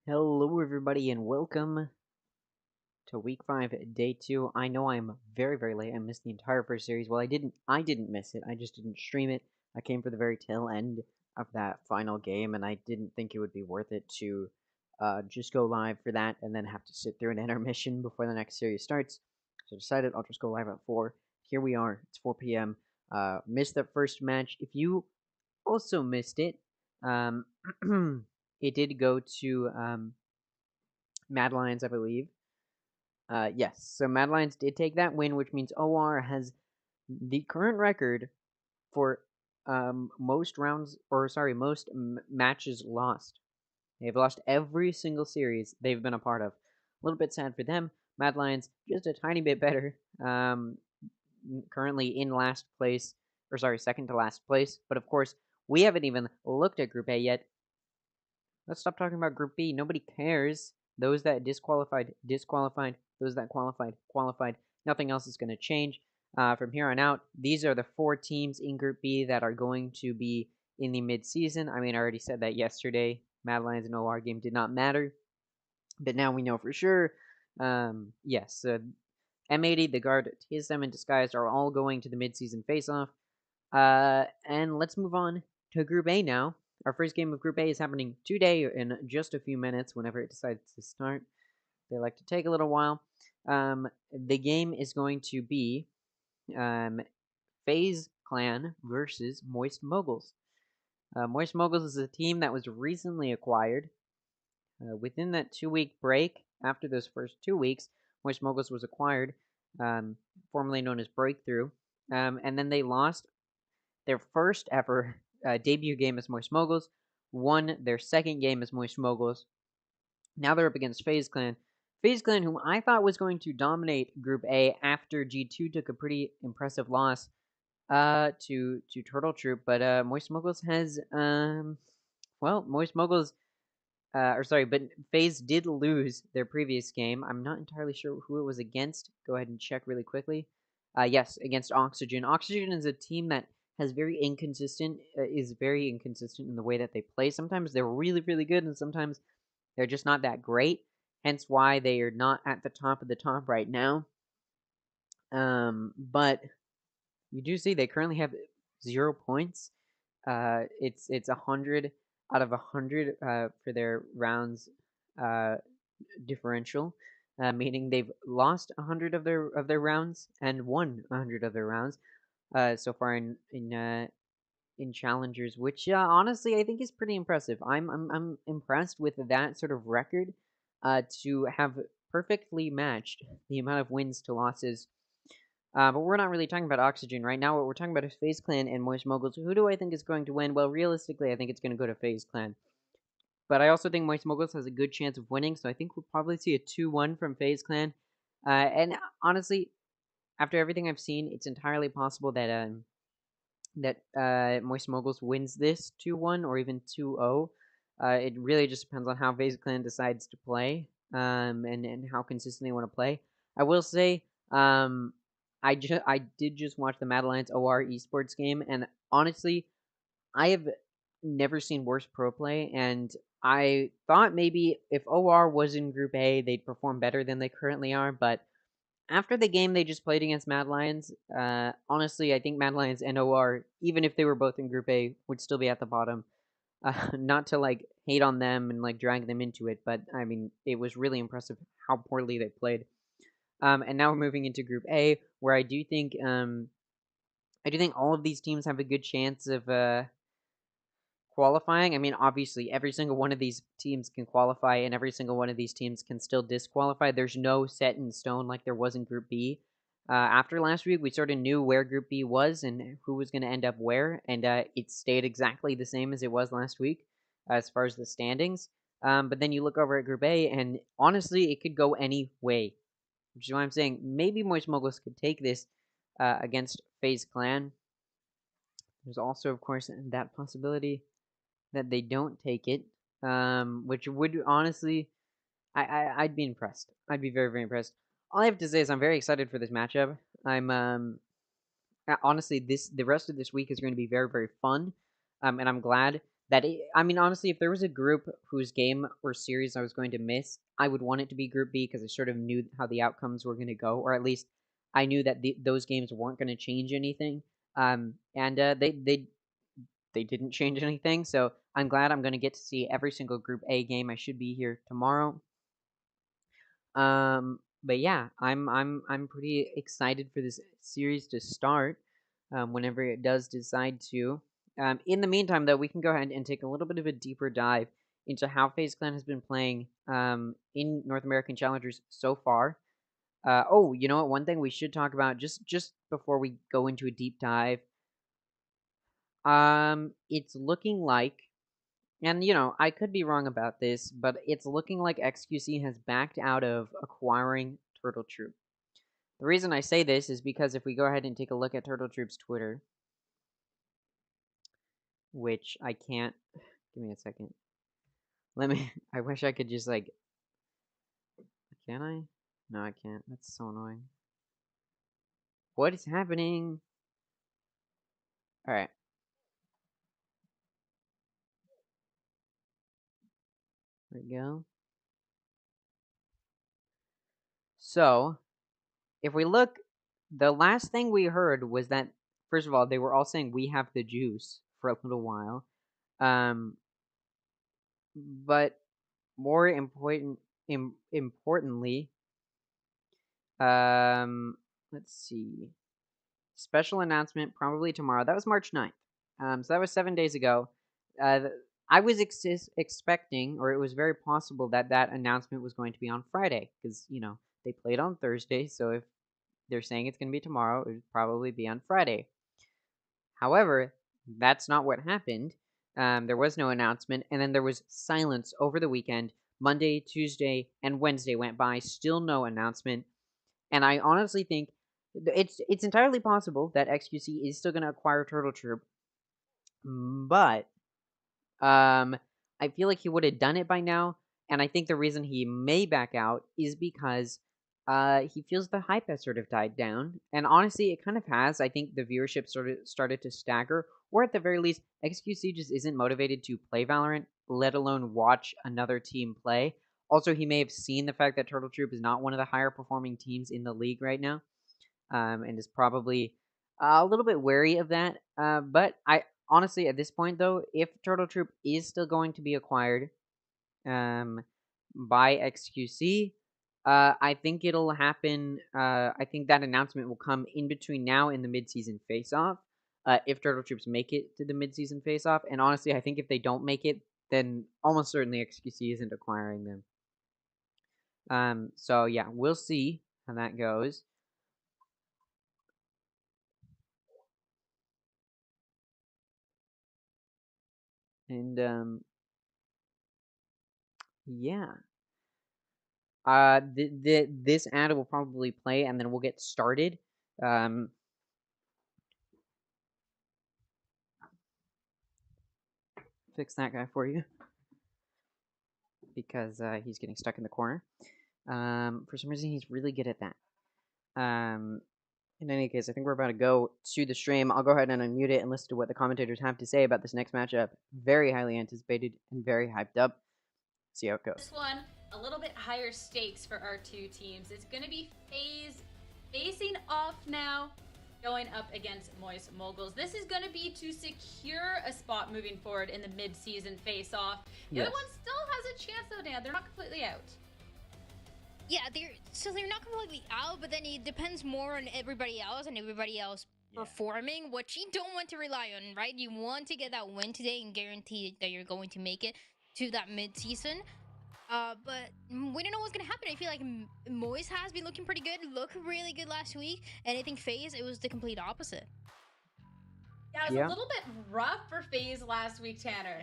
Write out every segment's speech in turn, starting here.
Hello, everybody, and welcome to Week 5, Day 2. I know I'm very late. I missed the entire first series. Well, I didn't miss it. I just didn't stream it. I came for the very tail end of that final game, and I didn't think it would be worth it to just go live for that and then have to sit through an intermission before the next series starts. So I decided I'll just go live at 4. Here we are. It's 4 p.m. Missed that first match. If you also missed it, um, it did go to Mad Lions, I believe. Yes, so Mad Lions did take that win, which means OR has the current record for most rounds, or sorry, most matches lost. They've lost every single series they've been a part of. A little bit sad for them. Mad Lions just a tiny bit better. Currently in last place, or sorry, second to last place. But of course, we haven't even looked at Group A yet. Let's stop talking about Group B. Nobody cares. Those that disqualified, disqualified. Those that qualified, qualified. Nothing else is going to change. From here on out, these are the 4 teams in Group B that are going to be in the mid-season. I mean, I already said that yesterday. Mad Lions and OR game did not matter. But now we know for sure. Yes, M80, the guard, TSM, and Disguised are all going to the mid-season face-off. And let's move on to Group A now. Our first game of Group A is happening today in just a few minutes whenever it decides to start. They like to take a little while. The game is going to be Faze Clan versus Moist Moguls. Moist Moguls is a team that was recently acquired. Within that 2-week break, after those first 2 weeks, Moist Moguls was acquired, formerly known as Breakthrough. And then they lost their first ever debut game as Moist Moguls, won their second game as Moist Moguls. Now they're up against Faze Clan. Faze Clan, whom I thought was going to dominate Group A after G2 took a pretty impressive loss to Turtle Troop, but Moist Moguls has Moist Moguls but Faze did lose their previous game. I'm not entirely sure who it was against. Go ahead and check really quickly. Yes, against Oxygen. Oxygen is a team that is very inconsistent in the way that they play. Sometimes they're really good, and sometimes they're just not that great. Hence why they are not at the top of the top right now. But you do see they currently have 0 points. It's 100 out of 100 for their rounds differential, meaning they've lost 100 of their rounds and won 100 of their rounds so far in challengers, which honestly I think is pretty impressive. I'm impressed with that sort of record to have perfectly matched the amount of wins to losses. But we're not really talking about Oxygen right now. What we're talking about is Faze Clan and Moist Moguls. Who do I think is going to win? Well, realistically, I think it's going to go to Faze Clan. But I also think Moist Moguls has a good chance of winning, so I think we'll probably see a 2-1 from Faze Clan. And honestly, after everything I've seen, it's entirely possible that Moist Moguls wins this 2-1 or even 2-0. It really just depends on how Faze Clan decides to play and how consistent they want to play. I will say, I did just watch the Mad Lions OR esports game, and honestly, I have never seen worse pro play, and I thought maybe if OR was in Group A, they'd perform better than they currently are, but after the game they just played against Mad Lions, honestly, I think Mad Lions and OR, even if they were both in Group A, would still be at the bottom. Not to like hate on them and like drag them into it, but I mean, it was really impressive how poorly they played. And now we're moving into Group A, where I do think all of these teams have a good chance of qualifying. I mean, obviously, every single one of these teams can qualify, and every single one of these teams can still disqualify. There's no set in stone like there was in Group B. After last week, we sort of knew where Group B was and who was going to end up where, and it stayed exactly the same as it was last week as far as the standings. But then you look over at Group A, and honestly, it could go any way, which is why I'm saying maybe Moist Moguls could take this against Faze Clan. There's also, of course, that possibility that they don't take it, which would honestly, I'd be impressed. I'd be very impressed. All I have to say is I'm very excited for this matchup. I'm honestly the rest of this week is going to be very fun, and I'm glad I mean, honestly, if there was a group whose game or series I was going to miss, I would want it to be Group B because I sort of knew how the outcomes were going to go, or at least I knew that those games weren't going to change anything. And they didn't change anything, so I'm glad I'm going to get to see every single Group A game. I should be here tomorrow. But yeah, I'm pretty excited for this series to start. Whenever it does decide to. In the meantime, though, we can go ahead and take a little bit of a deeper dive into how FaZe Clan has been playing in North American Challengers so far. Oh, you know what? One thing we should talk about just before we go into a deep dive. It's looking like, and I could be wrong about this, but it's looking like XQC has backed out of acquiring Turtle Troop. The reason I say this is because if we go ahead and take a look at Turtle Troop's Twitter, which I can't. Give me a second. Let me. I wish I could just like. Can I? No, I can't. That's so annoying. What is happening? All right. There we go. So, if we look, the last thing we heard was that first of all they were all saying we have the juice for a little while, but more importantly, let's see. Special announcement probably tomorrow. That was March 9th. So that was 7 days ago. I was expecting, or it was very possible that that announcement was going to be on Friday because they played on Thursday. So if they're saying it's going to be tomorrow, it would probably be on Friday. However, that's not what happened. There was no announcement, and then there was silence over the weekend. Monday, Tuesday, and Wednesday went by, still no announcement. And I honestly think it's entirely possible that XQC is still going to acquire Turtle Troop, but I feel like he would have done it by now. And I think the reason he may back out is because he feels the hype has sort of died down. And honestly, it kind of has. I think the viewership sort of started to stagger, or at the very least, XQC just isn't motivated to play Valorant, let alone watch another team play. Also, he may have seen the fact that Turtle Troop is not one of the higher performing teams in the league right now, and is probably a little bit wary of that. But I honestly, at this point, though, if Turtle Troop is still going to be acquired by XQC, I think it'll happen. I think that announcement will come in between now and the midseason face-off. If Turtle Troops make it to the midseason face-off, and honestly, I think if they don't make it, then almost certainly XQC isn't acquiring them. So yeah, we'll see how that goes. And yeah. This ad will probably play, and then we'll get started. Fix that guy for you because he's getting stuck in the corner. For some reason, he's really good at that. In any case, I think we're about to go to the stream. I'll go ahead and unmute it and listen to what the commentators have to say about this next matchup. Very highly anticipated and very hyped up. See how it goes. This one, a little bit higher stakes for our two teams. It's going to be Faze facing off now, going up against Moist Moguls. This is going to be to secure a spot moving forward in the mid-season face-off. The other one still has a chance, though, Dan. They're not completely out. Yeah, they're not completely out, but then it depends more on everybody else and everybody else performing, which you don't want to rely on, right? You want to get that win today and guarantee that you're going to make it to that mid-season. But we don't know what's gonna happen. I feel like Moise has been looking pretty good, looked really good last week, and I think Faze, it was the complete opposite. Yeah, it was a little bit rough for Faze last week, Tanner.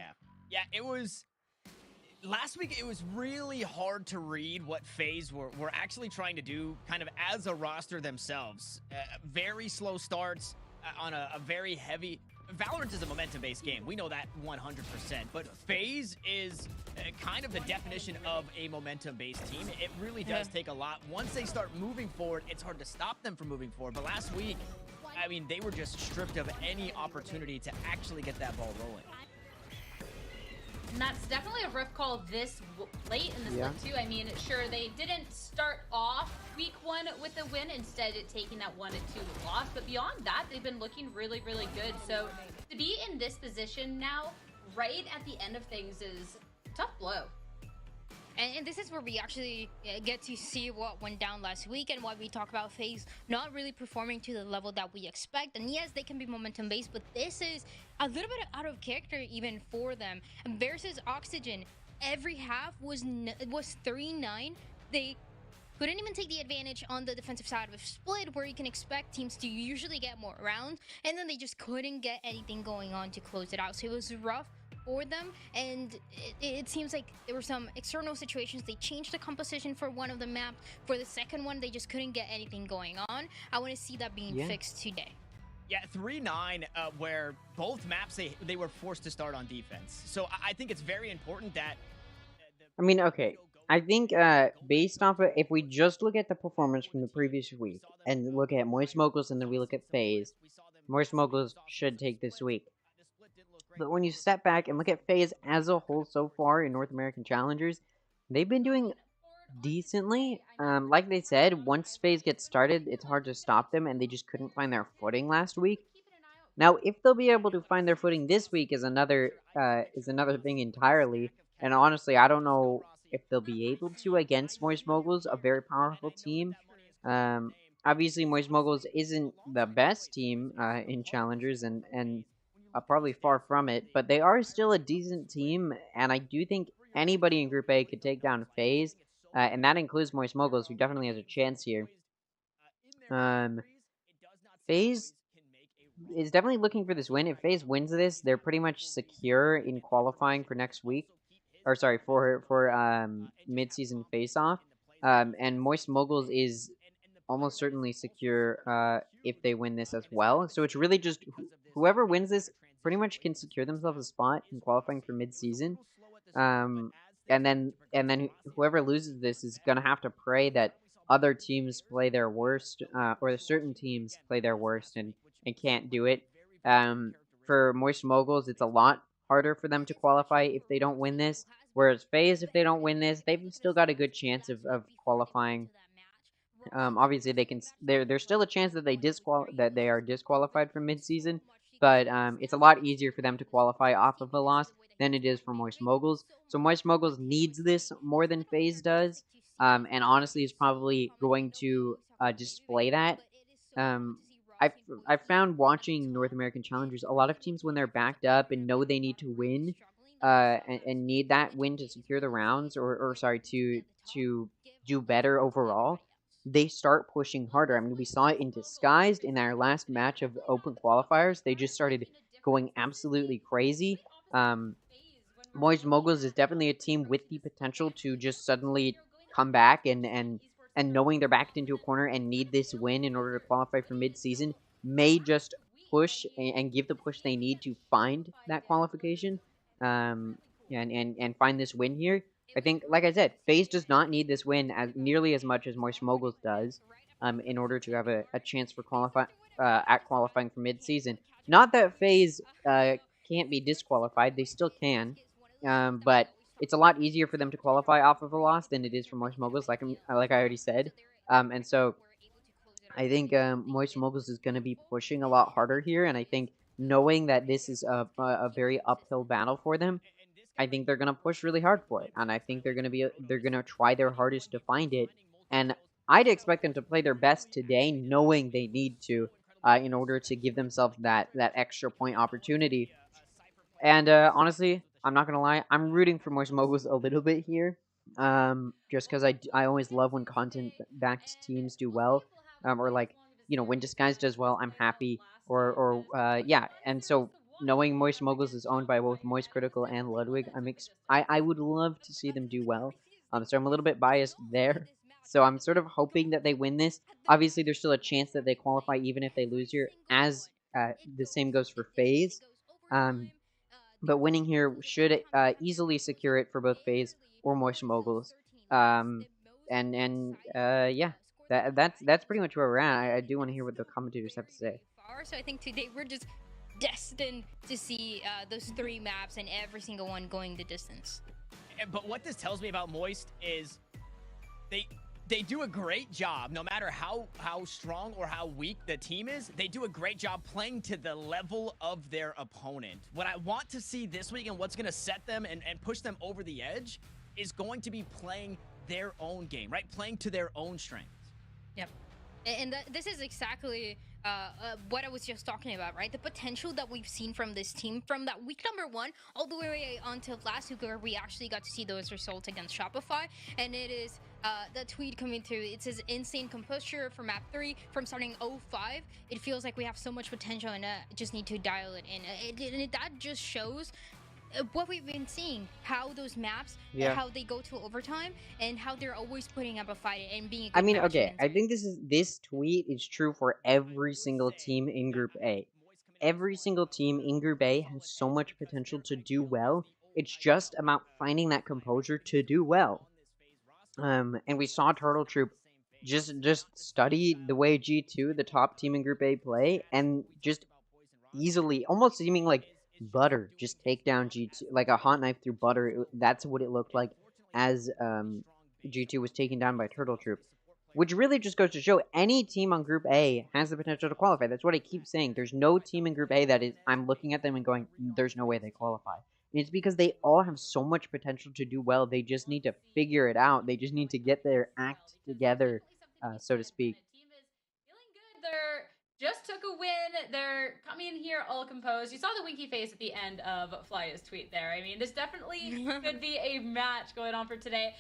Yeah, it was. Last week, it was really hard to read what Faze were actually trying to do kind of as a roster themselves. Very slow starts on a very heavy... Valorant is a momentum-based game. We know that 100%. But Faze is kind of the definition of a momentum-based team. It really does take a lot. Once they start moving forward, it's hard to stop them from moving forward. But last week, I mean, they were just stripped of any opportunity to actually get that ball rolling. And that's definitely a rough call this late in the split too. I mean, sure, they didn't start off week 1 with a win, instead of taking that 1-2 loss. But beyond that, they've been looking really, really good. So to be in this position now, right at the end of things, is a tough blow. And this is where we actually get to see what went down last week and why we talk about Faze not really performing to the level that we expect. And yes, they can be momentum based, but this is a little bit out of character even for them. Versus Oxygen, every half was 3-9. They couldn't even take the advantage on the defensive side of a split where you can expect teams to usually get more rounds, and then they just couldn't get anything going on to close it out. So it was rough for them, and it seems like there were some external situations. They changed the composition for one of the maps. For the second one, they just couldn't get anything going on. I want to see that being fixed today. Yeah, 3-9, where both maps they were forced to start on defense. So I think it's very important that. I mean, okay. I think based off of, if we just look at the performance from the previous week and look at Moist Moguls and then we look at Faze, Moist Moguls should take this week. But when you step back and look at Faze as a whole so far in North American Challengers, they've been doing decently. Like they said, once Faze gets started, it's hard to stop them, and they just couldn't find their footing last week. Now, if they'll be able to find their footing this week is another thing entirely. And honestly, I don't know if they'll be able to against Moist Moguls, a very powerful team. Obviously, Moist Moguls isn't the best team in Challengers, and probably far from it. But they are still a decent team, and I do think anybody in Group A could take down FaZe, and that includes Moist Moguls, who definitely has a chance here. FaZe is definitely looking for this win. If FaZe wins this, they're pretty much secure in qualifying for next week, or sorry, for mid-season face-off. And Moist Moguls is almost certainly secure if they win this as well. So it's really just whoever wins this pretty much can secure themselves a spot in qualifying for mid-season. And then whoever loses this is gonna have to pray that other teams play their worst, or certain teams play their worst and can't do it. For Moist Moguls, it's a lot harder for them to qualify if they don't win this. Whereas FaZe, if they don't win this, they've still got a good chance of qualifying. Obviously, they can. There's still a chance that they are disqualified from midseason, but it's a lot easier for them to qualify off of a loss than it is for Moist Moguls. So Moist Moguls needs this more than FaZe does, and honestly, is probably going to display that. Um, I've found watching North American Challengers, a lot of teams when they're backed up and know they need to win, and need that win to secure the rounds, or sorry, to do better overall, they start pushing harder. I mean, we saw it in Disguised in our last match of open qualifiers. They just started going absolutely crazy. Moist Moguls is definitely a team with the potential to just suddenly come back, and knowing they're backed into a corner and need this win in order to qualify for mid-season, may just push and give the push they need to find that qualification, and find this win here. I think, like I said, FaZe does not need this win nearly as much as Moist Moguls does, in order to have a chance for qualifying for mid-season. Not that FaZe can't be disqualified; they still can, but it's a lot easier for them to qualify off of a loss than it is for Moist Moguls, like I already said. And so I think Moist Moguls is going to be pushing a lot harder here, and I think knowing that this is a very uphill battle for them, I think they're gonna push really hard for it, and I think they're gonna try their hardest to find it. And I'd expect them to play their best today, knowing they need to, in order to give themselves that extra point opportunity. And honestly, I'm not gonna lie, I'm rooting for Moist Moguls a little bit here, just because I always love when content-backed teams do well, or like, when Disguise does well, I'm happy, or yeah. And so knowing Moist Moguls is owned by both Moist Critical and Ludwig, I would love to see them do well. So I'm a little bit biased there. So I'm sort of hoping that they win this. Obviously, there's still a chance that they qualify even if they lose here, as the same goes for FaZe. But winning here should easily secure it for both FaZe or Moist Moguls. Yeah, that's pretty much where we're at. I do want to hear what the commentators have to say. So I think today we're just destined to see those 3 maps and every single one going the distance. But what this tells me about Moist is they do a great job, no matter how strong or how weak the team is. They do a great job playing to the level of their opponent. What I want to see this week and what's going to set them and push them over the edge is going to be playing their own game, right? Playing to their own strengths. Yep. And this is exactly what I was just talking about, right? The potential that we've seen from this team from that week number 1 all the way until last week, where we actually got to see those results against Shopify. And it is the tweet coming through. It says insane composure for map 3 from starting 05. It feels like we have so much potential and just need to dial it in. That just shows what we've been seeing, how those maps, how they go to overtime, and how they're always putting up a fight and being a good I mean, match okay, against I it. think this tweet is true for every single team in Group A. Every single team in Group A has so much potential to do well. It's just about finding that composure to do well. And we saw Turtle Troop just study the way G2, the top team in Group A, play, and just easily, almost seeming like butter, just take down G2 like a hot knife through butter. That's what it looked like as G2 was taken down by Turtle Troop, which really just goes to show any team on Group A has the potential to qualify. That's what I keep saying. There's no team in Group A that is I'm looking at them and going, there's no way they qualify. And it's because they all have so much potential to do well. They just need to figure it out. They just need to get their act together, so to speak. Team is feeling good. They're just took a win. They're coming in here all composed. You saw the winky face at the end of Flya's tweet there. I mean, this definitely could be a match going on for today.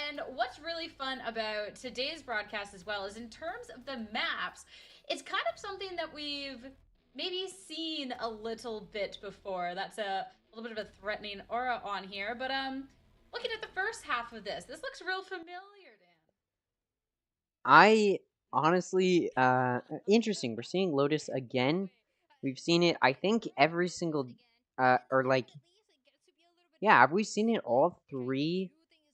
And what's really fun about today's broadcast as well is in terms of the maps, it's kind of something that we've maybe seen a little bit before. That's a little bit of a threatening aura on here. But looking at the first half of this looks real familiar, Dan. I honestly, interesting. We're seeing Lotus again. We've seen it, I think, every single, or like, yeah, have we seen it all 3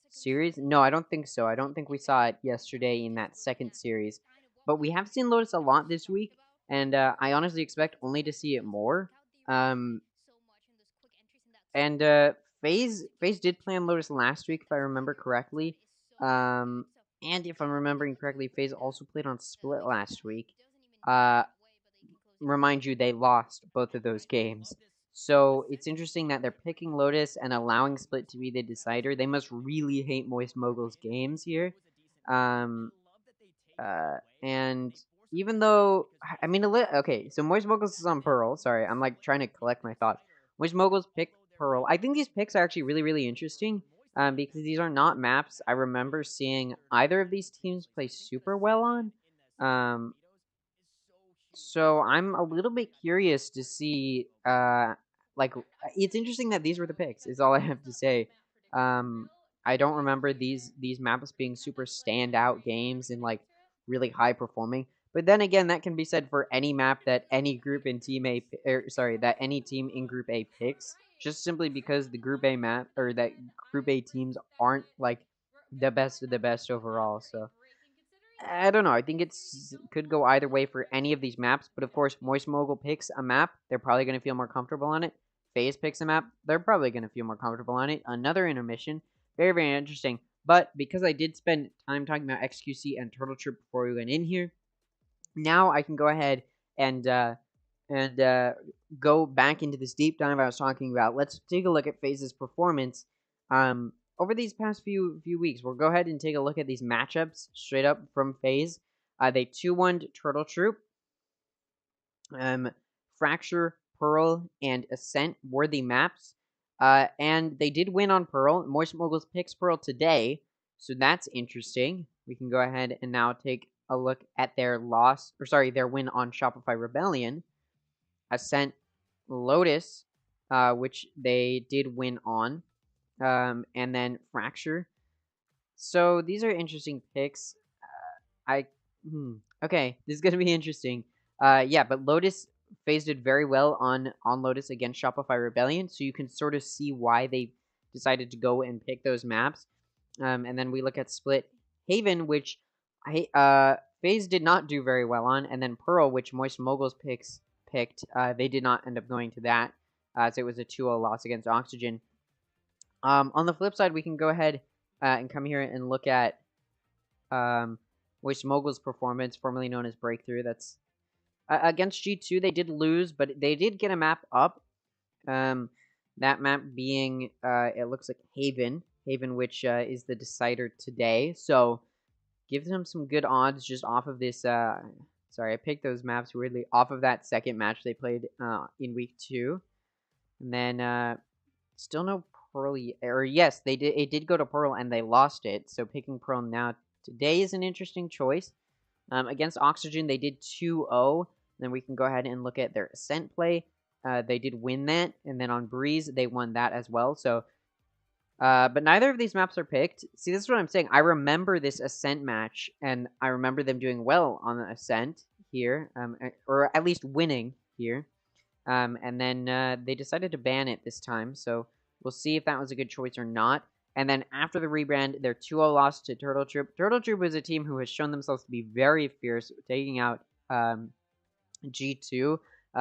series? No, I don't think so. I don't think we saw it yesterday in that second series. But we have seen Lotus a lot this week, and I honestly expect only to see it more. Um, and Faze did play on Lotus last week, if I remember correctly. And if I'm remembering correctly, Faze also played on Split last week. Remind you, they lost both of those games. So it's interesting that they're picking Lotus and allowing Split to be the decider. They must really hate Moist Moguls games here. And even though, I mean, okay, so Moist Moguls is on Pearl. Sorry, I'm like trying to collect my thoughts. Moist Moguls picked Pearl. I think these picks are actually really, really interesting. Because these are not maps I remember seeing either of these teams play super well on. So I'm a little bit curious to see, like, it's interesting that these were the picks, is all I have to say. I don't remember these maps being super standout games and, like, really high performing. But then again, that can be said for any map that any group in Team A, that any team in Group A picks, just simply because the Group A map, or that Group A teams aren't, like, the best of the best overall, so... I don't know. I think it's could go either way for any of these maps. But of course, Moist Mogul picks a map. They're probably going to feel more comfortable on it. Faze picks a map. They're probably going to feel more comfortable on it. Another intermission. Very, very interesting. But because I did spend time talking about XQC and Turtle Troop before we went in here, now I can go ahead and go back into this deep dive I was talking about. Let's take a look at Faze's performance. Over these past few weeks, we'll go ahead and take a look at these matchups straight up from Faze. They 2-1'd Turtle Troop. Fracture, Pearl, and Ascent were the maps. And they did win on Pearl. Moist Moguls picks Pearl today, so that's interesting. We can go ahead and now take a look at their their win on Shopify Rebellion. Ascent, Lotus, which they did win on. And then Fracture. So these are interesting picks. Okay, this is gonna be interesting. Yeah, but Lotus Faze did very well on Lotus against Shopify Rebellion, so you can sort of see why they decided to go and pick those maps. And then we look at Split Haven, which Faze did not do very well on, and then Pearl, which Moist Moguls picked. They did not end up going to that, as it was a 2-0 loss against Oxygen. On the flip side, we can go ahead and come here and look at Moist Mogul's performance, formerly known as Breakthrough. That's against G2. They did lose, but they did get a map up. That map being, it looks like Haven, which is the decider today. So gives them some good odds just off of this. Sorry, I picked those maps weirdly off of that second match they played in week 2, and then still no Pearl. Or yes, they did. It did go to Pearl and they lost it. So picking Pearl now today is an interesting choice. Against Oxygen, they did 2-0. Then we can go ahead and look at their Ascent play. They did win that, and then on Breeze, they won that as well. So, but neither of these maps are picked. See, this is what I'm saying. I remember this Ascent match, and I remember them doing well on the Ascent here, or at least winning here. And then they decided to ban it this time, so we'll see if that was a good choice or not. And then after the rebrand, their 2-0 loss to Turtle Troop. Turtle Troop was a team who has shown themselves to be very fierce, taking out G2.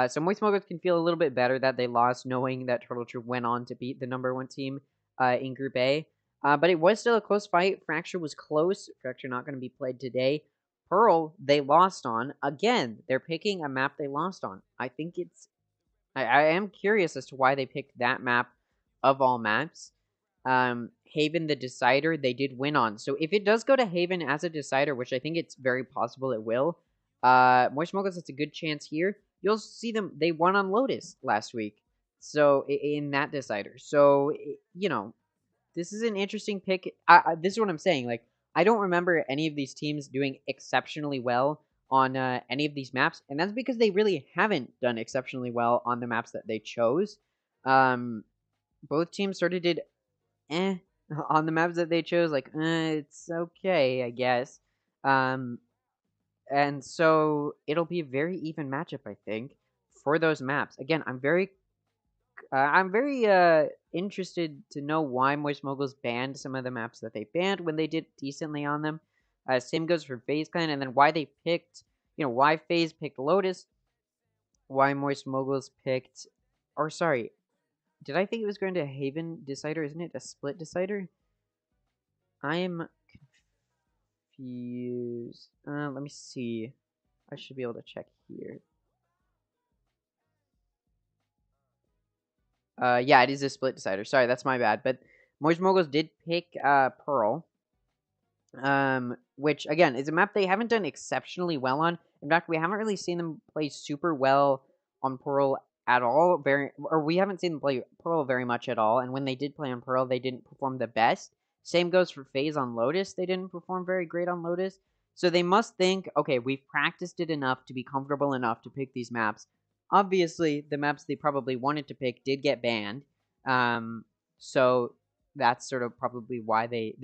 So Moist Moguls can feel a little bit better that they lost, knowing that Turtle Troop went on to beat the #1 team in Group A. But it was still a close fight. Fracture was close. Fracture not going to be played today. Pearl, they lost on. Again, they're picking a map they lost on. I think it's... I am curious as to why they picked that map of all maps. Haven, the decider, they did win on. So if it does go to Haven as a decider, which I think it's very possible it will, Moist Moguls, it's a good chance here. You'll see them, they won on Lotus last week. So, in that decider. So, you know, this is an interesting pick. This is what I'm saying. Like, I don't remember any of these teams doing exceptionally well on any of these maps. And that's because they really haven't done exceptionally well on the maps that they chose. Both teams sort of did on the maps that they chose. Like, it's okay, I guess. And so it'll be a very even matchup, I think, for those maps. Again, I'm very interested to know why Moist Moguls banned some of the maps that they banned when they did decently on them. Same goes for Faze Clan, and then why they picked, why Faze picked Lotus, why Moist Moguls picked, or sorry, did I think it was going to Haven Decider? Isn't it a split decider? I'm confused. Let me see. I should be able to check here. Yeah, it is a split decider. Sorry, that's my bad. But Moist Moguls did pick Pearl. Which again is a map they haven't done exceptionally well on. In fact, we haven't really seen them play super well on Pearl at all. We haven't seen them play Pearl very much at all. And when they did play on Pearl, they didn't perform the best. Same goes for Faze on Lotus. They didn't perform very great on Lotus. So they must think, okay, we've practiced it enough to be comfortable enough to pick these maps. Obviously, the maps they probably wanted to pick did get banned. So that's sort of probably why they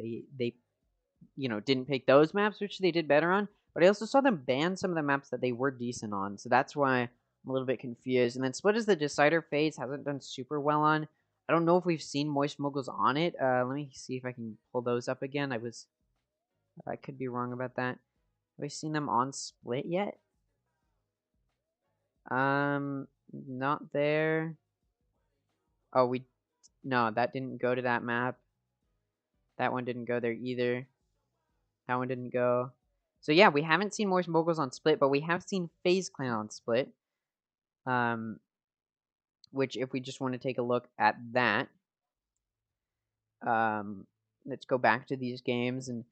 didn't pick those maps, which they did better on. But I also saw them ban some of the maps that they were decent on. So that's why I'm a little bit confused. And then Split is the decider. Phase hasn't done super well on. I don't know if we've seen Moist Moguls on it. Let me see if I can pull those up again. I could be wrong about that. Have I seen them on Split yet? Not there. Oh, no, that didn't go to that map. That one didn't go there either. That one didn't go. So yeah, we haven't seen Moist Moguls on Split, but we have seen Faze Clan on Split. Which if we just want to take a look at that, let's go back to these games and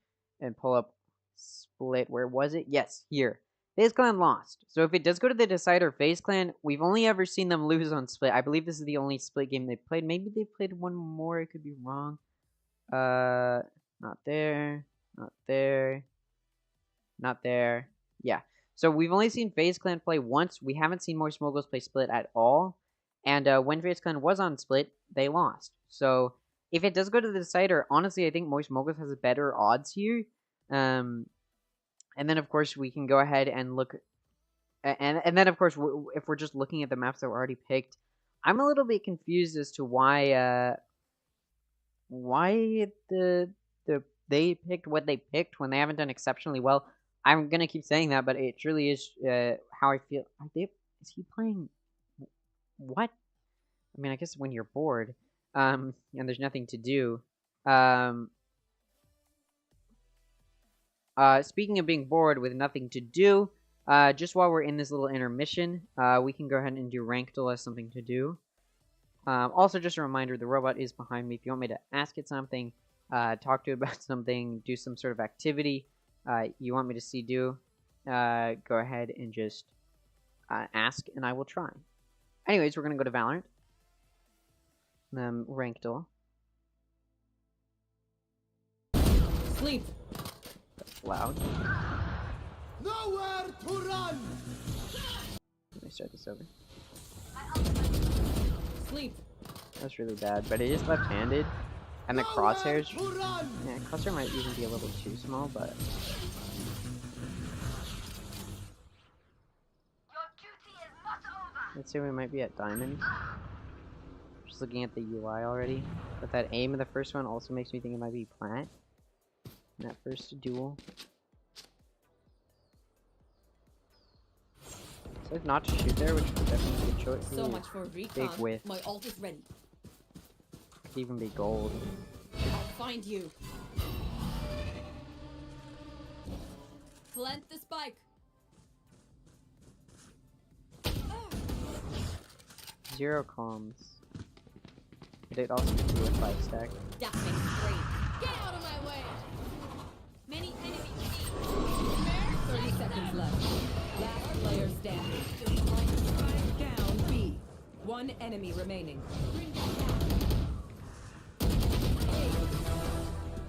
pull up Split. Where was it? Yes, here. Faze Clan lost. So if it does go to the decider, Faze Clan, we've only ever seen them lose on Split. I believe this is the only Split game they played. Maybe they played one more. I could be wrong. Not there. Not there. Not there. Yeah. So we've only seen Faze Clan play once. We haven't seen Moist Moguls play Split at all. And when Faze Clan was on Split, they lost. So if it does go to the decider, honestly, I think Moist Moguls has better odds here. And then, of course, we can go ahead and look. And then, of course, if we're just looking at the maps that were already picked, I'm a little bit confused as to why they picked what they picked when they haven't done exceptionally well. I'm gonna keep saying that, but it truly is how I feel. Is Is he playing? What? I mean, I guess when you're bored, and there's nothing to do. Speaking of being bored with nothing to do, just while we're in this little intermission, we can go ahead and do ranked as something to do. Also, just a reminder, the robot is behind me. If you want me to ask it something, talk to it about something, do some sort of activity you want me to see do, go ahead and just ask, and I will try. Anyways, we're going to go to Valorant. Ranked. Sleep. That's loud. Nowhere to run. Let me start this over. Sleep. That's really bad, but it is left-handed, and the crosshairs. To run. Yeah, crosshair might even be a little too small, but. Let's say we might be at Diamond. Just looking at the UI already. But that aim of the first one also makes me think it might be Plant. In that first duel. It's like not to shoot there, which would definitely be a choice. So much for recon. Big whiff. My ult is ready. Could even be gold. I'll find you. Plant the spike. 0 comms. But it also could be a 5 stack. That makes great. Get out of my way. Many enemies. 30 seconds left. Last player standing. Spike down B. One enemy remaining.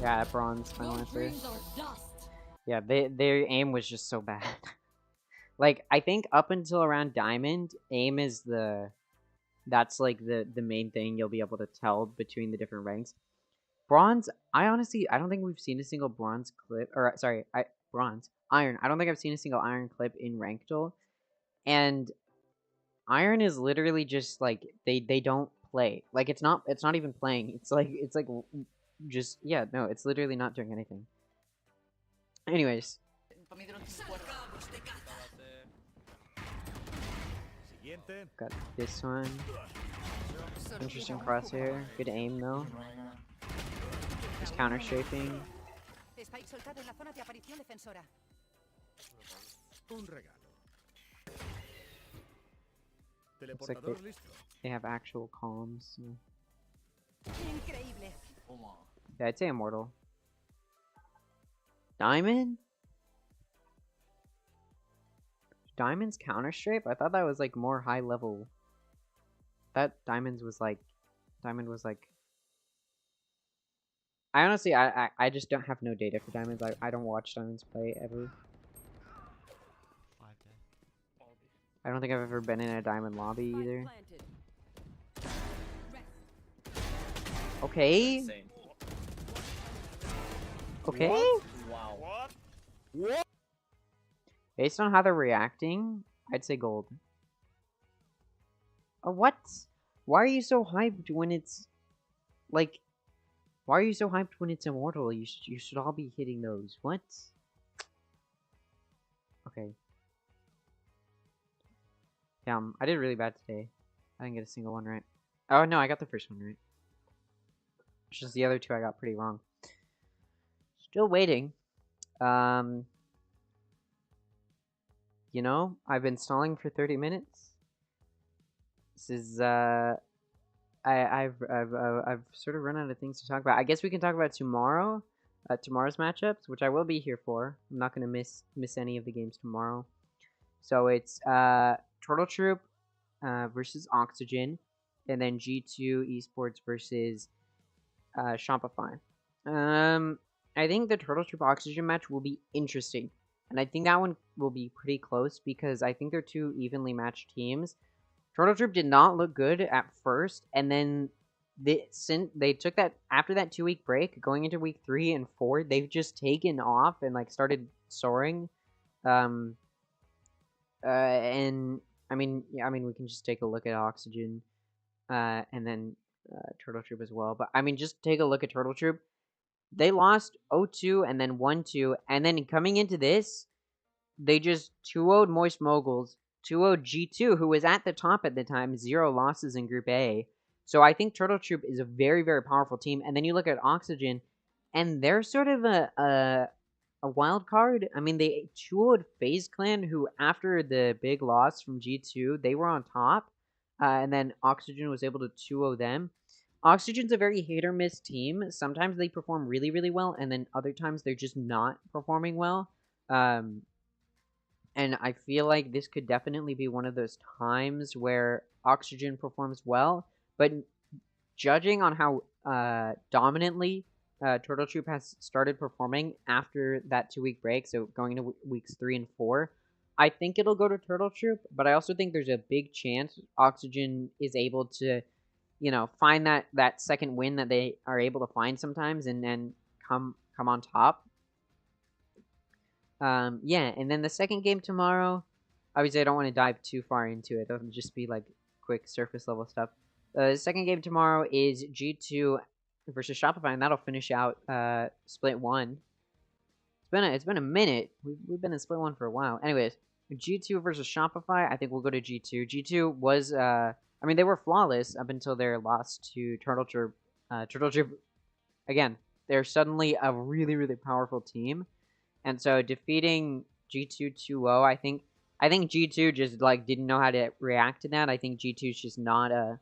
Yeah, bronze final Your answer. dreams are dust. Yeah, their aim was just so bad. Like, I think up until around Diamond, aim is that's like the main thing you'll be able to tell between the different ranks. Bronze, I don't think we've seen a single bronze clip, or sorry, bronze. Iron, I don't think I've seen a single iron clip in Ranked Duel. And iron is literally just like, they don't play. Like, it's not even playing. It's like just, yeah, no, it's literally not doing anything. Anyways. Got this one. Interesting crosshair. Good aim though. Just counter strafing. Looks like they have actual comms. So. Yeah, I'd say Immortal. Diamond? Diamond's counter strafe? I thought that was like more high level. That Diamond was like. I honestly, I just don't have no data for Diamonds. I don't watch Diamonds play ever. I don't think I've ever been in a Diamond lobby either. Okay. Okay. Wow. What? Based on how they're reacting, I'd say gold. What? Why are you so hyped when it's like? Why are you so hyped when it's Immortal? You should all be hitting those. What? Okay. Damn, I did really bad today. I didn't get a single one right. Oh no, I got the first one right. It's just the other two I got pretty wrong. Still waiting. You know, I've been stalling for 30 minutes. This is I've sort of run out of things to talk about. I guess we can talk about tomorrow, tomorrow's matchups, which I will be here for. I'm not gonna miss any of the games tomorrow. So it's Turtle Troop versus Oxygen, and then G2 Esports versus Shopify. I think the Turtle Troop Oxygen match will be interesting, and I think that one will be pretty close because I think they're two evenly matched teams. Turtle Troop did not look good at first, and then they took that after that 2-week break, going into week 3 and 4, they've just taken off and like started soaring. And I mean we can just take a look at Oxygen, and then Turtle Troop as well. But I mean, just take a look at Turtle Troop. They lost 0-2 and then 1-2, and then coming into this, they just 2-0'd Moist Moguls. 2-0 G2, who was at the top at the time, 0 losses in Group A. So I think Turtle Troop is a very, very powerful team. And then you look at Oxygen, and they're sort of a wild card. I mean, they 2-0'd FaZe Clan, who after the big loss from G2, they were on top. And then Oxygen was able to 2-0 them. Oxygen's a very hit or miss team. Sometimes they perform really, really well, and then other times they're just not performing well. And I feel like this could definitely be one of those times where Oxygen performs well, but judging on how dominantly Turtle Troop has started performing after that 2-week break, so going into weeks 3 and 4, I think it'll go to Turtle Troop, but I also think there's a big chance Oxygen is able to, find that second win that they are able to find sometimes and then come on top. Yeah, and then the second game tomorrow, obviously I don't want to dive too far into it. It'll just be like quick surface level stuff. The second game tomorrow is G2 versus Shopify, and that'll finish out Split 1. It's been a minute. We've been in Split 1 for a while. Anyways, G2 versus Shopify, I think we'll go to G2. G2 was, they were flawless up until their loss to Turtle Troop. Turtle Troop, again, they're suddenly a really, really powerful team. And so defeating G2 2-0, I think G2 just didn't know how to react to that. I think G2 is just not a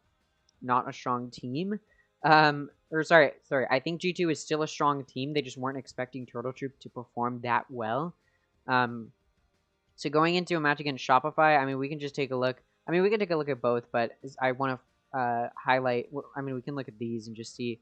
strong team. Sorry. I think G2 is still a strong team. They just weren't expecting Turtle Troop to perform that well. So going into a match against Shopify, we can just take a look. We can take a look at both, but I want to highlight. We can look at these and just see.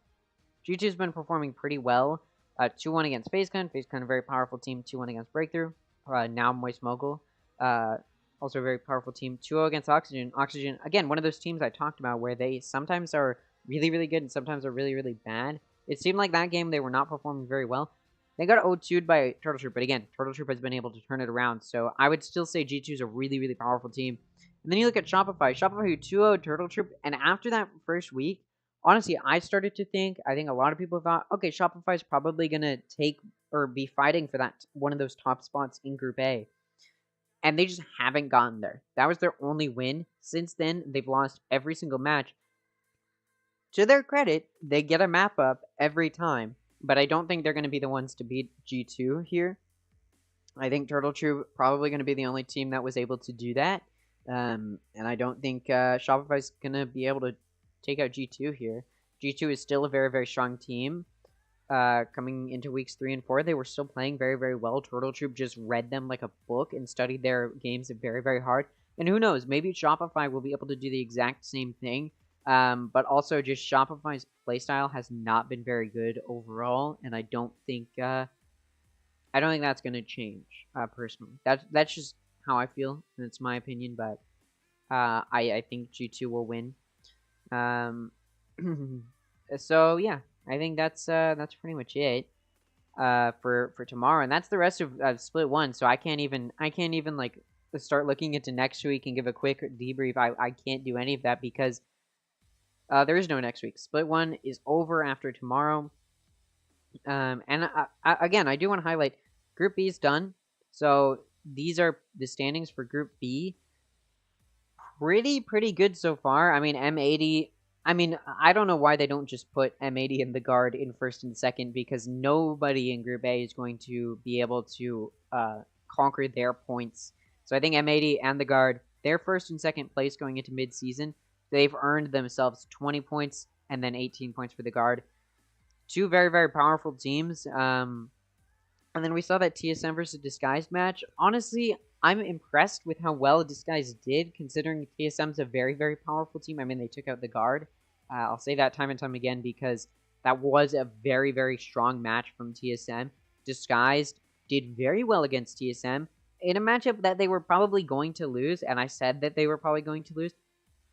G2's been performing pretty well. 2-1 against FaZe Clan. FaZe Clan, a very powerful team. 2-1 against Breakthrough. Now Moist Mogul. Also a very powerful team. 2-0 against Oxygen. Oxygen, again, one of those teams I talked about where they sometimes are really, really good and sometimes are really, really bad. It seemed like that game they were not performing very well. They got 0-2'd by Turtle Troop, but again, Turtle Troop has been able to turn it around. So I would still say G2 is a really, really powerful team. And then you look at Shopify. Shopify who 2-0'd Turtle Troop, and after that first week, honestly, I started to think, I think a lot of people thought, okay, Shopify is probably going to take or be fighting for that one of those top spots in Group A. And they just haven't gotten there. That was their only win. Since then, they've lost every single match. To their credit, they get a map up every time. But I don't think they're going to be the ones to beat G2 here. I think Turtle Troop probably going to be the only team that was able to do that. And I don't think Shopify's going to be able to take out G2 here. G2 is still a very, very strong team. Coming into weeks 3 and 4, they were still playing very, very well. Turtle Troop just read them like a book and studied their games very, very hard. And who knows, maybe Shopify will be able to do the exact same thing. But also just Shopify's playstyle has not been very good overall, and I don't think that's going to change personally. That's just how I feel, and it's my opinion. But I think G2 will win. So yeah, I think that's pretty much it for tomorrow, and that's the rest of Split 1. So I can't even like start looking into next week and give a quick debrief. I can't do any of that because there is no next week. Split 1 is over after tomorrow. And again, I do want to highlight Group B is done. So these are the standings for Group B. Pretty good so far. M80. I don't know why they don't just put M80 and the guard in first and second, because nobody in Group A is going to be able to conquer their points. So I think M80 and the guard, they're first and second place going into mid-season. They've earned themselves 20 points and then 18 points for the guard. Two very, very powerful teams. And then we saw that TSM versus Disguised match. Honestly, I'm impressed with how well Disguised did, considering TSM's a very, very powerful team. They took out the guard. I'll say that time and time again because that was a very, very strong match from TSM. Disguised did very well against TSM in a matchup that they were probably going to lose, and I said that they were probably going to lose.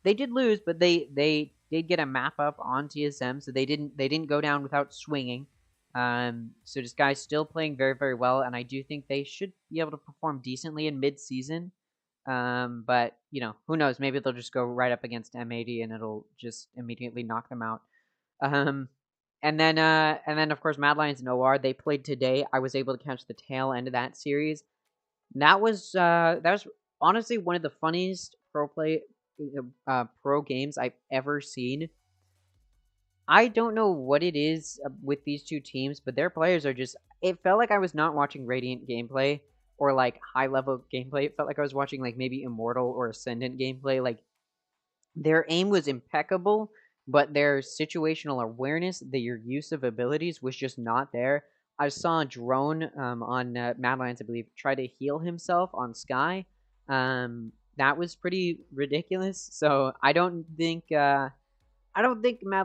They did lose, but they did get a map up on TSM, so they didn't go down without swinging. So this guy's still playing very, very well, and I do think they should be able to perform decently in mid-season. But who knows? Maybe they'll just go right up against M80 and it'll just immediately knock them out. And then of course Mad Lions and OR, they played today. I was able to catch the tail end of that series. That was honestly one of the funniest pro games I've ever seen. I don't know what it is with these two teams, but their players are just. It felt like I was not watching Radiant gameplay or like high level gameplay. It felt like I was watching like maybe Immortal or Ascendant gameplay. Like their aim was impeccable, but their situational awareness, their use of abilities was just not there. I saw Drone on Mad Lions, I believe, try to heal himself on Sky. That was pretty ridiculous. So I don't think Mad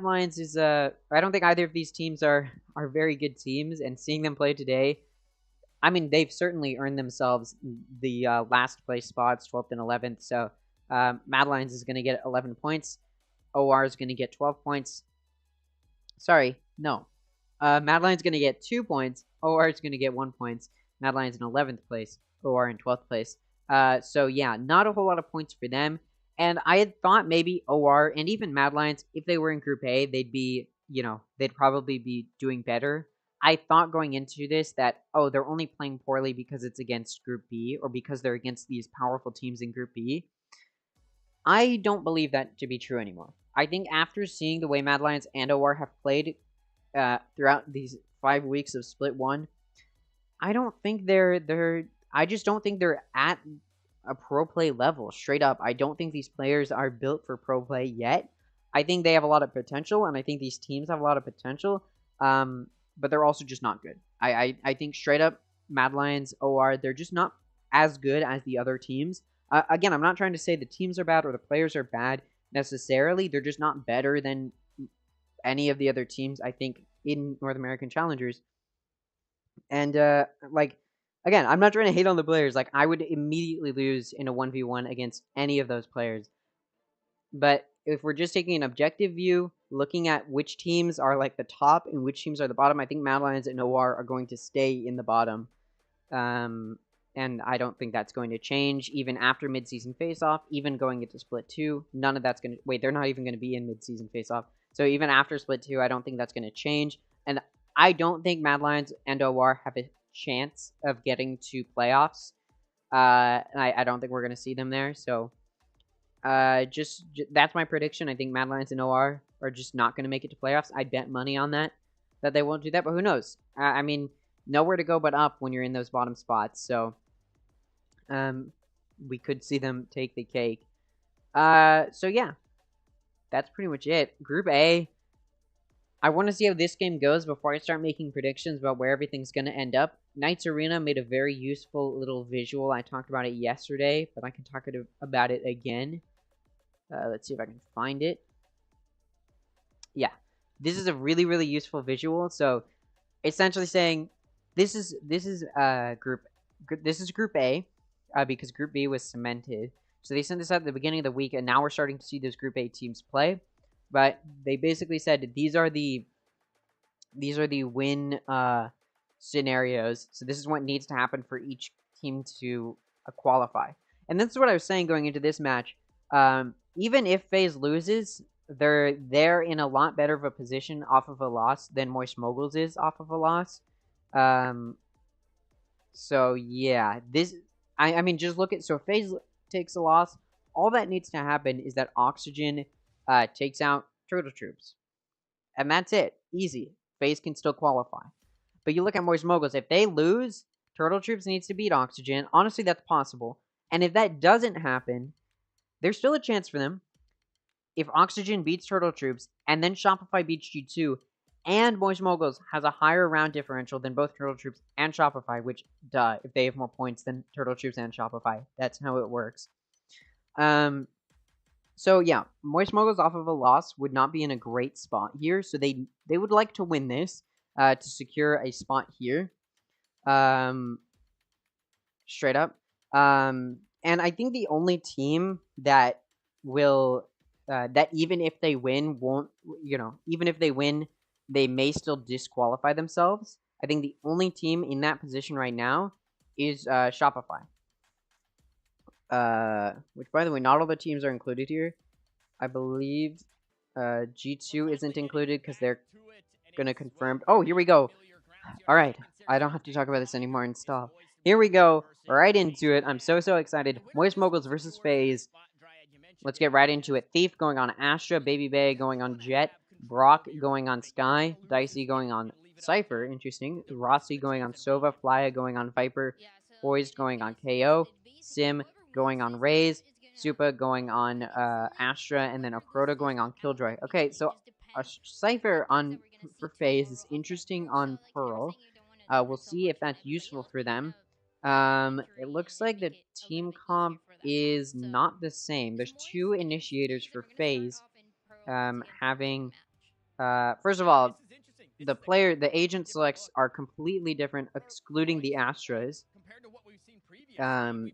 Lions is I don't think either of these teams are very good teams. And seeing them play today, I mean, they've certainly earned themselves the last place spots, 12th and 11th. So Mad Lions is going to get 11 points. OR is going to get 12 points. Sorry, no. Mad Lions going to get 2 points. OR is going to get 1 point. Mad Lions in 11th place. OR in 12th place. So yeah, not a whole lot of points for them. And I had thought maybe OR and even Mad Lions, if they were in Group A, they'd be, they'd probably be doing better. I thought going into this that, oh, they're only playing poorly because it's against Group B or because they're against these powerful teams in Group B. I don't believe that to be true anymore. I think after seeing the way Mad Lions and OR have played throughout these 5 weeks of Split 1, I don't think I just don't think they're at a pro play level. Straight up, I don't think these players are built for pro play yet. I think they have a lot of potential, and I think these teams have a lot of potential. But they're also just not good. I think straight up, Mad Lions, OR, they're just not as good as the other teams. Again, I'm not trying to say the teams are bad or the players are bad necessarily. They're just not better than any of the other teams, I think, in North American Challengers. And, again, I'm not trying to hate on the players. Like, I would immediately lose in a 1v1 against any of those players. But if we're just taking an objective view, looking at which teams are like the top and which teams are the bottom, I think Mad Lions and OR are going to stay in the bottom. And I don't think that's going to change even after mid-season face-off, even going into Split 2. None of that's going to... Wait, they're not even going to be in mid-season face-off. So even after Split 2, I don't think that's going to change. And I don't think Mad Lions and OR have a chance of getting to playoffs. I don't think we're going to see them there. So just that's my prediction. I think Mad Lions and OR are just not going to make it to playoffs. I bet money on that they won't do that. But who knows? I mean, nowhere to go but up when you're in those bottom spots. So we could see them take the cake. So yeah, that's pretty much it. Group A. I want to see how this game goes before I start making predictions about where everything's going to end up. Knights Arena made a very useful little visual. I talked about it yesterday, but I can talk about it again. Let's see if I can find it. Yeah, this is a really, really useful visual. So, essentially saying this is Group A, because Group B was cemented. So they sent this out at the beginning of the week, and now we're starting to see those Group A teams play. But they basically said these are the win scenarios. So this is what needs to happen for each team to qualify. And this is what I was saying going into this match. Even if FaZe loses, they're in a lot better of a position off of a loss than Moist Moguls is off of a loss. So yeah, I mean, just look at, so if FaZe takes a loss, all that needs to happen is that Oxygen takes out Turtle Troops. And that's it. Easy. FaZe can still qualify. But you look at Moist Moguls, if they lose, Turtle Troops needs to beat Oxygen. Honestly, that's possible. And if that doesn't happen, there's still a chance for them. If Oxygen beats Turtle Troops, and then Shopify beats G2, and Moist Moguls has a higher round differential than both Turtle Troops and Shopify, which, duh, if they have more points than Turtle Troops and Shopify. That's how it works. So yeah, Moist Moguls off of a loss would not be in a great spot here, so they would like to win this to secure a spot here. Straight up. And I think the only team that will that even if they win won't, even if they win, they may still disqualify themselves. I think the only team in that position right now is Shopify. Which, by the way, not all the teams are included here. I believe G2 isn't included because they're going to confirm. Oh, here we go. All right. I don't have to talk about this anymore and stop. Here we go, right into it. I'm so excited. Moist Moguls versus Faze. Let's get right into it. Thief going on Astra, Baby Bay going on Jet, Brock going on Sky, Dicey going on Cypher, interesting. Rossi going on Sova, Flya going on Viper, Poised going on KO, Sim going on Raze, Supa going on Astra, and then a Proto going on Killjoy. Okay, so a Cypher on for Faze is interesting on Pearl. We'll see if that's useful for them. It looks like the team comp is not the same. There's two initiators for Faze. Having first of all, the agent selects are completely different, excluding the Astras.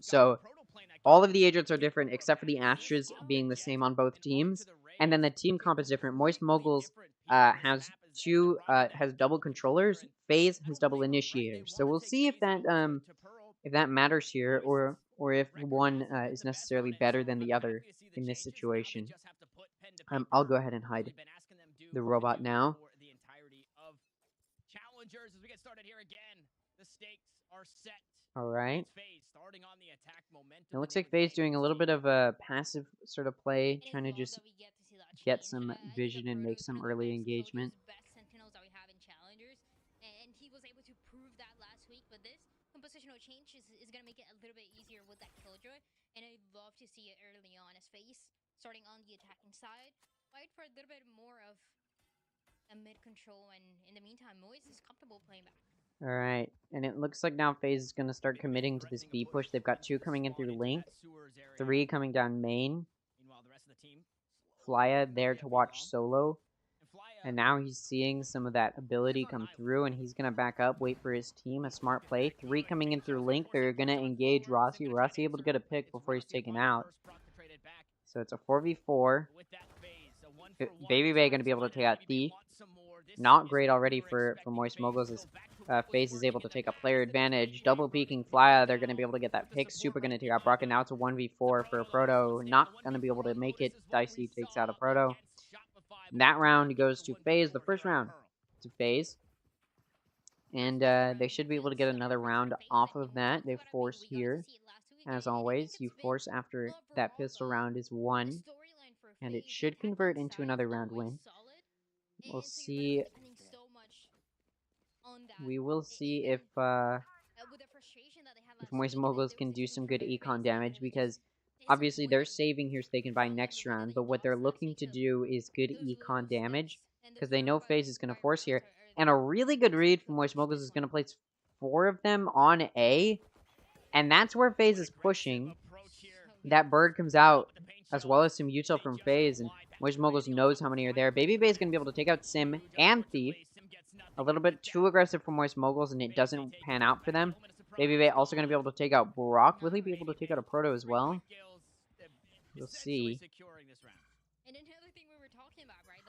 So all of the agents are different except for the Astras being the same on both teams, and then the team comp is different. Moist Moguls has double controllers. Faze has double initiators. So we'll see if that matters here, or if one is necessarily better than the other in this situation. I'll go ahead and hide the robot now. Challengers, as we get started here again, the stakes are set. All right. Faze starting on the attack momentum. It looks like Faze doing a little bit of a passive sort of play, trying to just get some vision and make some early engagement. Best sentinels that we have in challengers, and he was able to prove that last week. But this compositional change is going to make it a little bit easier with that Killjoy, and I'd love to see it early on as Faze starting on the attacking side. Fight for a little bit more of a mid control, and in the meantime, Moise is comfortable playing back. All right, and it looks like now Faze is going to start committing to this B push. They've got 2 coming in through Link, 3 coming down main. Flya there to watch solo. And now he's seeing some of that ability come through, and he's going to back up, wait for his team. A smart play. 3 coming in through Link. They're going to engage Rossi. Rossi able to get a pick before he's taken out. So it's a 4v4. Baby Bay going to be able to take out Thief. Not great already for Moist Moguls as Faze is able to take a player advantage. Double peeking Flya, they're going to be able to get that pick. Super going to take out Brock, and now it's a 1v4 for a Proto. Not going to be able to make it. Dicey takes out a Proto. And that round goes to Faze. The first round to Faze. And they should be able to get another round off of that. They force here. As always, you force after that pistol round is won. And it should convert into another round win. We'll see. We will see if Moist Moguls can do some good econ damage, because obviously they're saving here so they can buy next round, but what they're looking to do is good econ damage, because they know Faze is going to force here. And a really good read from Moist Moguls is going to place 4 of them on A, and that's where Faze is pushing. That bird comes out, as well as some util from Faze, and Moist Moguls knows how many are there. Baby Bay is going to be able to take out Sim and Thief. A little bit too aggressive for Moist Moguls, and it doesn't pan out for them. Baby Bay also going to be able to take out Brock. Will he be able to take out a Proto as well? We'll see.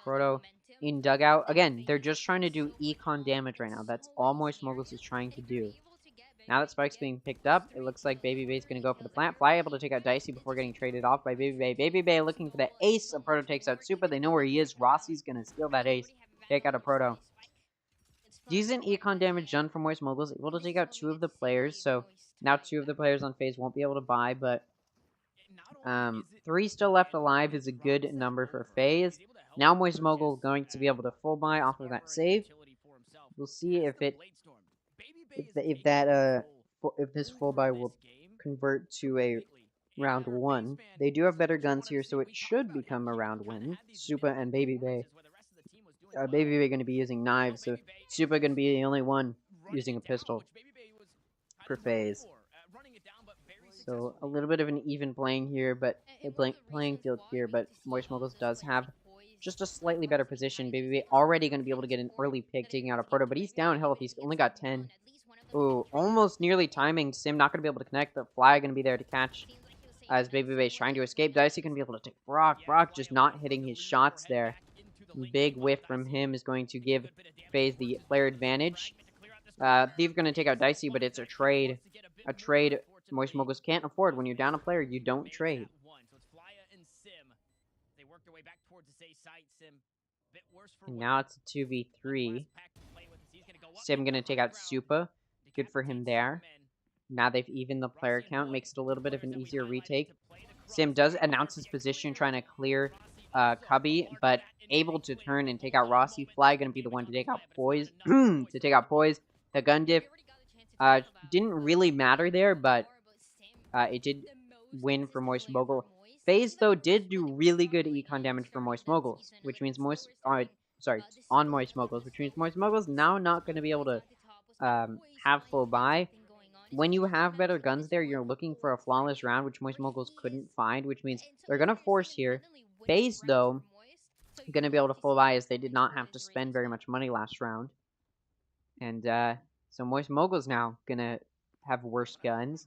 Proto in dugout. Again, they're just trying to do econ damage right now. That's all Moist Moguls is trying to do. Now that Spike's being picked up, it looks like Baby Bay's going to go for the plant. Fly able to take out Dicey before getting traded off by Baby Bay. Baby Bay looking for the ace. A Proto takes out Supa. They know where he is. Rossi's going to steal that ace. Take out a Proto. Decent econ damage done from Moist Moguls. Able to take out 2 of the players. So now 2 of the players on Faze won't be able to buy. But 3 still left alive is a good number for Faze. Now Moist Mogul going to be able to full buy off of that save. We'll see if this full buy will convert to a round 1. They do have better guns here, so it should become a round win. Supa and Baby Bay. Baby Bay going to be using knives, so Supa going to be the only one using a pistol for Faze. So a little bit of an even playing here, but playing field here. But Moist Moguls does have just a slightly better position. Baby Bay already going to be able to get an early pick, taking out a Proto, but he's down health. He's only got 10. Ooh, almost nearly timing. Sim not going to be able to connect. The Fly going to be there to catch as Baby Bay is trying to escape. Dicey going to be able to take Brock. Brock just not hitting his shots there. Big whiff from him is going to give Faze the player advantage. Thief going to take out Dicey, but it's a trade. A trade Moist Moguls can't afford. When you're down a player, you don't trade. And now it's a 2v3. Sim going to take out Supa. Good for him there. Now they've evened the player count, makes it a little bit of an easier retake. Sim does announce his position, trying to clear Cubby, but able to turn and take out Rossi. Fly going to be the one to take out Poise. To take out Poise. The gun diff didn't really matter there, but it did win for Moist Mogul. Faze, though, did do really good econ damage for Moist Moguls, which means on Moist Moguls, which means Moist Moguls now not going to be able to have full buy. When you have better guns there, you're looking for a flawless round, which Moist Moguls couldn't find, which means they're going to force here. Faze, though, going to be able to full buy as they did not have to spend very much money last round. And so Moist Moguls now going to have worse guns.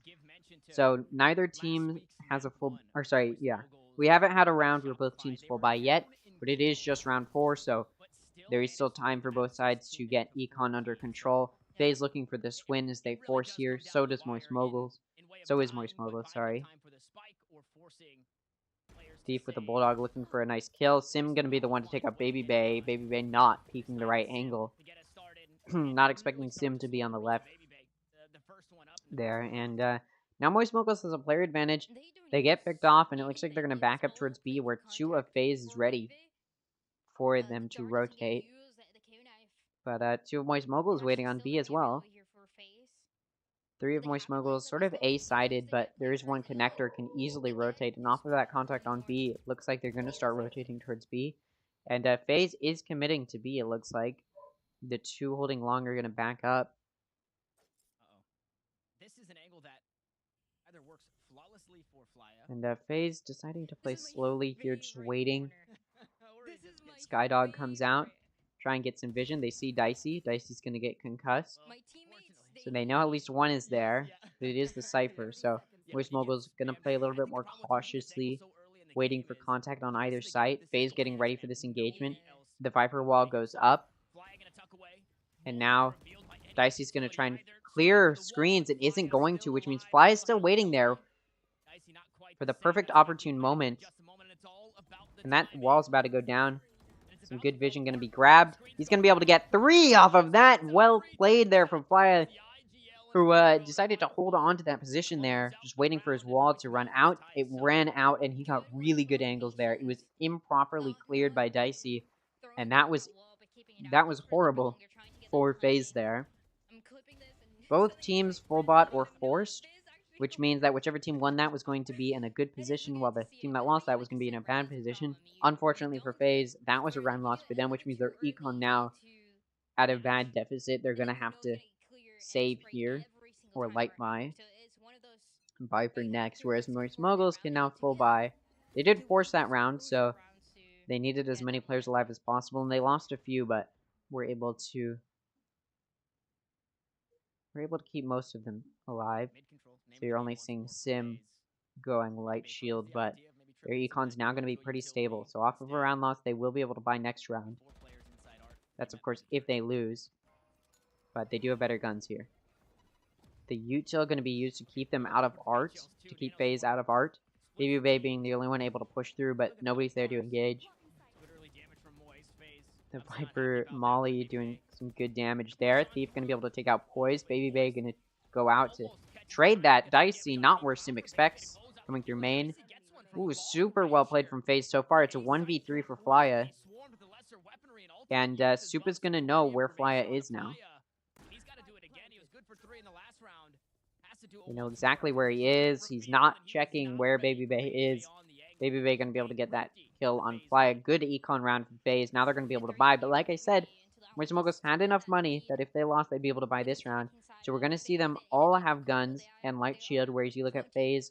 So neither team has a full, or sorry, yeah. We haven't had a round where both teams full buy yet, but it is just round 4, so there is still time for both sides to get econ under control. Faze looking for this win as they force here. So does Moist Moguls. So is Moist Moguls, sorry. Thief with a Bulldog looking for a nice kill. Sim going to be the one to take out Baby Bay. Baby Bay not peeking the right angle. Not expecting Sim to be on the left there. And now Moist Moguls has a player advantage. They get picked off, and it looks like they're going to back up towards B, where 2 of Faze is ready for them to rotate. But 2 of Moist Moguls waiting on B as well. 3 of Moist Moguls sort of A-sided, but there is one connector can easily rotate. And off of that contact on B, it looks like they're going to start rotating towards B. And Faze is committing to B, it looks like. The 2 holding long are going to back up. This is an angle that either works flawlessly for Flya. And Faze deciding to play slowly here, just waiting. Skydog comes out, try and get some vision. They see Dicey. Dicey's going to get concussed. So they know at least one is there, but it is the Cypher. So Moist Mogul's going to play a little bit more cautiously, waiting for contact on either side. Faze getting ready for this engagement. The Viper wall goes up. And now Dicey's going to try and clear screens. It isn't going to, which means Fly is still waiting there for the perfect opportune moment. And that wall's about to go down. Some good vision going to be grabbed. He's going to be able to get 3 off of that. Well played there from Fly, who decided to hold on to that position there, just waiting for his wall to run out. It ran out, and he got really good angles there. It was improperly cleared by Dicey, and that was horrible for Faze there. Both teams full bot or forced, which means that whichever team won that was going to be in a good position, while the team that lost that was going to be in a bad position. Unfortunately for Faze, that was a round loss for them, which means their econ now at a bad deficit. They're going to have to save here, or light buy for next, whereas Moist Moguls can now full buy. They did force that round, so they needed as many players alive as possible, and they lost a few, but were able to keep most of them alive. So you're only seeing Sim going light shield, but their econ's now going to be pretty stable. So off of a round loss, they will be able to buy next round. That's, of course, if they lose. But they do have better guns here. The util going to be used to keep them out of art, to keep Faze out of art. Baby Bay being the only one able to push through, but nobody's there to engage. The Viper Molly doing some good damage there. Thief going to be able to take out Poise. Baby Bay going to go out to trade that. Dicey, not where Sim expects, coming through main. Ooh, super well played from Faze so far. It's a 1v3 for Flya. And Supa's going to know where Flya is now. They know exactly where he is. He's not checking where Baby Bay is. Baby Bay going to be able to get that kill on Flya. Good econ round for Faze. Now they're going to be able to buy. But like I said, Moist Moguls had enough money that if they lost, they'd be able to buy this round. So we're going to see them all have guns and light shield, whereas you look at Faze,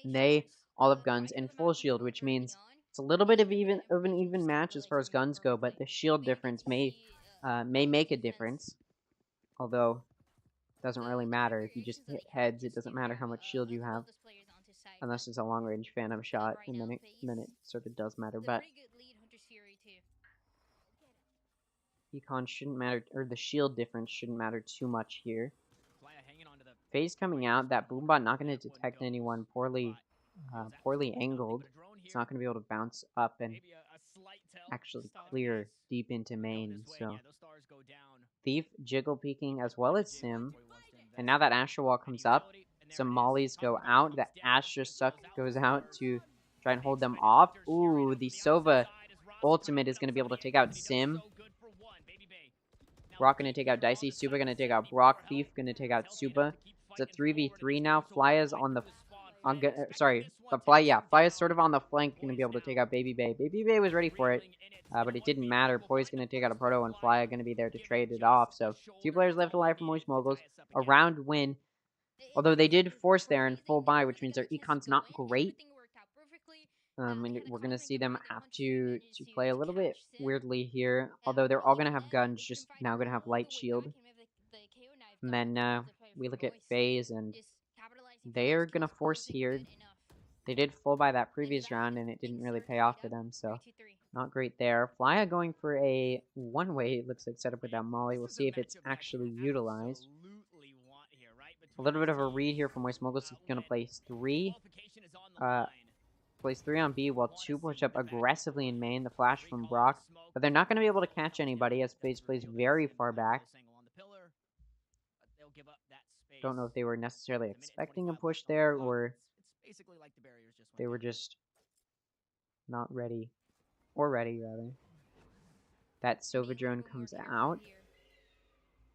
they all have guns and full shield, which means it's a little bit of an even match as far as guns go, but the shield difference may make a difference. Although it doesn't really matter. If you just hit heads, it doesn't matter how much shield you have. Unless it's a long-range phantom shot, and then it sort of does matter. But econ shouldn't matter, or the shield difference shouldn't matter too much here. Faze coming out, that boombot not going to detect anyone poorly angled. It's not going to be able to bounce up and actually clear deep into main. So Thief jiggle peeking as well as Sim. And now that Astral Wall comes up, some mollies go out. The Astra Suck goes out to try and hold them off. Ooh, the Sova ultimate is going to be able to take out Sim. Brock going to take out Dicey. Supa going to take out Brock. Thief going to take out Supa. It's a 3v3 now. Flya's on the... Flya's sort of on the flank, going to be able to take out Baby Bay. Baby Bay was ready for it, but it didn't matter. Poi's going to take out a Proto, and Flya going to be there to trade it off. So, 2 players left alive for Moist Moguls. A round win. Although they did force there in full buy, which means their econ's not great. And we're going to see them have to play a little bit weirdly here. Although they're all going to have guns, just now going to have light shield. And then we look at Faze, and they're going to force here. They did full buy that previous round, and it didn't really pay off for them, so not great there. Flya going for a one-way, it looks like, setup with that Molly. We'll see if it's actually utilized. A little bit of a read here from Moist Moguls. He's going to place 3. Place 3 on B while 2 push up aggressively in main. The flash from Brock. But they're not going to be able to catch anybody as Faze plays very far back. Don't know if they were necessarily expecting a push there or they were just not ready. Or ready, rather. That Sova drone comes out.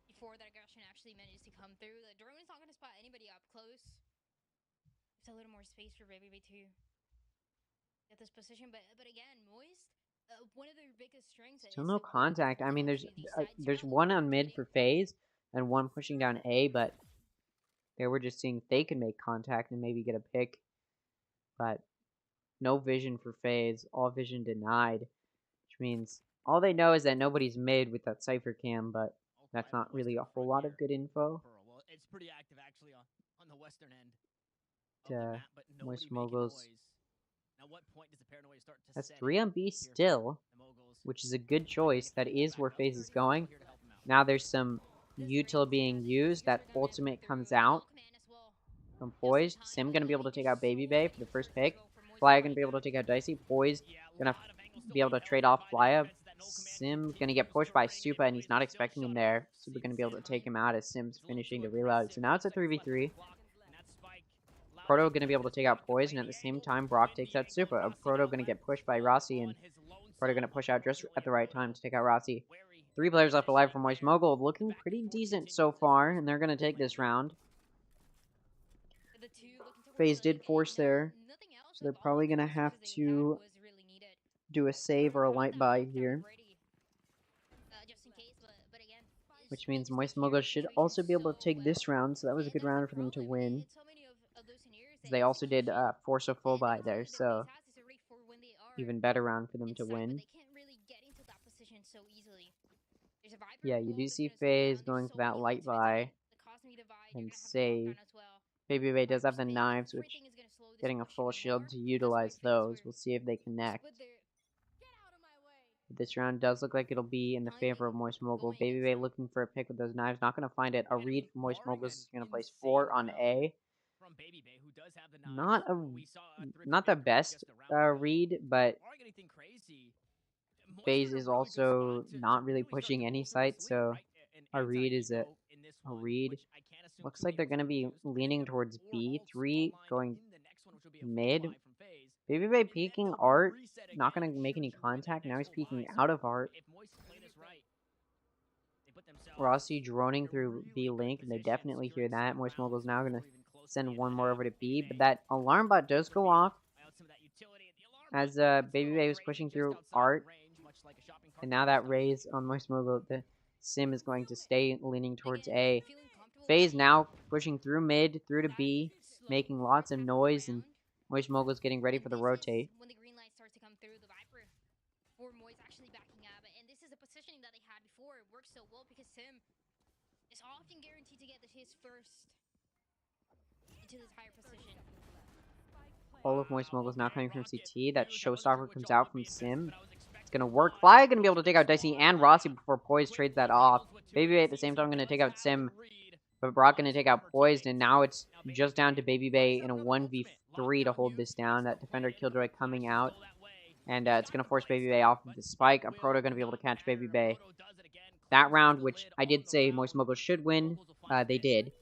Before that aggression actually manages to come through, the drone is not going to spot anybody up close. There's a little more space for Baby to get this position, but again, Moist, one of their biggest strengths. Still no contact. I mean, there's one on mid for Faze and one pushing down A, but they were just seeing if they could make contact and maybe get a pick. But no vision for Faze. All vision denied, which means all they know is that nobody's mid with that Cypher cam, but that's not really a whole lot of good info. Well, it's pretty active actually on the western end. Moist Moguls. Now, what point does the paranoia start to That's set 3 on B still, which is a good choice. That is where Faze is going. Now there's some util being used. That ultimate comes out from Poised. Sim gonna be able to take out Baby Bay for the first pick. Flya gonna be able to take out Dicey. Poised gonna be able to trade off Flya. Sim gonna get pushed by Supa, and he's not expecting him there. Supa gonna be able to take him out as Sim's finishing the reload. So now it's a 3v3. Proto gonna be able to take out Poison, and at the same time Brock takes out Supa. Proto gonna get pushed by Rossi, and Proto gonna push out just at the right time to take out Rossi. 3 players left alive for Moist Mogul, looking pretty decent so far, and they're gonna take this round. Faze did force there, so they're probably gonna have to do a save or a light buy here. Which means Moist Mogul should also be able to take this round, so that was a good round for them to win. They also did force a full buy there, so even better round for them to win. Yeah, you do see Faze going for that light buy and save. Baby Bay does have the knives, which getting a full shield to utilize those. We'll see if they connect. This round does look like it'll be in the favor of Moist Mogul. Baby Bay looking for a pick with those knives. Not going to find it. A read from Moist Mogul is going to place 4 on A. Not the best read, but Faze is also not really pushing any site, so a read is a read. Looks like they're going to be leaning towards B3, going mid. Baby Bay peeking art, not going to make any contact. Now he's peeking out of art. Rossi droning through B link, and they definitely hear that. Moist Mogul's now going to send one more over to B, but that alarm bot does go off as Baby Bay was pushing through art, and now that raise on Moist Mogul, the Sim is going to stay leaning towards A. Faze now pushing through mid, through to B, making lots of noise, and Moist Mogul's getting ready for the rotate. When the green light starts to come through, the Viper for Moist actually backing up, and this is a positioning that they had before. It works so well because Sim is often guaranteed to get his first into this higher position. All of Moist Mogul's now coming from CT. That Showstopper comes out from Sim. It's gonna work. Fly gonna be able to take out Dicey and Rossi before Poise trades that off. Baby Bay at the same time gonna take out Sim, but Brock gonna take out Poised, and now it's just down to Baby Bay in a 1v3 to hold this down. That Defender Killjoy coming out, and it's gonna force Baby Bay off of the spike. A Proto gonna be able to catch Baby Bay. That round, which I did say Moist Mogul should win, they did.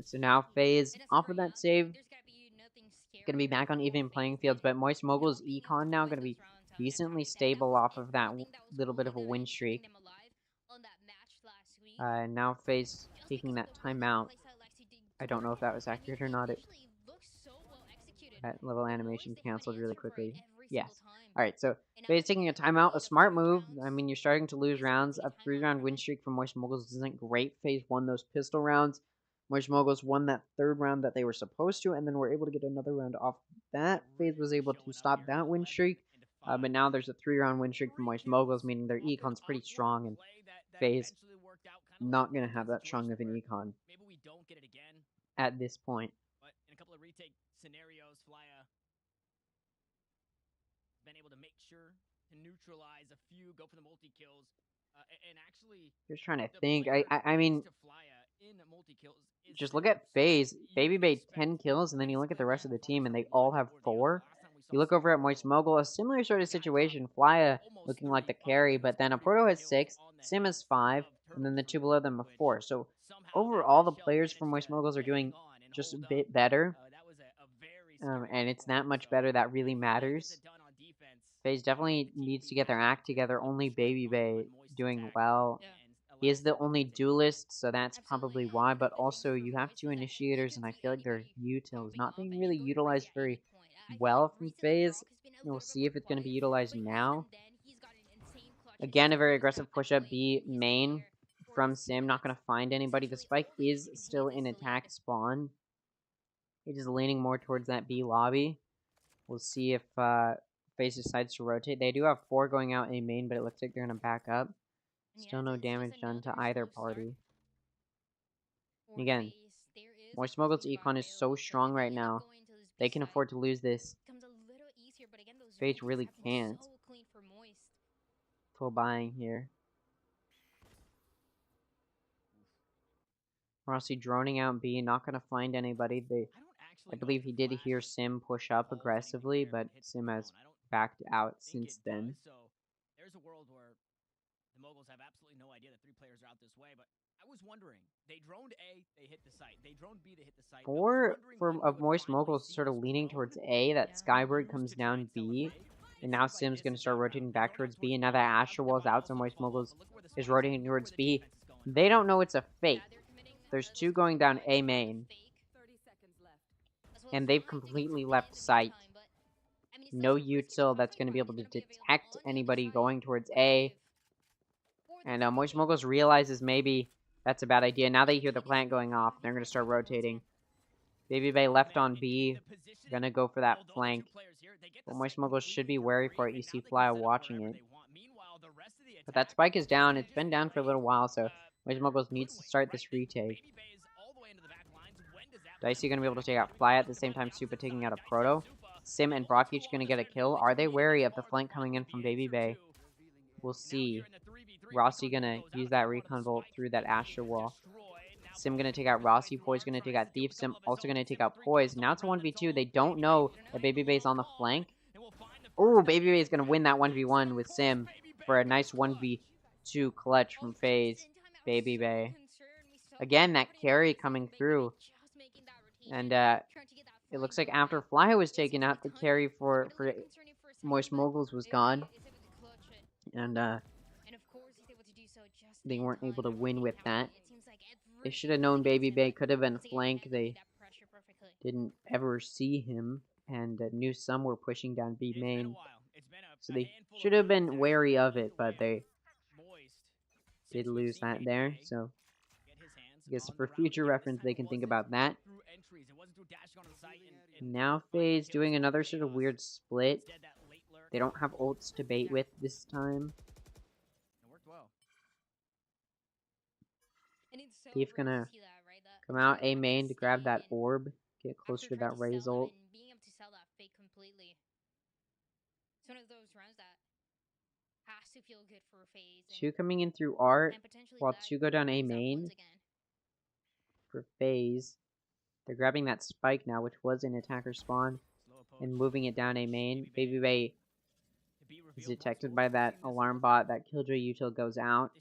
So now Faze, And as off for of that young, save, there's gotta be nothing scary gonna be back on about even Faze playing being fields, but Moist not Mogul's being able econ to now win gonna be those rounds on decently attack. That stable was off of that everything that was little bit of a holding them win and keeping streak. them alive on that match last week. Now Faze Just taking because of that the way that timeout. playstyle Lexi did I don't know if that was I mean, accurate or it not. literally looks so well executed. That little With animation Moist, they have an canceled really answer for it quickly. every single Yes. time. Alright, so And now Faze taking taking a a timeout, a lead of smart 2 move. rounds I mean, you're starting to lose is a rounds. complete A timeout 3-round from win them. streak from Moist Moguls isn't great. Faze won those pistol rounds. Moist Moguls won that 3rd round that they were supposed to, and then were able to get another round off that. Faze was able to stop that win streak. But now there's a 3-round win streak from Moist Moguls, meaning their econ's pretty strong, and Faze not going to have that strong of an econ Maybe we don't get it again, at this point. but in a couple of retake scenarios, Flya been able to make sure to neutralize a few, go for the multi kills, and actually Just trying to the think. player I mean, next to Flya in multi kills is just look Sim. at So Faze. you Baby can Bay expect 10 kills, and then that you look at the split rest of that the team, and from they one all have or the other. 4. Last time we You saw look Sim over at in Moist Proto, Mogul, a similar sort of the guy dropped situation. Flya almost looking 30 like the on carry, his but then a Proto 34 has kills 6, on the Sim has hands 5, of and Turtle then the 2 Two, below them have which 4. So somehow overall, the Shell players from managed Moist Moguls are to hang doing on and just a hold up. bit better, That was a very scary and turning it's that point. much So better that really if Flya gets matters. it done on defense, FaZe that could make definitely the team needs to beat get their back act and together. flip the Only script Baby on Bay Moist's doing attack well. Yeah. and He allow is the Sim to only retake. duelist, so that's Absolutely. probably And why. one of But the things also, for you have Moist 2 is that you initiators, can and I see feel like their anybody util is popping not up being and really just going crazy utilized at any very point. I feel like well from recently FaZe. Brock has been a We'll little bit see more if it's going to be quiet, utilized but now. even then, he's got an insane clutch Again, a insta very for his aggressive map that push-up play. B He's been main there for from his Sim. Not teammates. going to find anybody. The Essentially, spike all he is can still take in this attack lead. spawn. It is leaning more towards that B lobby. We'll see if FaZe decides to rotate. They do have 4 going out A main, but it looks like they're going to back up. And Still yeah, no it's just damage done to another either slow start party. for Again, FaZe. There is Moist a Moguls smooth route econ is so available, so strong if they right end up now. going to this They B can side, afford to lose this. it becomes a little easier. But again, those FaZe retakes really have been can't. so clean for Moist. Full buying here. Rossi droning out B, not going to find anybody. I believe he did hear Sim push up aggressively, but Sim has backed out since then. So there's a world where the Moguls have absolutely no idea that 3 players are out this way, but I was wondering. They droned A, they hit the site. They droned B, they hit the site. Of Moist Moguls sort of leaning towards A, that Skybird comes down B, and now Sim's going to start rotating back towards B, and now that Astro Wall's out, so Moist Moguls is rotating towards B. They don't know it's a fake. Yeah, they're committing. There's Those 2 going down A fake, main, 30 seconds left. as well and as they've Fly taking completely some left in the sight. meantime, but I mean, it's No still some risky util that's defensive going to be able environment to is gonna be available detect on the other anybody side. going towards I A. believe for this And Moist retake, Moguls realizes maybe that's a bad idea. Now they hear the it is plant really going off, and they're going to start hard to rotating. Baby Bay left on B, gonna go for that flank. But Moist Moguls should be wary for it. You see Fly watching it. But that spike is down. It's been down for a little while, so Moist Moguls needs to start this retake. Dicey gonna be able to take out Fly at the same time Supa taking out a Proto. Sim and Brock each gonna get a kill. Are they wary of the flank coming in from Baby Bay? We'll see. Rossi gonna use that recon bolt through that Astro Wall. Sim gonna take out Rossi. Poise gonna take out Thief. Sim also gonna take out Poise. Now it's a 1v2. They don't know that Baby Bay's on the flank. Ooh, Baby Bay's gonna win that 1v1 with Sim for a nice 1v2 clutch from FaZe. Baby Bay. Again, that carry coming through. And it looks like after Fly was taken out, the carry for Moist Moguls was gone. And they weren't able to win with that. They should have known Baby Bay could have been flank. They didn't ever see him and knew some were pushing down B main. So they should have been wary of it, but they did lose that there. So I guess for future reference, they can think about that. Now FaZe doing another sort of weird split. They don't have ults to bait with this time. Thief gonna come out A main to grab that orb, get closer to that Raze ult. Being able to sell that fake completely. It's one of those rounds that has to feel good for FaZe. 2 coming in through art, And potentially while that 2 go down A brings up main once again. for FaZe. They're grabbing that spike now, which was in attacker spawn, and moving it down A main. Baby Bay is detected by that alarm bot. That Killjoy util goes out.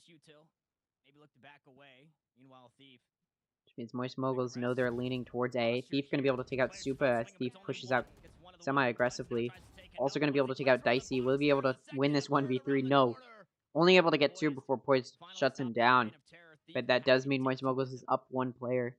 which means Moist Moguls know they're leaning towards A. Thief going to be able to take out Supa as Thief pushes out semi-aggressively. Also going to be able to take out Dicey. Will he be able to win this 1v3? No. Only able to get 2 before Poise shuts him down. But that does mean Moist Moguls is up 1 player.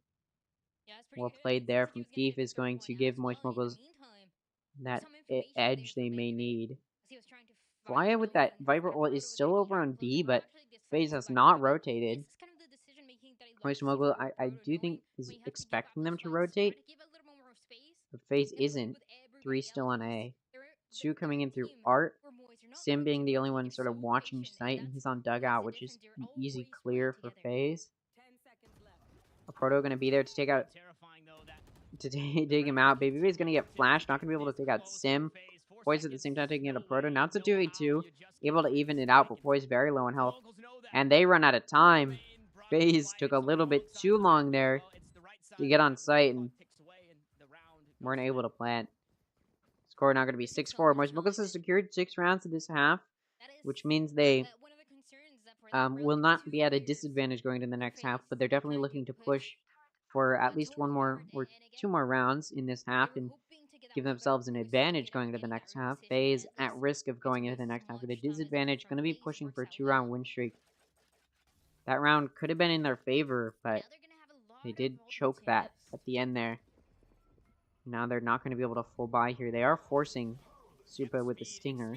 Yeah, it's pretty Well good. played there Looks from like he was Thief getting is the third going point to as give well. Moist In the Moguls meantime, that some information edge they from may Baby need. as he was trying to Flya with that Viper ult is still over on B, but Faze has not rotated. This is kind of the decision making that I like Moist to see Mogul, from I Proto, do think, knowing is when you have to give up expecting those them to slots, try rotate, to give a little more space but Faze and play isn't. with 3 everybody still else, on A. because 2 coming in through team Art. or boys, you're not Sim going being to the only rotate. one They're sort of so watching patient, sight, and and he's that's on Dugout, which is difference. You're an always easy playing clear for together. Faze. 10 seconds left. A Proto gonna be there to take out to take him out. Baby Bay's gonna get flashed, not gonna be able to take out Sim. Poise at the same time taking out a Proto. Now it's a 2v2. Able to even it out, but Poise very low in health. And they run out of time. Faze took a little bit too long there to get on site and weren't able to plant. Score now going to be 6-4. Moist Moguls has secured 6 rounds in this half, which means they One of the concerns that for them, will really, not two be at a players disadvantage going to the next half, Faze but they're definitely trying looking to to push for at least one more or and again, 2 more rounds in this they half were and hoping to get that give one themselves an boost, advantage get out going to the in that next half. position, Faze but at risk of going into the next half with a disadvantage, going to be pushing for a 2-round win streak. That round could have been in their favor, but they did choke that at the end there. Now they're not going to be able to full buy here. They are forcing Supa with the Stinger.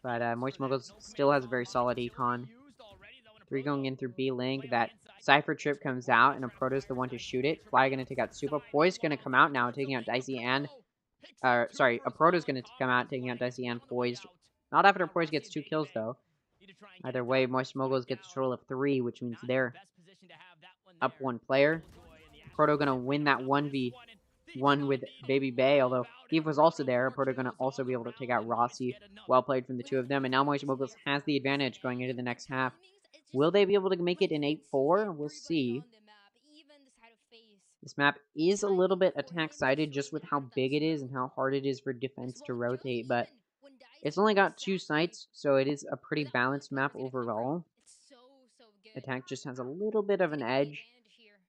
But Moist Moguls still has a very solid econ. 3 going in through B Link. That Cypher Trip comes out, and a Proto's the one to shoot it. Fly going to take out Supa. Poise going to come out now, taking out Dicey and... sorry, a Proto's going to come out, taking out Dicey and Poised. Not after Poise gets 2 kills, though. Either way, Moist Moguls gets a total of 3, which means they're up 1 player. Proto going to win that 1v1 with Baby Bay, although Thief was also there. Proto going to also be able to take out Rossi. Well played from the 2 of them, and now Moist Moguls has the advantage going into the next half. Will they be able to make it in 8-4? We'll see. This map is a little bit attack-sided just with how big it is and how hard it is for defense to rotate, but it's only got 2 sites, so it is a pretty balanced map overall. Attack just has a little bit of an edge,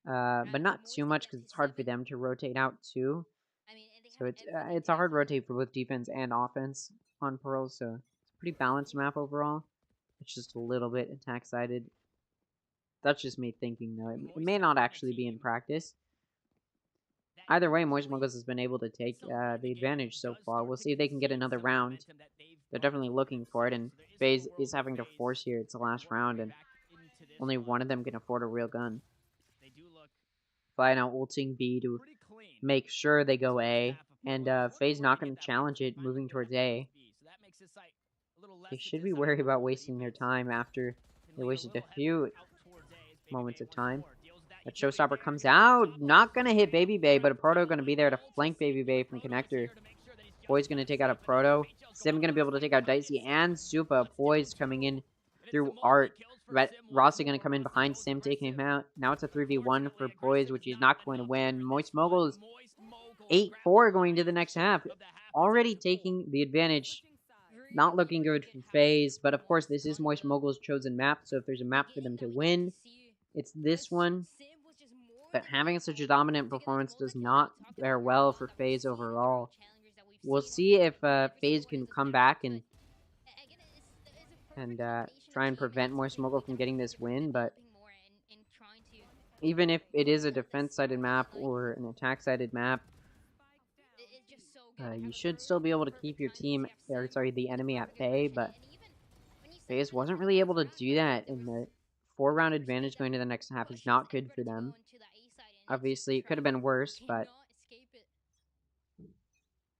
but not too much because it's hard for them to rotate out too. So it's a hard rotate for both defense and offense on Pearl, so it's a pretty balanced map overall. It's just a little bit attack-sided. That's just me thinking, though. It may not actually be in practice. Either way, Moist Moguls has been able to take the advantage so far. We'll see if they can get another round. They're definitely looking for it, and Faze is having to force here. It's the last round, and only one of them can afford a real gun. Fly now ulting B to make sure they go A, and Faze not going to challenge it, moving towards A. They should be worried about wasting their time after they wasted a few moments of time. That Showstopper comes out, not going to hit Baby Bay, but a Proto going to be there to flank Baby Bay from Connector. Poise going to take out a Proto. Sim going to be able to take out Dicey and Supa. Poise coming in through Art. Rossi going to come in behind Sim, taking him out. Now it's a 3v1 for Poise, which he's not going to win. Moist Moguls 8-4 going to the next half. Already taking the advantage. Not looking good for Faze, but of course this is Moist Mogul's chosen map, so if there's a map for them to win, it's this one. But having such a dominant performance does not fare well for Faze overall. We'll see if Faze can come back and try and prevent Moist Mogul from getting this win, but even if it is a defense-sided map or an attack-sided map, you should still be able to keep your team, or sorry, the enemy at bay, but Faze wasn't really able to do that, and the 4-round advantage going to the next half is not good for them. Obviously, it could have been worse, but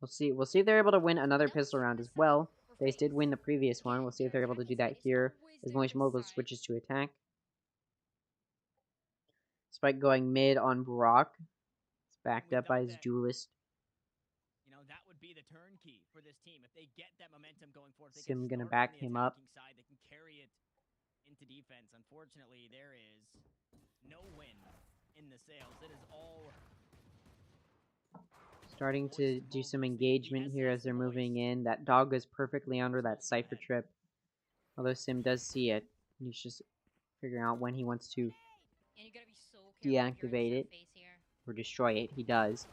we'll see. We'll see if they're able to win another pistol round as well. Faze did win the previous one. We'll see if they're able to do that here as Moist Mogul switches to attack. Spike going mid on Brock. It's backed up by his duelist. That would be the turnkey for this team. If they get that momentum going forward, Sim gonna back him up. Side, they can carry it into defense. Unfortunately, there is no win in the sales. It is all starting to do some engagement here as they're moving in. That dog goes perfectly under that Cypher Trip. Although Sim does see it. He's just figuring out when he wants to deactivate it or destroy it. He does.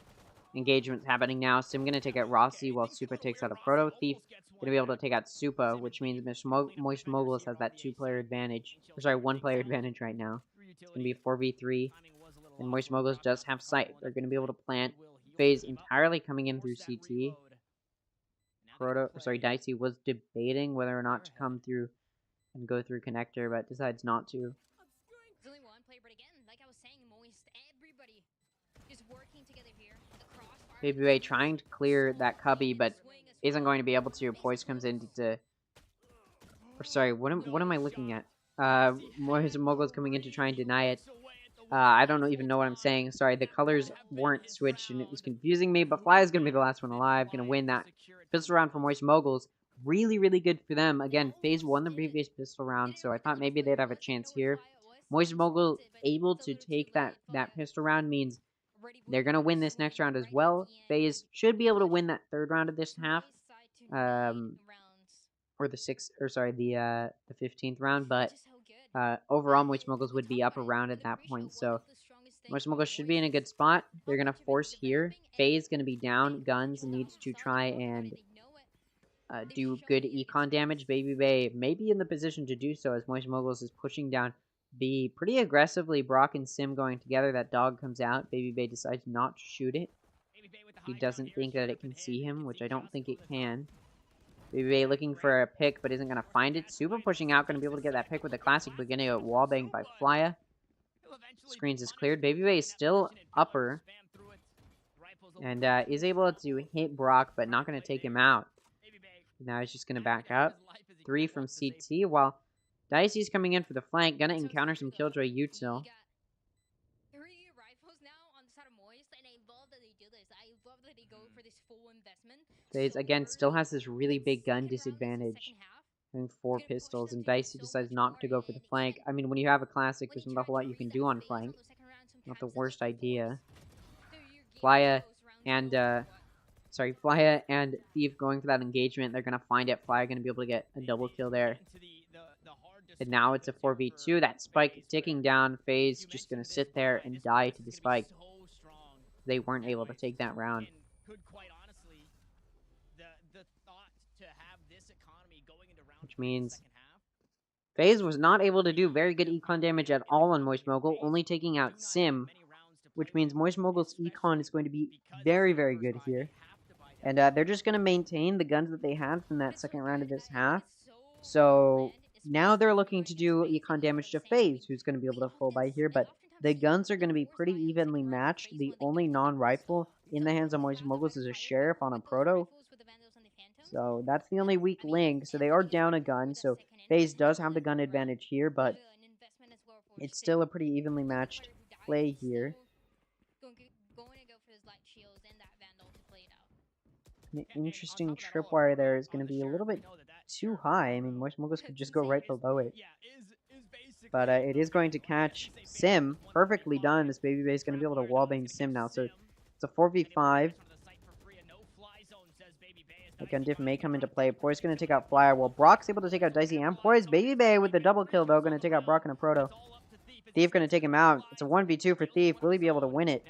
Engagement's happening now. Sim gonna take out Rossi while Supa takes out a Proto. Thief gonna be able to take out Supa, which means Moist Moguls has that 2-player advantage. Or sorry, 1-player advantage right now. It's gonna be a 4v3. And Moist Moguls does have sight. They're gonna be able to plant. Faze entirely coming in through CT. Dicey was debating whether or not to come through and go through connector, but decides not to. There's only one player, but again, like I was saying, Moist, everybody is working together here. The crossfire. Baby Ray trying to clear that cubby, but isn't going to be able to. Poise comes in to. Or sorry, what am I looking at? Moguls coming in to try and deny it. I don't even know what I'm saying. Sorry, the colors weren't switched and it was confusing me, but Fly is going to be the last one alive. Going to win that pistol round for Moist Moguls. Really, really good for them. Again, Faze won the previous pistol round, so I thought maybe they'd have a chance here. Moist Mogul able to take that pistol round means they're going to win this next round as well. Faze should be able to win that third round of this half. Or the 15th round, but overall, Moist Moguls would be up around at that point, so Moist Moguls should be in a good spot. They're going to force here. Faye's going to be down. Guns needs to try and do good econ damage. Baby Bay may be in the position to do so as Moist Moguls is pushing down B pretty aggressively. Brock and Sim going together. That dog comes out. Baby Bay decides not to shoot it. He doesn't think that it can see him, which I don't think it can. Baby Bay looking for a pick, but isn't going to find it. Super pushing out, going to be able to get that pick with the classic, but getting a wallbang by Flya. Screens is cleared. Baby Bay is still upper. And is able to hit Brock, but not going to take him out. Now he's just going to back up. 3 from CT, while Dicey's coming in for the flank. Going to encounter some Killjoy util. Faze, again, still has this really big gun disadvantage. Having 4 pistols, and Dicey decides not to go for the flank. I mean, when you have a classic, there's not a whole lot you can do on flank. Not the worst idea. Flya and, Flya and Thief going for that engagement. They're going to find it. Flya going to be able to get a double kill there. And now it's a 4v2. That spike ticking down. Faze just going to sit there and die to the spike. They weren't able to take that round. Which means Faze was not able to do very good econ damage at all on Moist Mogul, only taking out Sim, which means Moist Mogul's econ is going to be very, very good here. And they're just going to maintain the guns that they had from that second round of this half. So now they're looking to do econ damage to Faze, who's going to be able to full buy here, but the guns are going to be pretty evenly matched. The only non-rifle in the hands of Moist Moguls is a Sheriff on a Proto. So that's the only weak link. So they are down a gun. So Faze does have the gun advantage here, but it's still a pretty evenly matched play here. An interesting tripwire there is going to be a little bit too high. I mean, Moist Moguls could just go right below it. But it is going to catch Sim. Perfectly done. This Baby Bay is going to be able to wallbang Sim now. So it's a 4v5. The gun diff may come into play. Poise going to take out Flyer. Well, Brock's able to take out Dicey and Poise. Baby Bay with the double kill, though. Going to take out Brock and a Proto. Thief going to take him out. It's a 1v2 for Thief. Will he be able to win it?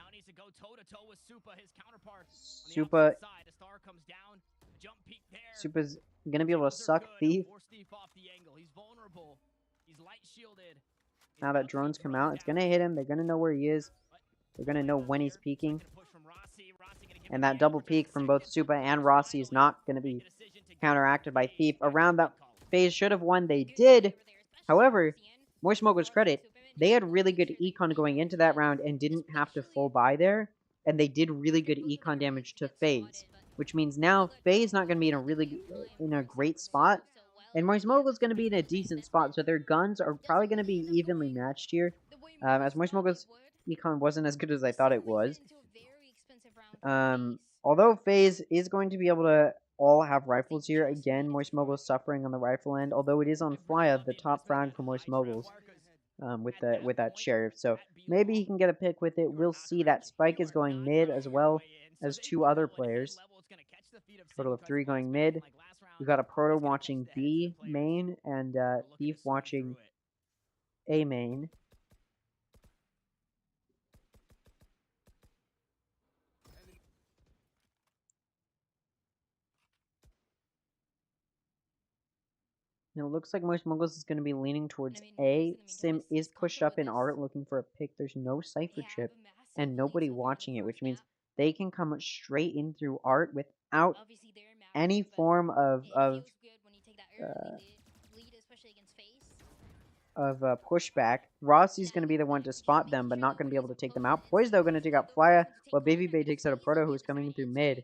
Supa's going to be able to suck Thief. Now that drones come out, it's going to hit him. They're going to know where he is. They're going to know when he's peeking. And that double peek from both Supa and Rossi is not going to be counteracted by Thief. Around that phase should have won. They did. However, Moist Mogul's credit, they had really good econ going into that round and didn't have to full buy there. And they did really good econ damage to Faze. Which means now Faze not going to be in a great spot. And Moist Mogul's going to be in a decent spot. So their guns are probably going to be evenly matched here. As Moist Mogul's econ wasn't as good as I thought it was. Although Faze is going to be able to all have rifles here, again, Moist Mogul's suffering on the rifle end, although it is on Flya, the top frag for Moist Moguls, with that Sheriff. So maybe he can get a pick with it. We'll see. That spike is going mid as well as 2 other players. Total of 3 going mid. We've got a Proto watching B main and Thief watching A main. And it looks like Moist Moguls is going to be leaning towards I mean, A. listen, I mean, Sim Noise is is pushed comfortable up with in this. art looking for a pick. There's no They Cypher have chip a massive and lead nobody so far in the watching it, which first means map. they can come straight in through art without Obviously, they're map any winning, but form it feels good when you take that early uh, lead, especially against Faze. pushback. Rossi's Now going to be the the one thing to is, spot they them, can but carry not the going to be Warriors able to up take them close, out. and Poise, though, going to take out they'll be the Flya, ones to take while Baby corner Bay because takes out a Faze Proto will who's get the coming frag in through easily. mid.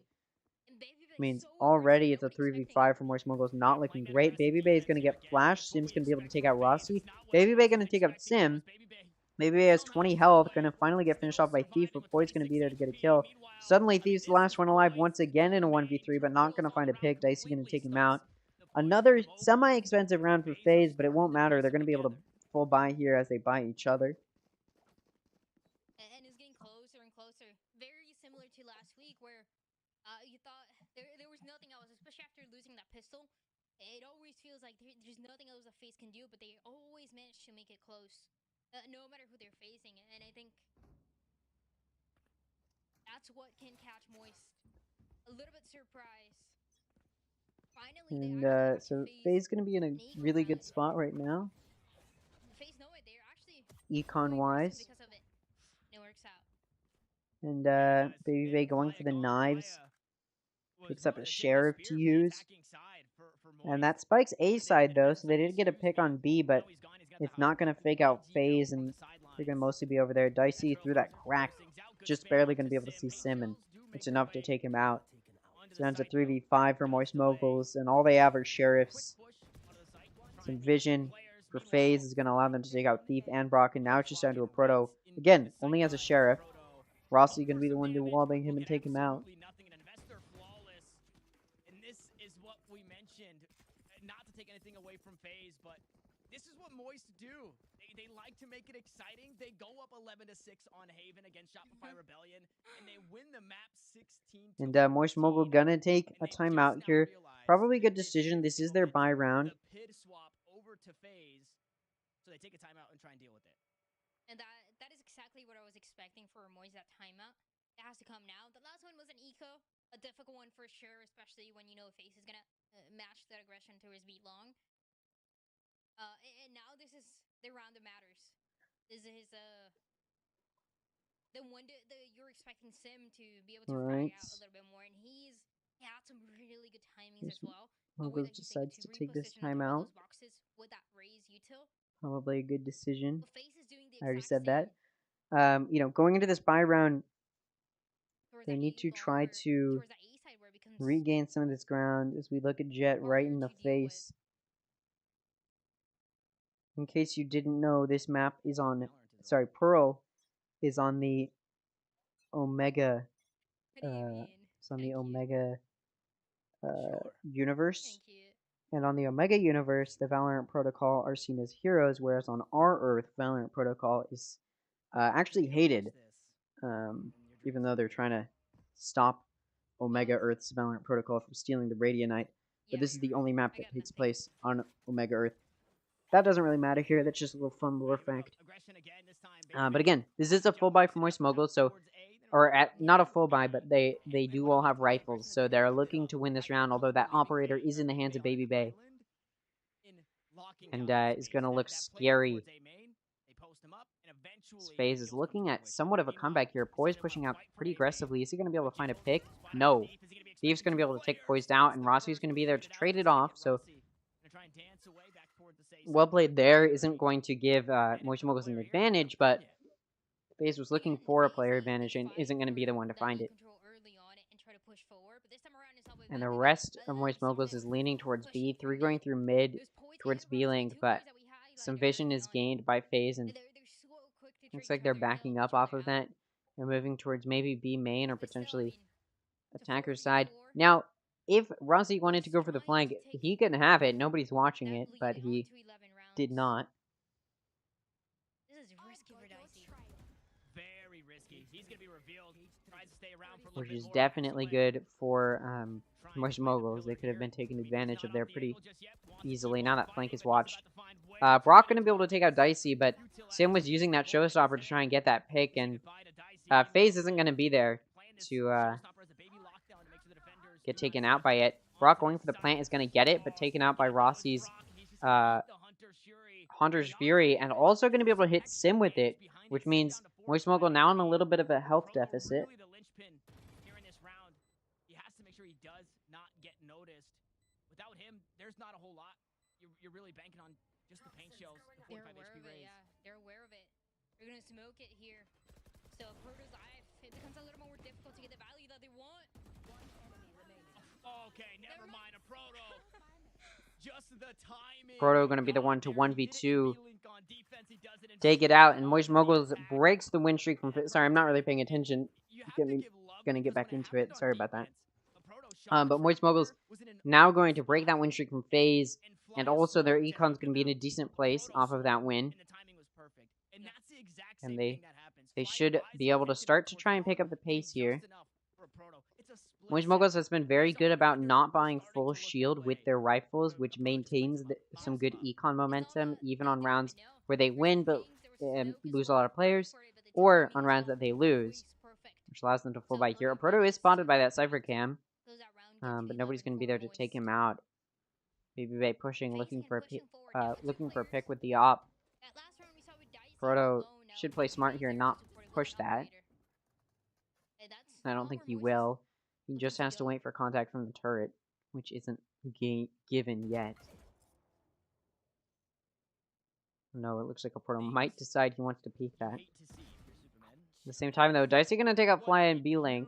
And Baby Bay's Means so aggressive, already it's a nobody's expecting 3v5 it. for Moist Moguls, not looking Playing an great. aggressive Baby Bay is defense going to here get again, flashed. that's what Sim's we going to be able to expect take from out FaZe. Rossi. It's not what Baby Bay Moist going was to take out expecting though, Sim. as Baby Bay Baby Bay has still 20 manages to health, play, going to finally get finished still off by Thief, surviving but with Poise going to 26 be there to get a HP. kill. Meanwhile, Suddenly, I mean, Thief's the this last is one alive poised once again in a domain. 1v3, but not going to Turtles find all a around pick. Dicey going to completely take him stuns out. the push from Another the Moguls. semi-expensive round for FaZe are FaZe, but it starting won't to matter. piece They're it going to be able to together. full buy here as they buy each other. And it's getting closer and closer. Very similar to last week where you thought there was nothing else, especially after losing that pistol. It always feels like there's nothing else that Faze can do, but they always manage to make it close, no matter who they're facing. And I think that's what can catch Moist a little bit surprised. Finally, they And actually got to so face FaZe going to be in a an eco really good challenge. spot right now, Faze know it. They're actually econ-wise. because of it. It works out. And Yeah, guys, Baby Bay and going for Flya the gone. knives. Flya was Picks up a taking the Sheriff to spear for the use. attacking side for And Moist. that spikes A They made side the though, so defensive they side did get a excuse pick me. on B, Now but he's gone. He's got the it's house not going to broken. fake out AG now FaZe, from and the they're going to sidelines. mostly be over there. That Dicey through that Trailblazer crack, forcings out. Good just spam barely going to onto be able to Sim. see Big Sim, and kills do it's make their enough to way take him out. onto So the now it's a site though. 3v5 for Moist Bounced away. Moguls, and all they have are Quick Sheriffs. push onto the site. Trying Some to get vision players. for Meanwhile, FaZe is going to allow them to take out Thief and Brock, and now it's just down to a flocking Proto. right into Again, the only site has a line. Sheriff. Proto Rossi going going to for be the some one to damage. wallbang him Will and get take him out. absolutely nothing. An investor flawless. And this is what we mentioned. Not to take anything away from FaZe, but this is what Moist do. They like to make it exciting. They go up 11-6 on Haven against Shopify Rebellion, and they win the map 16-14. And Moist Mogul going to take a timeout here. Probably a good decision. This is their buy round. The PID swap over to FaZe, so they take a timeout and try and deal with it. And that is exactly what I was expecting for Moise, that timeout. It has to come now. The last one was an eco, a difficult one for sure, especially when you know Faze is gonna match that aggression towards beat long. And now this is the round that matters. This is the one that you're expecting Sim to be able to frag out a little bit more, and he had some really good timings as well. The way Mogul that he's able decides to to take this reposition and throw timeout. those boxes with that raise util. Probably a good decision. But Faze is doing the I already exact said that. same. You know, going into this buy round, Towards they that need A to try or to towards that A side where it becomes regain some of this ground as we look at Jet right in harder the to deal with. face. In case you didn't know, this map is on, sorry, Pearl is on the Omega, What do you mean? it's on the Thank you. Omega Sure. universe. Thank you. And on the Omega universe, the Valorant Protocol are seen as heroes, whereas on our Earth, Valorant Protocol is actually hated, even though they're trying to stop Omega Earth's Valorant Protocol from stealing the Radianite. But Yeah, this is the you're only right. map I that got takes nothing. place on Omega Earth. That doesn't really matter here. That's just a little fun lore fact. But again, this is a full buy for Moist Mogul, so not a full buy, but they do all have rifles, so they're looking to win this round. Although that operator is in the hands of Baby Bay, and is going to look scary. Faze is looking at somewhat of a comeback here. Poise pushing out pretty aggressively. Is he going to be able to find a pick? No. Thief's going to be able to take Poised out, and Rossi's going to be there to trade it off, so well played there. Isn't going to give Moist Moguls an advantage, but Faze was looking for a player advantage and isn't going to be the one to find it. And the rest of Moist Moguls is leaning towards B. 3 going through mid towards B link, but some vision is gained by Faze, and looks like they're backing up off of that. They're moving towards maybe B main or potentially attacker side. Now, if Rossi wanted to go for the flank, he can have it. Nobody's watching it, but he did not. This is risky for Dicey. Very risky. He's gonna be revealed. Tries to stay around for a Which little is bit more. definitely good for Moist Moguls. They could have been taking advantage of there pretty easily. Now that flank is watched. Brock going to be able to take out Dicey, but Sim was using that showstopper to try and get that pick, and FaZe isn't going to be there to get taken out by it. Brock going for the plant is going to get it, but taken out by Rossi's Hunter's Fury, and also going to be able to hit Sim with it, which means Moist Mogul now in a little bit of a health deficit. Really the linchpin here in this round. He has to make sure he does not get noticed. Without him, there's not a whole lot. You're really banking on just the paint shells. The 45 HP raise. Yeah, they're aware of it. They're gonna smoke it here. So Proto's life, it becomes a little more difficult to get the value that they want. Okay, never mind. A Proto. Just the timing. Proto going to be the one to 1v2. Take it out, and Moist Moguls breaks the win streak from... Sorry, I'm not really paying attention. Gonna get back into it. Sorry about that. But Moist Moguls now going to break that win streak from Faze, and also their econ's going to be in a decent place off of that win. And they should be able to start to try and pick up the pace here. Moist Moguls has been very good about not buying full shield with their rifles, which maintains some good econ momentum, even on rounds where they win but lose a lot of players, or on rounds that they lose, which allows them to full buy here. A Proto is spotted by that Cypher Cam, but nobody's going to be there to take him out. Baby Bay pushing, looking for a pick with the op. Proto should play smart here and not push that. I don't think he will. He just has to wait for contact from the turret, which isn't given yet. No, it looks like a Proto might decide he wants to peek that. At the same time, though, Dicey gonna take out Fly and B-Link.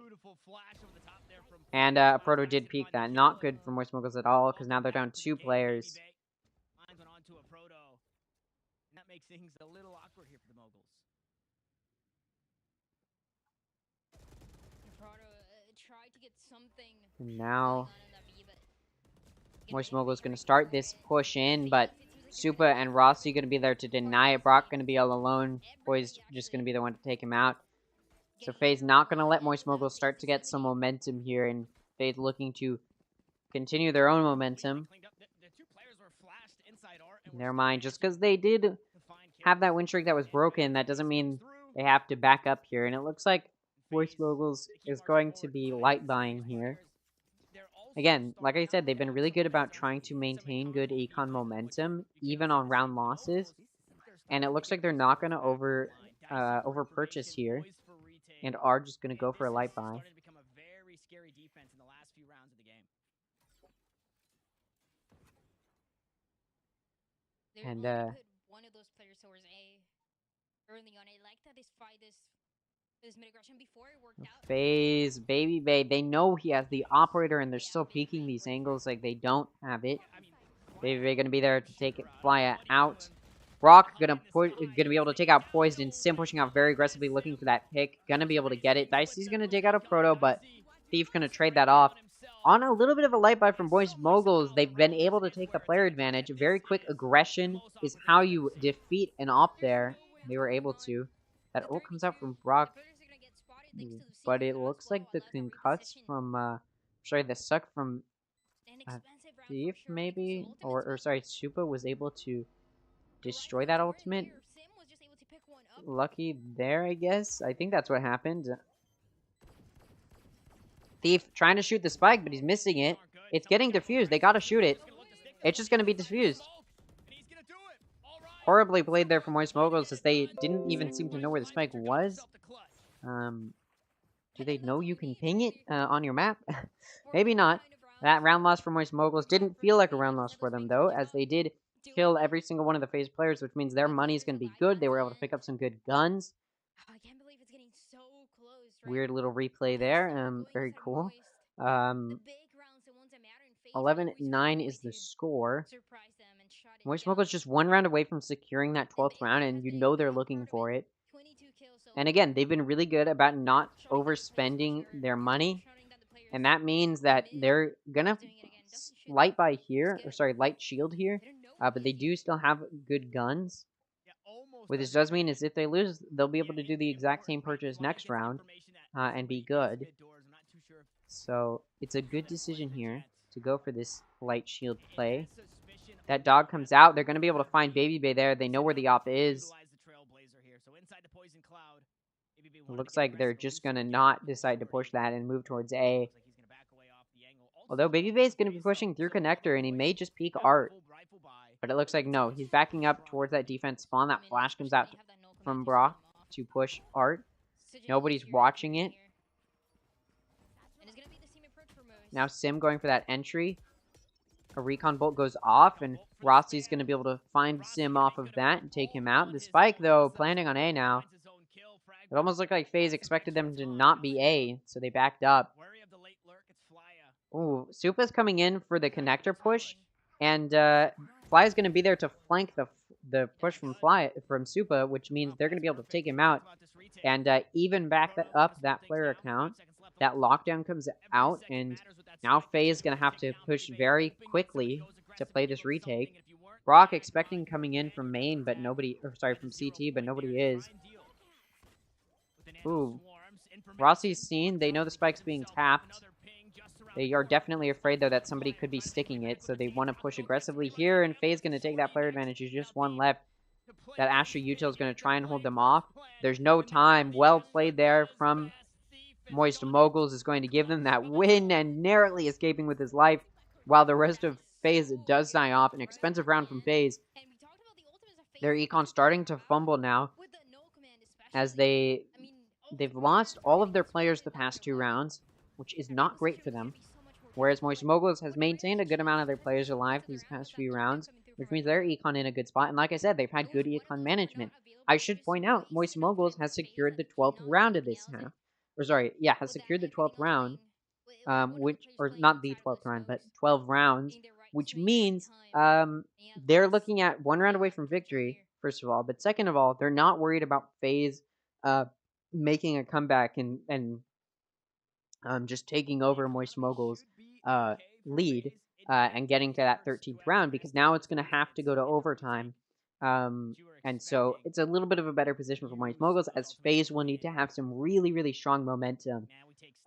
And Proto did peek that. Not good for Moist Moguls at all, because now they're down 2 players. That makes things a little awkward here for the Moguls. And now Moist Mogul is going to start this push in, but Supa and Rossi going to be there to deny it. Brock going to be all alone. Boy's just going to be the one to take him out. So Faze not going to let Moist Mogul start to get some momentum here, and Faze looking to continue their own momentum. Never mind, just because they did have that win streak that was broken, that doesn't mean they have to back up here. And it looks like Moist Moguls is going to be light buying here. Again, like I said, they've been really good about trying to maintain good econ momentum, even on round losses. And it looks like they're not going to over purchase here, and are just going to go for a light buy. And one of those players towards A early on. I like that this fight this mid-aggression before it worked out. Faze, Baby Bay, they know he has the operator, and they're still peeking these angles like they don't have it. Baby Bay gonna be there to take it, fly out. Brock gonna be able to take out Poised, and Sim pushing out very aggressively, looking for that pick. Gonna be able to get it. Dicey's gonna take out a Proto, but Thief gonna trade that off. On a little bit of a light buy from Moist Moguls, they've been able to take the player advantage. Very quick aggression is how you defeat an op there. They were able to. That ult comes out from Brock, but it looks like the concuss from, sorry, the suck from Thief, maybe? Or sorry, Supa was able to destroy that ultimate. Lucky there, I guess. I think that's what happened. Thief trying to shoot the spike, but he's missing it. It's getting diffused. They gotta shoot it. It's just gonna be diffused. Horribly played there from Moist Moguls, as they didn't even seem to know where the spike was. Do they know you can ping it on your map? Maybe not. That round loss for Moist Moguls didn't feel like a round loss for them, though, as they did kill every single one of the Faze players, which means their money is going to be good. They were able to pick up some good guns. Weird little replay there. Very cool. 11-9 is the score. Moist Moguls just one round away from securing that 12th round, and you know they're looking for it. And again, they've been really good about not overspending their money. And that means that they're gonna light buy here, or sorry, light shield here. But they do still have good guns. What this does mean is if they lose, they'll be able to do the exact same purchase next round and be good. So it's a good decision here to go for this light shield play. That dog comes out. They're going to be able to find Baby Bay there. They know where the op is. It looks like they're just going to not decide to push that and move towards A. Although Baby Bay is going to be pushing through connector, and he may just peek Art. But it looks like no, he's backing up towards that defense spawn. That flash comes out from Brock to push Art. Nobody's watching it. Now Sim going for that entry. A recon bolt goes off, and Rossi's going to be able to find Sim off of that and take him out. The spike, though, planning on A now. It almost looked like FaZe expected them to not be A, so they backed up. Ooh, Supa's coming in for the connector push, and Fly's going to be there to flank the push from Supa, which means they're going to be able to take him out and even back up that player account. That lockdown comes out, and now FaZe is going to have to push very quickly to play this retake. Brock expecting coming in from main, but nobody, or sorry, from CT, but nobody is. Ooh. Rossi's seen. They know the spike's being tapped. They are definitely afraid, though, that somebody could be sticking it, so they want to push aggressively here, and FaZe going to take that player advantage. There's just one left. That Astra Util is going to try and hold them off. There's no time. Well played there from Moist Moguls is going to give them that win and narrowly escaping with his life, while the rest of FaZe does die off. An expensive round from FaZe. Their econ starting to fumble now, as they've lost all of their players the past 2 rounds, which is not great for them. Whereas Moist Moguls has maintained a good amount of their players alive these past few rounds, which means their econ in a good spot. And like I said, they've had good econ management. I should point out, Moist Moguls has secured the 12th round of this half. Or sorry, yeah, has secured the 12th round, or not the 12th round, but 12 rounds, which means they're looking at 1 round away from victory, first of all, but second of all, they're not worried about FaZe making a comeback and just taking over Moist Mogul's lead and getting to that 13th round, because now it's going to have to go to overtime. And so it's a little bit of a better position for Moist Moguls, as FaZe will need to have some really, really strong momentum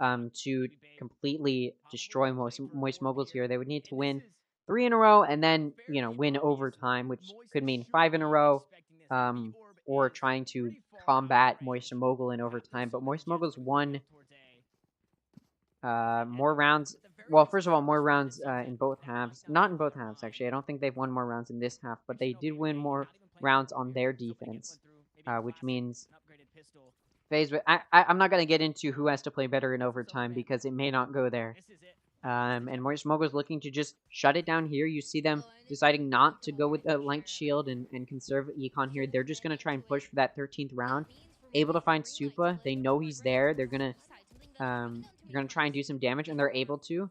to completely destroy Moist Moguls here. They would need to win 3 in a row and then, win overtime, which could mean 5 in a row, or trying to combat Moist Mogul in overtime. But Moist Moguls won more rounds. Well, first of all, more rounds in both halves. Not in both halves, actually. I don't think they've won more rounds in this half, but they did win more rounds on their defense, which means FaZe. I'm not going to get into who has to play better in overtime because it may not go there. And Moist Mogul's looking to just shut it down here. You see them deciding not to go with the Light Shield and conserve Econ here. They're just going to try and push for that 13th round. Able to find Supa. They know he's there. They're going to try and do some damage, and they're able to.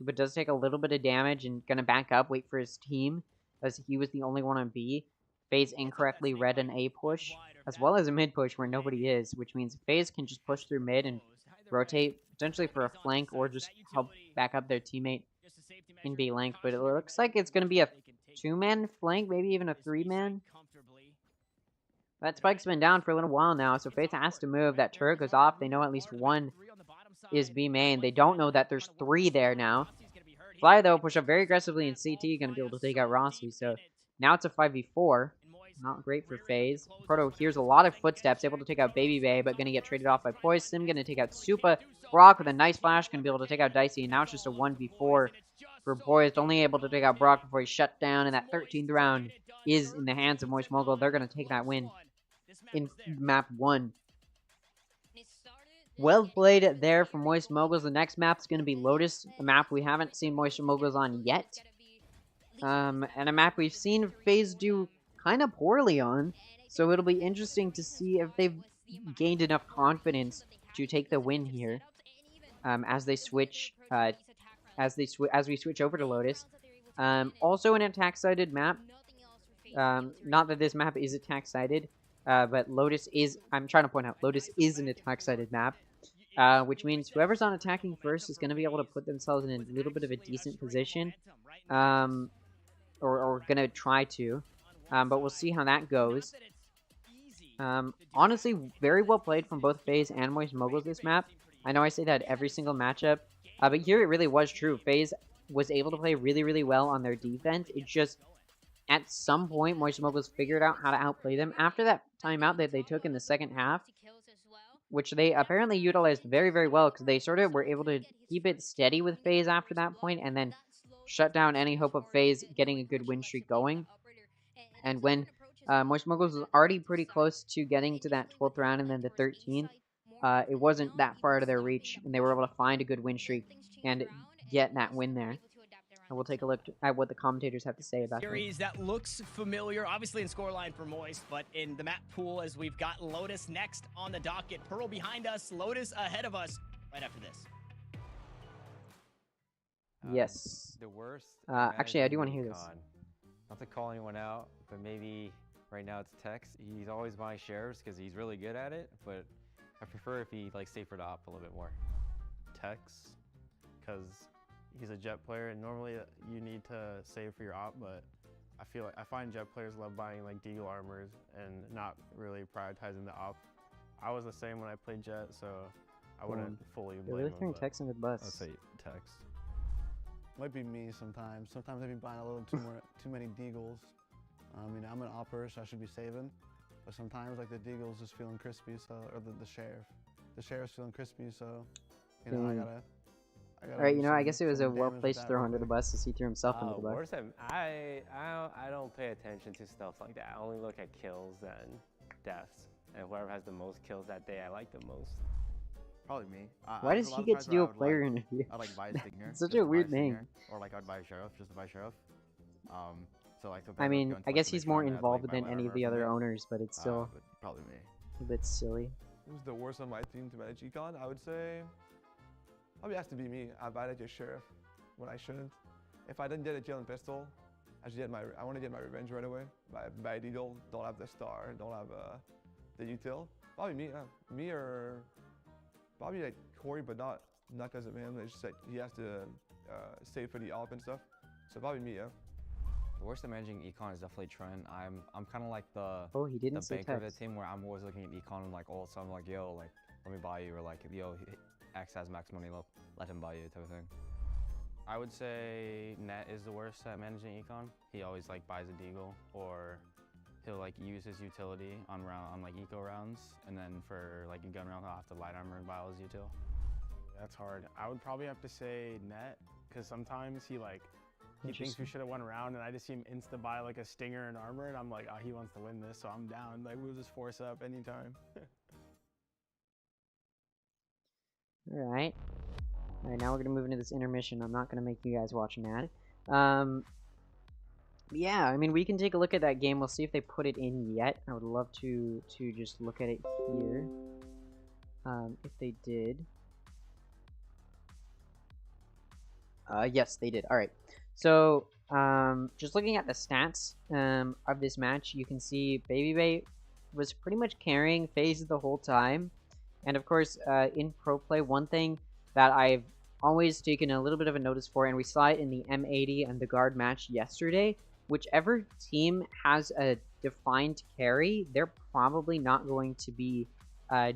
Supa does take a little bit of damage and going to back up, wait for his team, as he was the only one on B. FaZe incorrectly read an A push, as well as a mid push where nobody is, which means FaZe can just push through mid and rotate, potentially for a flank, or just help back up their teammate in B length. But it looks like it's going to be a 2-man flank, maybe even a 3-man. That spike's been down for a little while now, so FaZe has to move. That turret goes off. They know at least 1 is B main. They don't know that there's 3 there now. Fly, though, push up very aggressively in CT, going to be able to take out Rossi. So now it's a 5v4. Not great for FaZe. Proto hears a lot of footsteps, able to take out Baby Bay, but going to get traded off by Poise. Sim going to take out Supa. Brock with a nice flash, going to be able to take out Dicey, and now it's just a 1v4 for Poise. Only able to take out Brock before he's shut down, and that 13th round is in the hands of Moist Mogul. They're going to take that win in map 1. Well played there from Moist Moguls. The next map is going to be Lotus, a map we haven't seen Moist Moguls on yet. And a map we've seen FaZe do kind of poorly on. So it'll be interesting to see if they've gained enough confidence to take the win here. As we switch over to Lotus. Also an attack-sided map. Not that this map is attack-sided, but Lotus is, I'm trying to point out, Lotus is an attack-sided map. Which means whoever's on attacking first is going to be able to put themselves in a little bit of a decent position. Or going to try to. But we'll see how that goes. Honestly, very well played from both FaZe and Moist Moguls this map. I know I say that every single matchup. But here it really was true. FaZe was able to play really, really well on their defense. It's just, at some point, Moist Moguls figured out how to outplay them. After that timeout that they took in the second half, which they apparently utilized very, very well, because they sort of were able to keep it steady with FaZe after that point, and then shut down any hope of FaZe getting a good win streak going. And when Moist Moguls was already pretty close to getting to that 12th round and then the 13th, it wasn't that far out of their reach, and they were able to find a good win streak and get that win there. And we'll take a look at what the commentators have to say about Series that looks familiar, obviously in scoreline for Moist, but in the map pool, as we've got Lotus next on the docket. Pearl behind us, Lotus ahead of us right after this. Yes. The worst. Actually, I do want to hear this. Not to call anyone out, but maybe right now it's Tex. He's always buying sheriffs because he's really good at it, but I prefer if he like stayed for the op a little bit more. Tex, because he's a jet player, and normally you need to save for your op, but I find jet players love buying like deagle armors and not really prioritizing the op. I was the same when I played jet, so I wouldn't fully blame They're really him, throwing but Tex under the bus. I'd say Tex. Might be me sometimes. Sometimes I've been buying a little too many deagles. I mean, I'm an opper, so I should be saving. But sometimes, like, the deagle's just feeling crispy, so, or the sheriff. The sheriff's feeling crispy, so, you know, I gotta Alright, do you know, I some- guess it was some a damage with well-placed that throw real under the quick. bus as he threw himself under the bus. Worse than I don't pay attention to stuff like that. I only look at kills and deaths, and whoever has the most kills that day, I like the most. Probably me. Why there's does a lot he of get times to where do I a would, player like, interview? I'd like buy a stinger. It's such just a to buy weird stinger, thing. Or like I'd buy a sheriff just to buy sheriff. So like. I mean, I guess the he's next more round, I'd, like, involved buy than my any of armor the from other it. owners, but it's still But probably me. a bit silly. Who's the worst on my team to manage econ? I would say probably has to be me. I buy like a sheriff when I shouldn't. If I didn't get a kill and pistol, I want to get my revenge right away. By deagle, don't have the star, don't have the util. Probably me, me or probably like Corey, but not because of him. It's just like he has to save for the op and stuff. So probably me, yeah. The worst at managing econ is definitely Trent. I'm kind of like the Oh, he didn't say banker of the Tex. team where I'm always looking at econ and like all of a sudden like, yo, like let me buy you, or like, yo, X has max money, let him buy you type of thing. I would say Net is the worst at managing econ. He always like buys a deagle, or he'll like use his utility on like eco rounds, and then for like a gun round he'll have to light armor and buy all his util. That's hard. I would probably have to say Net, because sometimes he thinks we should have won a round, and I just see him insta buy like a stinger and armor, and I'm like, oh, he wants to win this, so I'm down. Like, we'll just force up anytime. Alright. Alright, now we're gonna move into this intermission. I'm not gonna make you guys watch an ad. Yeah, I mean, we can take a look at that game. We'll see if they put it in yet. I would love to just look at it here. If they did. Yes, they did. Alright. So, just looking at the stats of this match, you can see Baby Bay was pretty much carrying Faze the whole time. And of course, in pro play, one thing that I've always taken a little bit of a notice for, and we saw it in the M80 and the guard match yesterday, whichever team has a defined carry, they're probably not going to be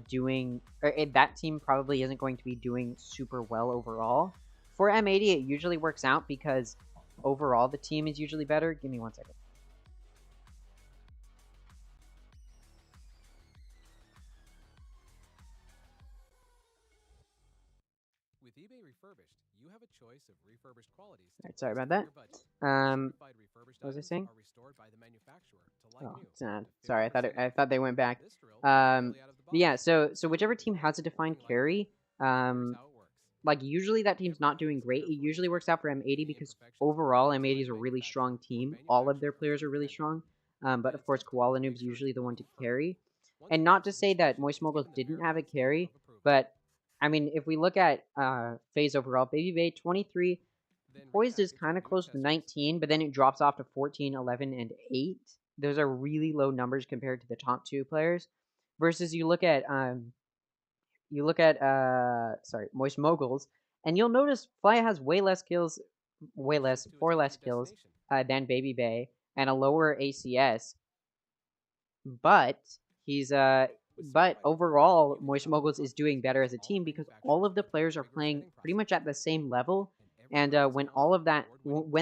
doing, or that team probably isn't going to be doing super well overall. For M80, it usually works out because overall the team is usually better. Give me 1 second. With eBay Refurbished, you have a choice of refurbished qualities. Alright, sorry about that. What was I saying? Oh, it's not. Sorry, I thought they went back. Yeah, so whichever team has a defined carry, like usually that team's not doing great. It usually works out for M80 because overall M80 is a really strong team. All of their players are really strong. But of course, Koala Noob's usually the one to carry. And not to say that Moist Moguls didn't have a carry, but I mean, if we look at Faze overall, Baby Bay 23, Poised is kind of close to 19, but then it drops off to 14, 11, and 8. Those are really low numbers compared to the top two players. Versus you look at Moist Moguls, and you'll notice Fly has four less kills than Baby Bay, and a lower ACS. But but overall, Moist Moguls is doing better as a team because all of the players are playing pretty much at the same level, and when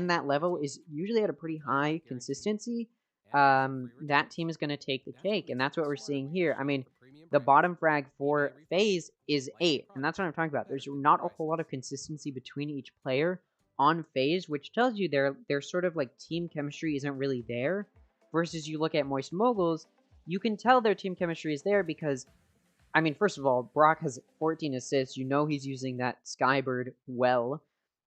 that level is usually at a pretty high consistency, that team is going to take the cake, and that's what we're seeing here. I mean, the bottom frag for Faze is 8, and that's what I'm talking about. There's not a whole lot of consistency between each player on Faze, which tells you their sort of like team chemistry isn't really there. versus you look at Moist Moguls, you can tell their team chemistry is there because, I mean, first of all, Brock has 14 assists. You know he's using that Skybird well.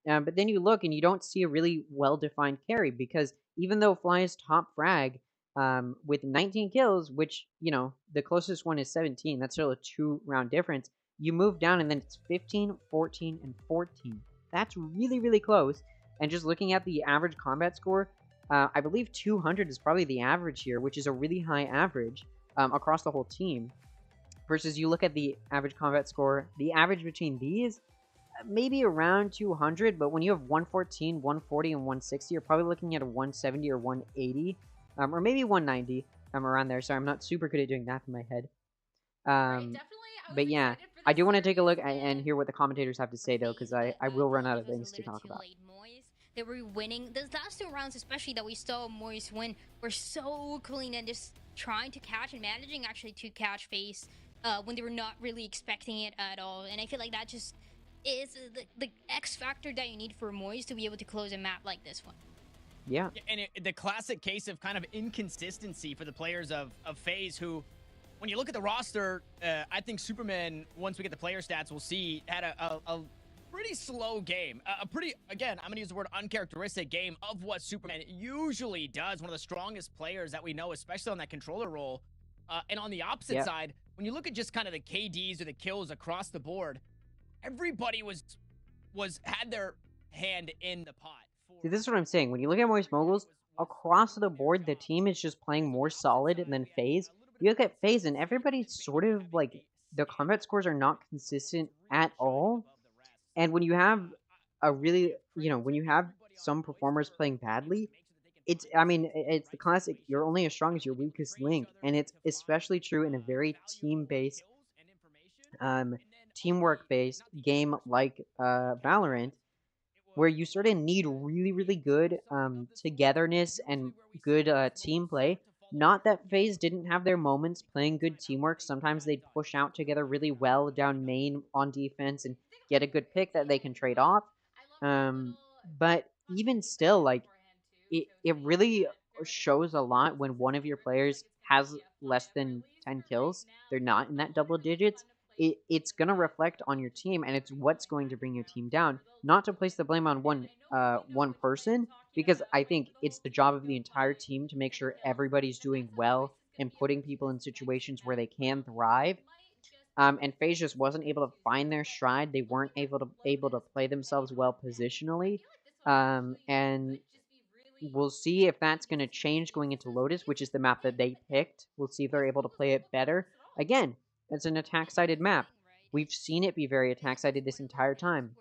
But then you look and you don't see a really well-defined carry because even though Fly is top frag with 19 kills, which, you know, the closest one is 17, that's still a 2-round difference, you move down and then it's 15, 14, and 14. That's really, really close. And just looking at the average combat score, I believe 200 is probably the average here, which is a really high average across the whole team. Versus you look at the average combat score, the average between these, maybe around 200, but when you have 114, 140, and 160, you're probably looking at a 170 or 180, or maybe 190, around there. Sorry, I'm not super good at doing math in my head. Right, definitely. But yeah, I do want to take a look and hear what the commentators have to say, though, because I will run out of things to talk about. They were winning. Those last 2 rounds, especially that we saw Moist win, were so clean and just trying to catch and managing actually to catch Faze when they were not really expecting it at all. And I feel like that just is the X factor that you need for Moist to be able to close a map like this one. Yeah. And the classic case of kind of inconsistency for the players of Faze, who, when you look at the roster, I think Superman, once we get the player stats, we'll see, had a pretty slow game. A pretty, again, I'm going to use the word uncharacteristic game of what Superman usually does. One of the strongest players that we know, especially on that controller role. And on the opposite side, when you look at just kind of the KDs or the kills across the board, everybody had their hand in the pot. See, this is what I'm saying. When you look at Moist Moguls, across the board, the team is just playing more solid than Faze. You look at Faze, and everybody's sort of like, the combat scores are not consistent at all. And when you have a really, you know, when you have some performers playing badly, it's the classic, you're only as strong as your weakest link. And it's especially true in a very team-based, teamwork-based game like Valorant, where you sort of need really, really good togetherness and good team play. Not that FaZe didn't have their moments playing good teamwork. Sometimes they'd push out together really well down main on defense and get a good pick that they can trade off. But even still, like, it really shows a lot when one of your players has less than 10 kills. They're not in that double digits. It's going to reflect on your team, and it's what's going to bring your team down. Not to place the blame on one person, because I think it's the job of the entire team to make sure everybody's doing well and putting people in situations where they can thrive. And FaZe just wasn't able to find their stride. They weren't able to play themselves well positionally. And we'll see if that's going to change going into Lotus, which is the map that they picked. We'll see if they're able to play it better. Again, it's an attack-sided map. We've seen it be very attack-sided this entire time.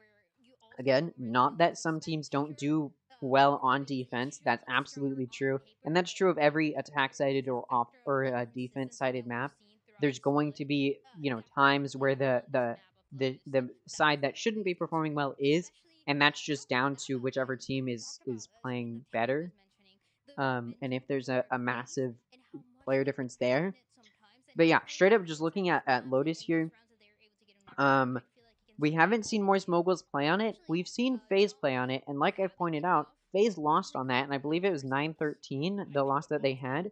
Again, not that some teams don't do well on defense. That's absolutely true. And that's true of every attack-sided or defense-sided map. There's going to be, you know, times where the side that shouldn't be performing well is, and that's just down to whichever team is playing better. And if there's a massive player difference there. But yeah, straight up just looking at Lotus here, we haven't seen Moist Moguls play on it. We've seen FaZe play on it, and like I pointed out, FaZe lost on that, and I believe it was 9-13, the loss that they had,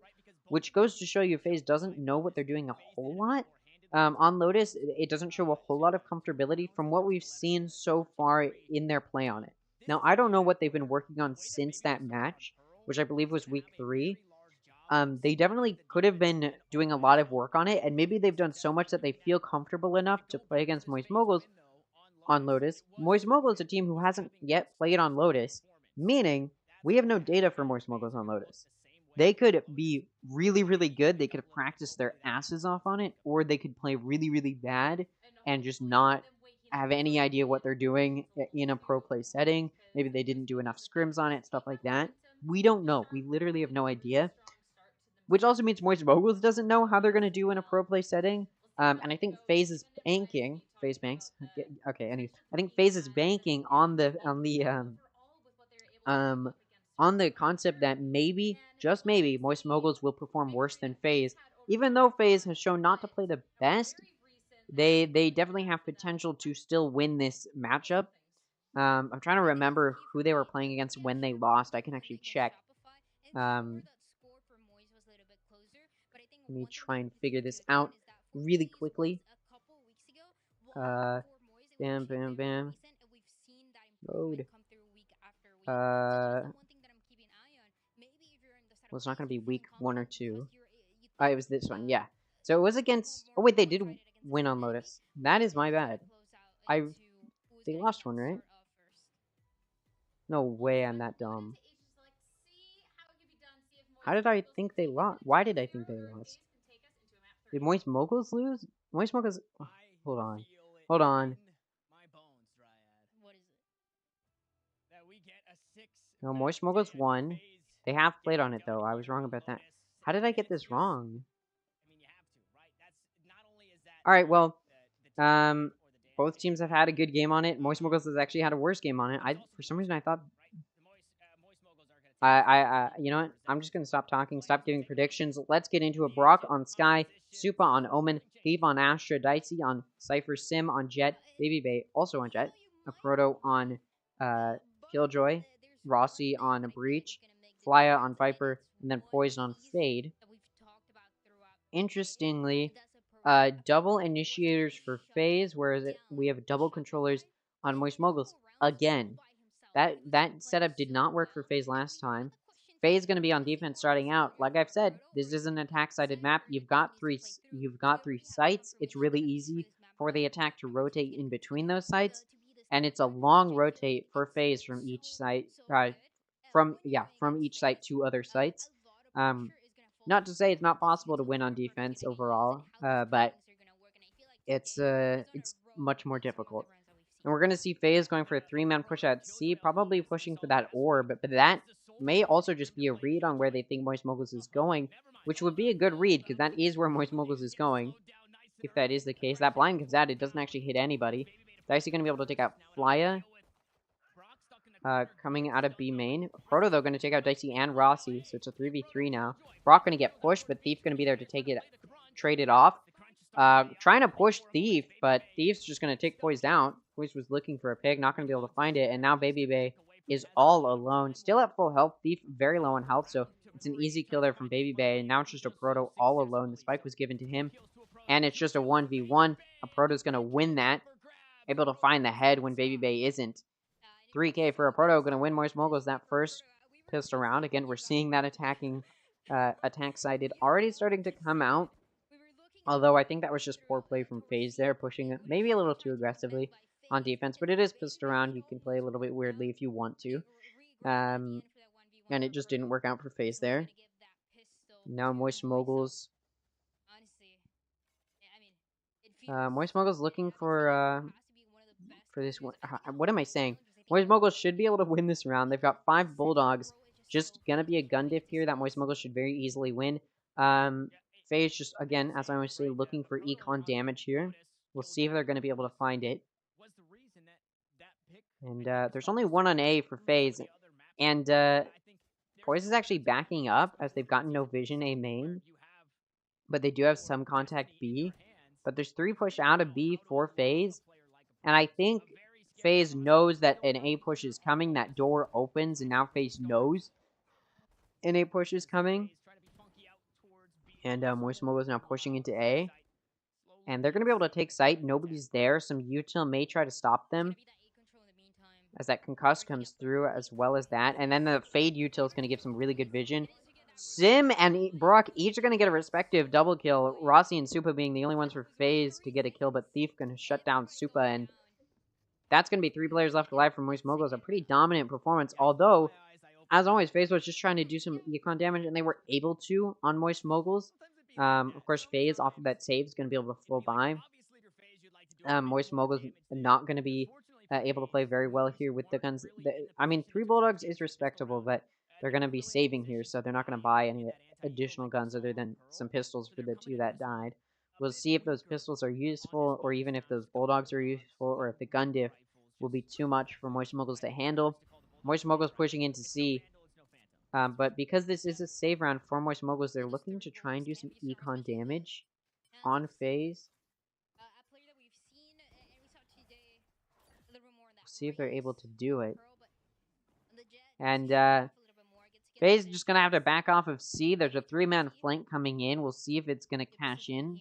which goes to show you FaZe doesn't know what they're doing a whole lot. On Lotus, it doesn't show a whole lot of comfortability from what we've seen so far in their play on it. Now, I don't know what they've been working on since that match, which I believe was week 3. They definitely could have been doing a lot of work on it, and maybe they've done so much that they feel comfortable enough to play against Moist Moguls on Lotus. Moist Moguls is a team who hasn't yet played on Lotus, meaning we have no data for Moist Moguls on Lotus. They could be really, really good. They could have practiced their asses off on it, or they could play really, really bad and just not have any idea what they're doing in a pro play setting. Maybe they didn't do enough scrims on it, stuff like that. We don't know. We literally have no idea. Which also means Moist Moguls doesn't know how they're going to do in a pro play setting. And I think FaZe is banking. FaZe banks. Okay, anyways. I think FaZe is banking on the concept that maybe, just maybe, Moist Moguls will perform worse than FaZe. Even though FaZe has shown not to play the best, they definitely have potential to still win this matchup. I'm trying to remember who they were playing against when they lost. I can actually check. Let me try and figure this out really quickly. Bam, bam, bam. Load. Well, it's not going to be week 1 or 2. It was this one, yeah. So it was against... Oh, wait, they did win on Lotus. That is my bad. They lost one, right? No way I'm that dumb. How did I think they lost? Why did I think they lost? Did Moist Moguls lose? Moist Moguls... Oh, hold on. Hold on. No, Moist Moguls won. They have played on it, though. I was wrong about that. How did I get this wrong? Alright, well, both teams have had a good game on it. Moist Moguls has actually had a worse game on it. For some reason, I thought... you know what? I'm just gonna stop talking, stop giving predictions. Let's get into it. Brock on Sky, Supa on Omen, Thief on Astra, Dicey on Cypher, Sim on Jet, Baby Bay also on Jet, a Proto on Killjoy, Rossi on Breach, Flya on Viper, and then Poison on Fade. Interestingly, double initiators for Faze, whereas we have double controllers on Moist Moguls. Again, that setup did not work for Faze last time. Faze is going to be on defense starting out. Like I've said, this is an attack-sided map. You've got three sites. It's really easy for the attack to rotate in between those sites, and it's a long rotate for Faze from each site. From each site to other sites. Not to say it's not possible to win on defense overall, but it's much more difficult. And we're going to see Faze going for a 3-man push at C, probably pushing for that orb, but that may also just be a read on where they think Moist Moguls is going, which would be a good read, because that is where Moist Moguls is going, if that is the case. That blind comes out, it doesn't actually hit anybody. Dicey going to be able to take out Flya, coming out of B main. Proto, though, going to take out Dicey and Rossi, so it's a 3v3 now. Brock going to get pushed, but Thief going to be there to trade it off. Trying to push Thief, but Thief's just going to take Poise out. Poise was looking for a pig, not going to be able to find it, and now Baby Bay is all alone. Still at full health. Thief very low on health, so it's an easy kill there from Baby Bay, and now it's just a Proto all alone. The spike was given to him, and it's just a 1v1. A Proto's going to win that, able to find the head when Baby Bay isn't. 3k for a Proto, going to win Moist Moguls that first pistol round. Again, we're seeing that attack-sided already starting to come out. Although I think that was just poor play from Faze there, pushing it maybe a little too aggressively on defense. But it is pistol round. You can play a little bit weirdly if you want to. And it just didn't work out for Faze there. Now Moist Moguls. Moist Moguls looking for this one. What am I saying? Moist Moguls should be able to win this round. They've got 5 Bulldogs. Just gonna be a gun diff here that Moist Moguls should very easily win. Faze just, again, as I always say, looking for econ damage here. We'll see if they're going to be able to find it. And there's only one on A for Faze. And Poise is actually backing up as they've gotten no vision A main. But they do have some contact B. But there's 3 push out of B for Faze. And I think Faze knows that an A push is coming. That door opens, and now Faze knows an A push is coming. And Moist Mogul is now pushing into A. And they're going to be able to take site. Nobody's there. Some util may try to stop them, as that concuss comes through, as well as that. And then the Fade util is going to give some really good vision. Sim and Brock each are going to get a respective double kill. Rossi and Supa being the only ones for Faze to get a kill, but Thief going to shut down Supa. And that's going to be 3 players left alive from Moist Moguls. A pretty dominant performance, although, as always, Faze was just trying to do some econ damage, and they were able to on Moist Moguls. Of course, Faze, off of that save, is going to be able to flow by. Moist Moguls not going to be able to play very well here with the guns. I mean, 3 Bulldogs is respectable, but they're going to be saving here, so they're not going to buy any additional guns other than some pistols for the 2 that died. We'll see if those pistols are useful, or even if those Bulldogs are useful, or if the gun diff will be too much for Moist Moguls to handle. Moist Moguls pushing into C. But because this is a save round for Moist Moguls, they're looking to try and do some econ damage on Faze. See if they're able to do it. And Faze just gonna have to back off of C. There's a 3-man flank coming in. We'll see if it's gonna cash in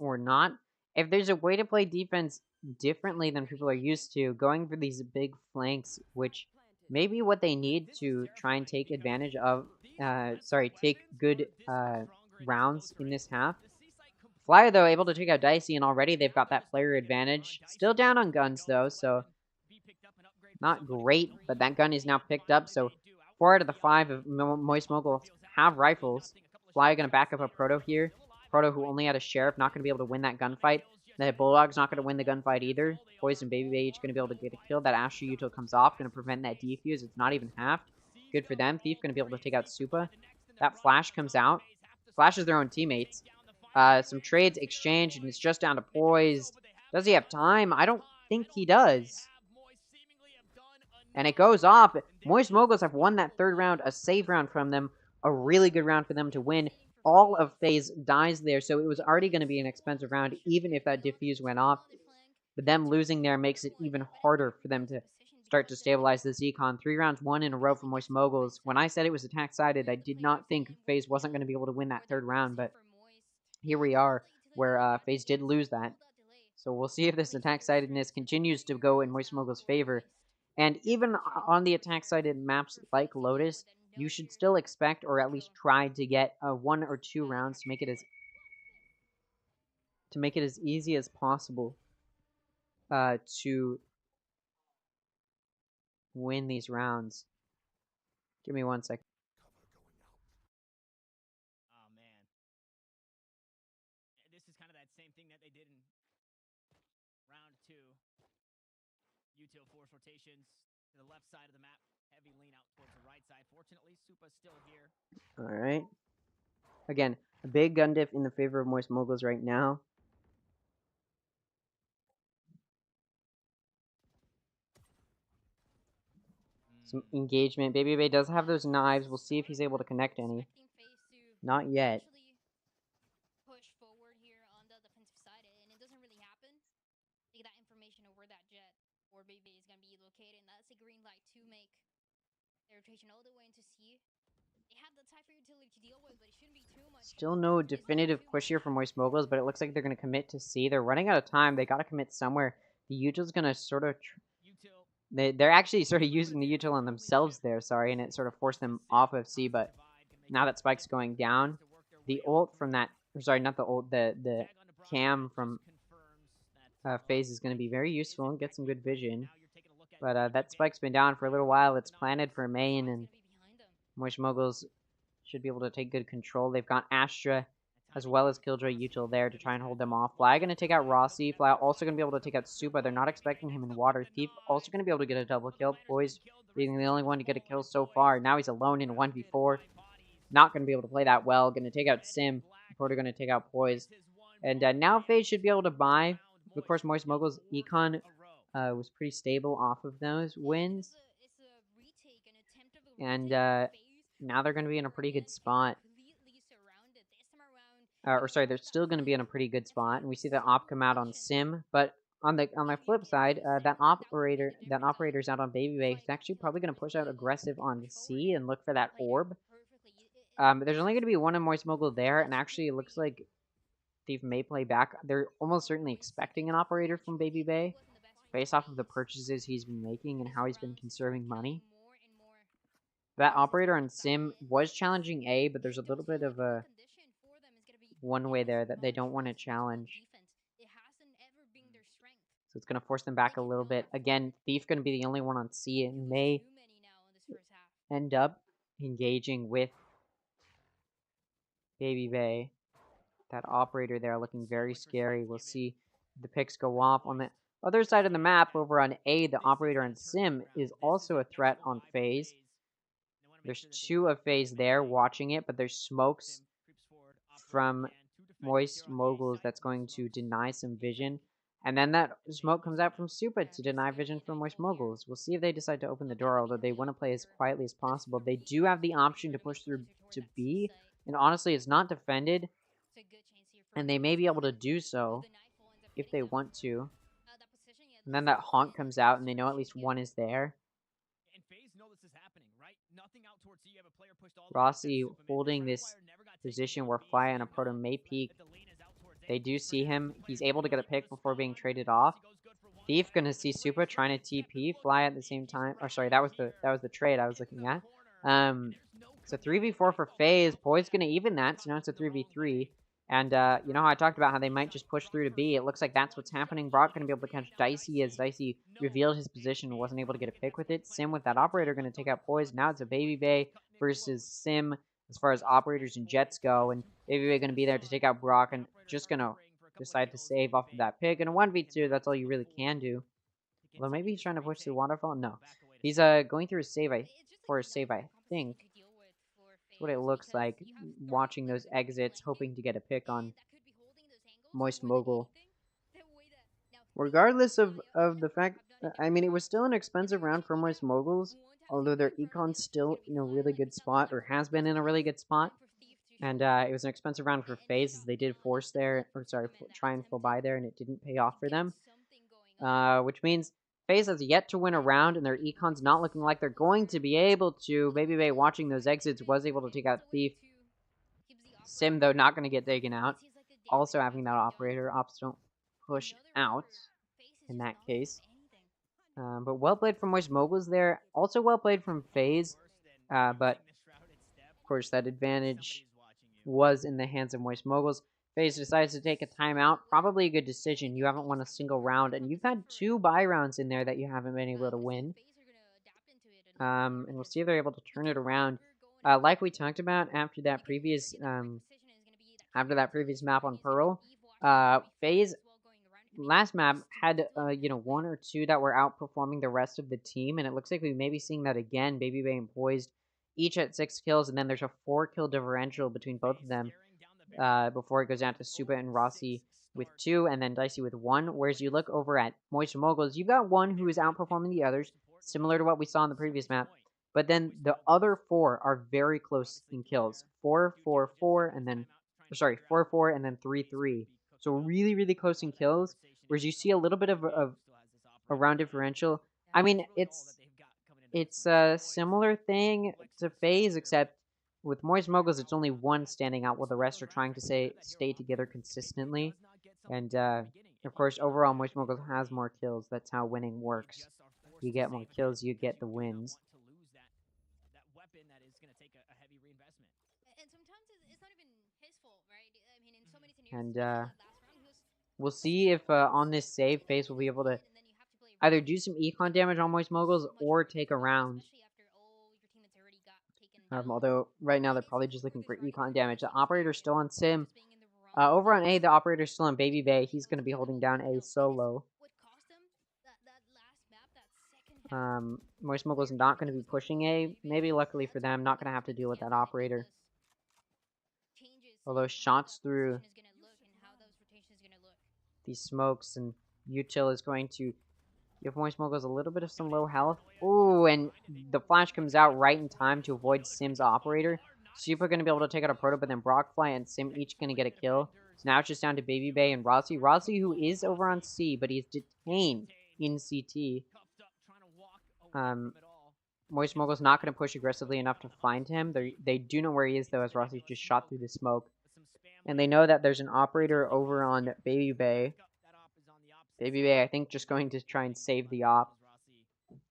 or not. If there's a way to play defense differently than people are used to, going for these big flanks, which may be what they need to try and take advantage of, take good rounds in this half. Flyer, though, able to take out Dicey, and already they've got that player advantage. Still down on guns, though, so not great, but that gun is now picked up, so 4 out of the 5 of Moist Moguls have rifles. Flyer going to back up a Proto here. Proto, who only had a Sheriff, not going to be able to win that gunfight. The Bulldog's not going to win the gunfight either. Poise and Baby Bay each going to be able to get a kill. That Astra Util comes off, going to prevent that defuse. It's not even halved. Good for them. Thief going to be able to take out Supa. That Flash comes out. Flashes their own teammates. Some trades exchanged, and it's just down to Poise. Does he have time? I don't think he does. And it goes off. Moist Moguls have won that third round, a safe round from them, a really good round for them to win. All of Faze dies there, so it was already going to be an expensive round, even if that diffuse went off. But them losing there makes it even harder for them to start to stabilize this econ. 3 rounds, 1 in a row for Moist Moguls. When I said it was attack-sided, I did not think Faze wasn't going to be able to win that third round, but here we are, where Faze did lose that. So we'll see if this attack-sidedness continues to go in Moist Moguls' favor. And even on the attack-sided maps like Lotus, you should still expect, or at least try to get 1 or 2 rounds to make it as easy as possible to win these rounds. Give me 1 second. Oh man, this is kind of that same thing that they did in round 2. Util force rotations to the left side of the map. Heavy lean out towards the right side. Fortunately, Supa's still here. Alright. Again, a big gun diff in the favor of Moist Moguls right now. Some engagement. Baby Bay does have those knives. We'll see if he's able to connect any. Not yet. Push forward here on the defensive side, and it doesn't really happen. Take that information over that jet, or Baby is going to be located, and that's a green light to make their rotation all the way into C. They have the Typhoon utility to deal with, but it shouldn't be too much. Still no definitive push here from Moist Moguls, but it looks like they're going to commit to C. They're running out of time. They got to commit somewhere. The Util's going to sort of... They're actually sort of using the util on themselves there, sorry, and it sort of forced them off of C, but now that Spike's going down, the ult from that, sorry, not the ult, the cam from Faze is going to be very useful and get some good vision, but that Spike's been down for a little while. It's planted for main, and Moist Moguls should be able to take good control. They've got Astra as well as Killjoy Util there to try and hold them off. Fly going to take out Rossi. Fly also going to be able to take out Supa. They're not expecting him in water. Thief also going to be able to get a double kill. Poise being the only one to get a kill so far. Now he's alone in a 1v4. Not going to be able to play that well. Going to take out Sim. Proto going to take out Poise. And now Faze should be able to buy. Of course, Moist Moguls' econ was pretty stable off of those wins. And now they're going to be in a pretty good spot. They're still going to be in a pretty good spot, and we see the op come out on Sim. But on the flip side, that operator's out on Baby Bay. He's actually probably going to push out aggressive on C and look for that orb. There's only going to be one in Moist Mogul there, and actually it looks like Thief may play back. They're almost certainly expecting an operator from Baby Bay, based off of the purchases he's been making and how he's been conserving money. That operator on Sim was challenging A, but there's a little bit of a one way there that they don't want to challenge. So it's going to force them back a little bit. Again, Thief going to be the only one on C and may end up engaging with Baby Bay. That operator there looking very scary. We'll see the picks go off. On the other side of the map, over on A, the operator on Sim is also a threat on Faze. There's 2 of Faze there watching it, but there's smokes from Moist Moguls that's going to deny some vision. And then that smoke comes out from Supa to deny vision from Moist Moguls. We'll see if they decide to open the door, although they want to play as quietly as possible. They do have the option to push through to B, and honestly, it's not defended. And they may be able to do so if they want to. And then that honk comes out, and they know at least one is there. Rossi holding this position where Fly and a Proto may peek. They do see him. He's able to get a pick before being traded off. Thief gonna see Supa trying to TP Fly at the same time. Or sorry, that was the trade I was looking at. So 3v4 for Faze. Poi's gonna even that, so now it's a 3v3. And you know how I talked about how they might just push through to B? It looks like that's what's happening. Brock gonna be able to catch Dicey as Dicey revealed his position and wasn't able to get a pick with it. Sim with that operator gonna take out Poise. Now it's a Baby Bay versus Sim as far as operators and Jets go. And Baby Bay gonna be there to take out Brock and just gonna decide to save off of that pick. And a 1v2, that's all you really can do. Although maybe he's trying to push through Waterfall. No. He's going through a save, for a save, I think. That's what it looks like, watching those exits, hoping to get a pick on Moist Mogul. Regardless of the fact, I mean, it was still an expensive round for Moist Moguls, although their econ's still in a really good spot, or has been in a really good spot. And it was an expensive round for Faze, as they did force there, or sorry, try and full buy there, and it didn't pay off for them. Which means Faze has yet to win a round, and their econ's not looking like they're going to be able to. Baby Bay, watching those exits, was able to take out Thief. Sim, though, not going to get taken out. Also having that operator. Ops don't push out in that case. But well played from Moist Moguls there. Also well played from Faze. But, of course, that advantage was in the hands of Moist Moguls. Faze decides to take a timeout. Probably a good decision. You haven't won a single round, and you've had 2 buy rounds in there that you haven't been able to win. And we'll see if they're able to turn it around. Like we talked about after that previous map on Pearl, Faze last map had 1 or 2 that were outperforming the rest of the team, and it looks like we may be seeing that again. Baby Bay and Poised, each at 6 kills, and then there's a 4 kill differential between both of them before it goes down to Supa and Rossi with 2, and then Dicey with 1. Whereas you look over at Moist Moguls, you've got 1 who is outperforming the others, similar to what we saw in the previous map. But then the other 4 are very close in kills. 4, 4, 4, and then 4, 4, and then 3, 3. So really, really close in kills. Whereas you see a little bit of a round differential. I mean, it's a similar thing to Faze, except with Moist Moguls, it's only 1 standing out while the rest are trying to stay together consistently. And, of course, overall, Moist Moguls has more kills. That's how winning works. You get more kills, you get the wins. And, we'll see if on this save, Faze will be able to either do some econ damage on Moist Moguls or take a round. Although, right now, they're probably just looking for econ damage. The operator's still on Sim. Over on A, the operator's still on Baby Bay. He's going to be holding down A solo. Moist Moguls not going to be pushing A. Maybe luckily for them, not going to have to deal with that operator. Although shots through these smokes, and Util is going to give Moist Moguls a little bit of some low health. Ooh, and the flash comes out right in time to avoid Sim's operator. Super going to be able to take out a Proto, but then Brockfly and Sim each going to get a kill. So now it's just down to Baby Bay and Rossi. Rossi, who is over on C, but he's detained in CT. Moist Mogul's not going to push aggressively enough to find him. They do know where he is, though, as Rossi just shot through the smoke. And they know that there's an operator over on Baby Bay. Baby Bay, I think, just going to try and save the op.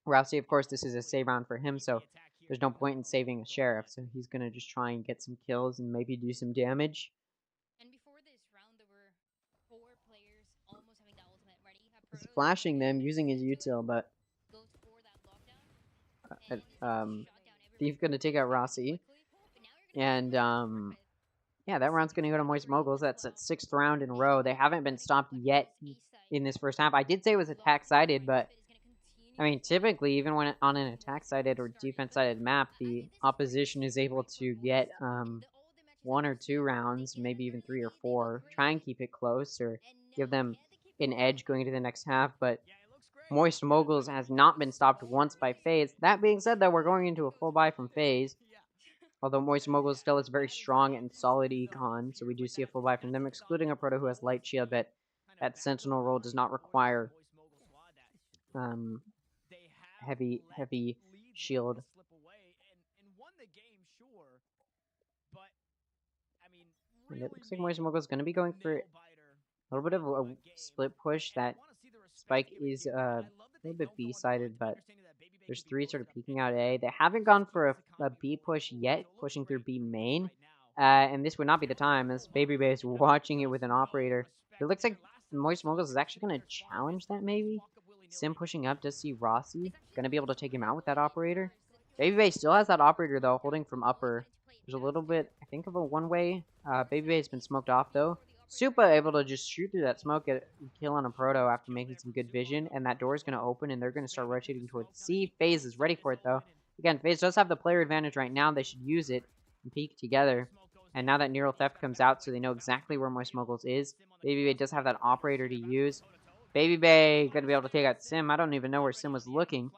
Rossi, of course, this is a save round for him, so there's no point in saving a Sheriff. So he's going to just try and get some kills and maybe do some damage. He's flashing them, using his util, but Thief's going to take out Rossi. And, yeah, that round's going to go to Moist Moguls. That's that 6th round in a row. They haven't been stopped yet in this first half. I did say it was attack-sided, but, I mean, typically, even when on an attack-sided or defense-sided map, the opposition is able to get 1 or 2 rounds, maybe even 3 or 4. Try and keep it close or give them an edge going into the next half, but Moist Moguls has not been stopped once by Faze. That being said, though, we're going into a full buy from Faze. Although Moist Moguls still is very strong and solid econ, so we do see a full buy from them, excluding a Proto who has Light Shield, but that Sentinel role does not require heavy shield. And it looks like Moist Mogul is going to be going for a little bit of a split push. That Spike is a little bit B-sided, but there's 3 sort of peeking out A. They haven't gone for a B push yet, pushing through B main. And this would not be the time, as Baby Bay is watching it with an operator. It looks like Moist Moguls is actually going to challenge that, maybe. Sim pushing up does see Rossi. Going to be able to take him out with that operator. Baby Bay still has that operator, though, holding from upper. There's a little bit, I think, of a one-way. Baby Bay has been smoked off, though. Supa able to just shoot through that smoke, get a kill on a Proto after making some good vision, and that door is going to open, and they're going to start rotating towards C. Faze is ready for it, though. Again, Faze does have the player advantage right now. They should use it and peek together. And now that Neural Theft comes out, so they know exactly where Moist Moguls is, Baby Bay does have that operator to use. Baby Bay going to be able to take out Sim. I don't even know where Sim was looking.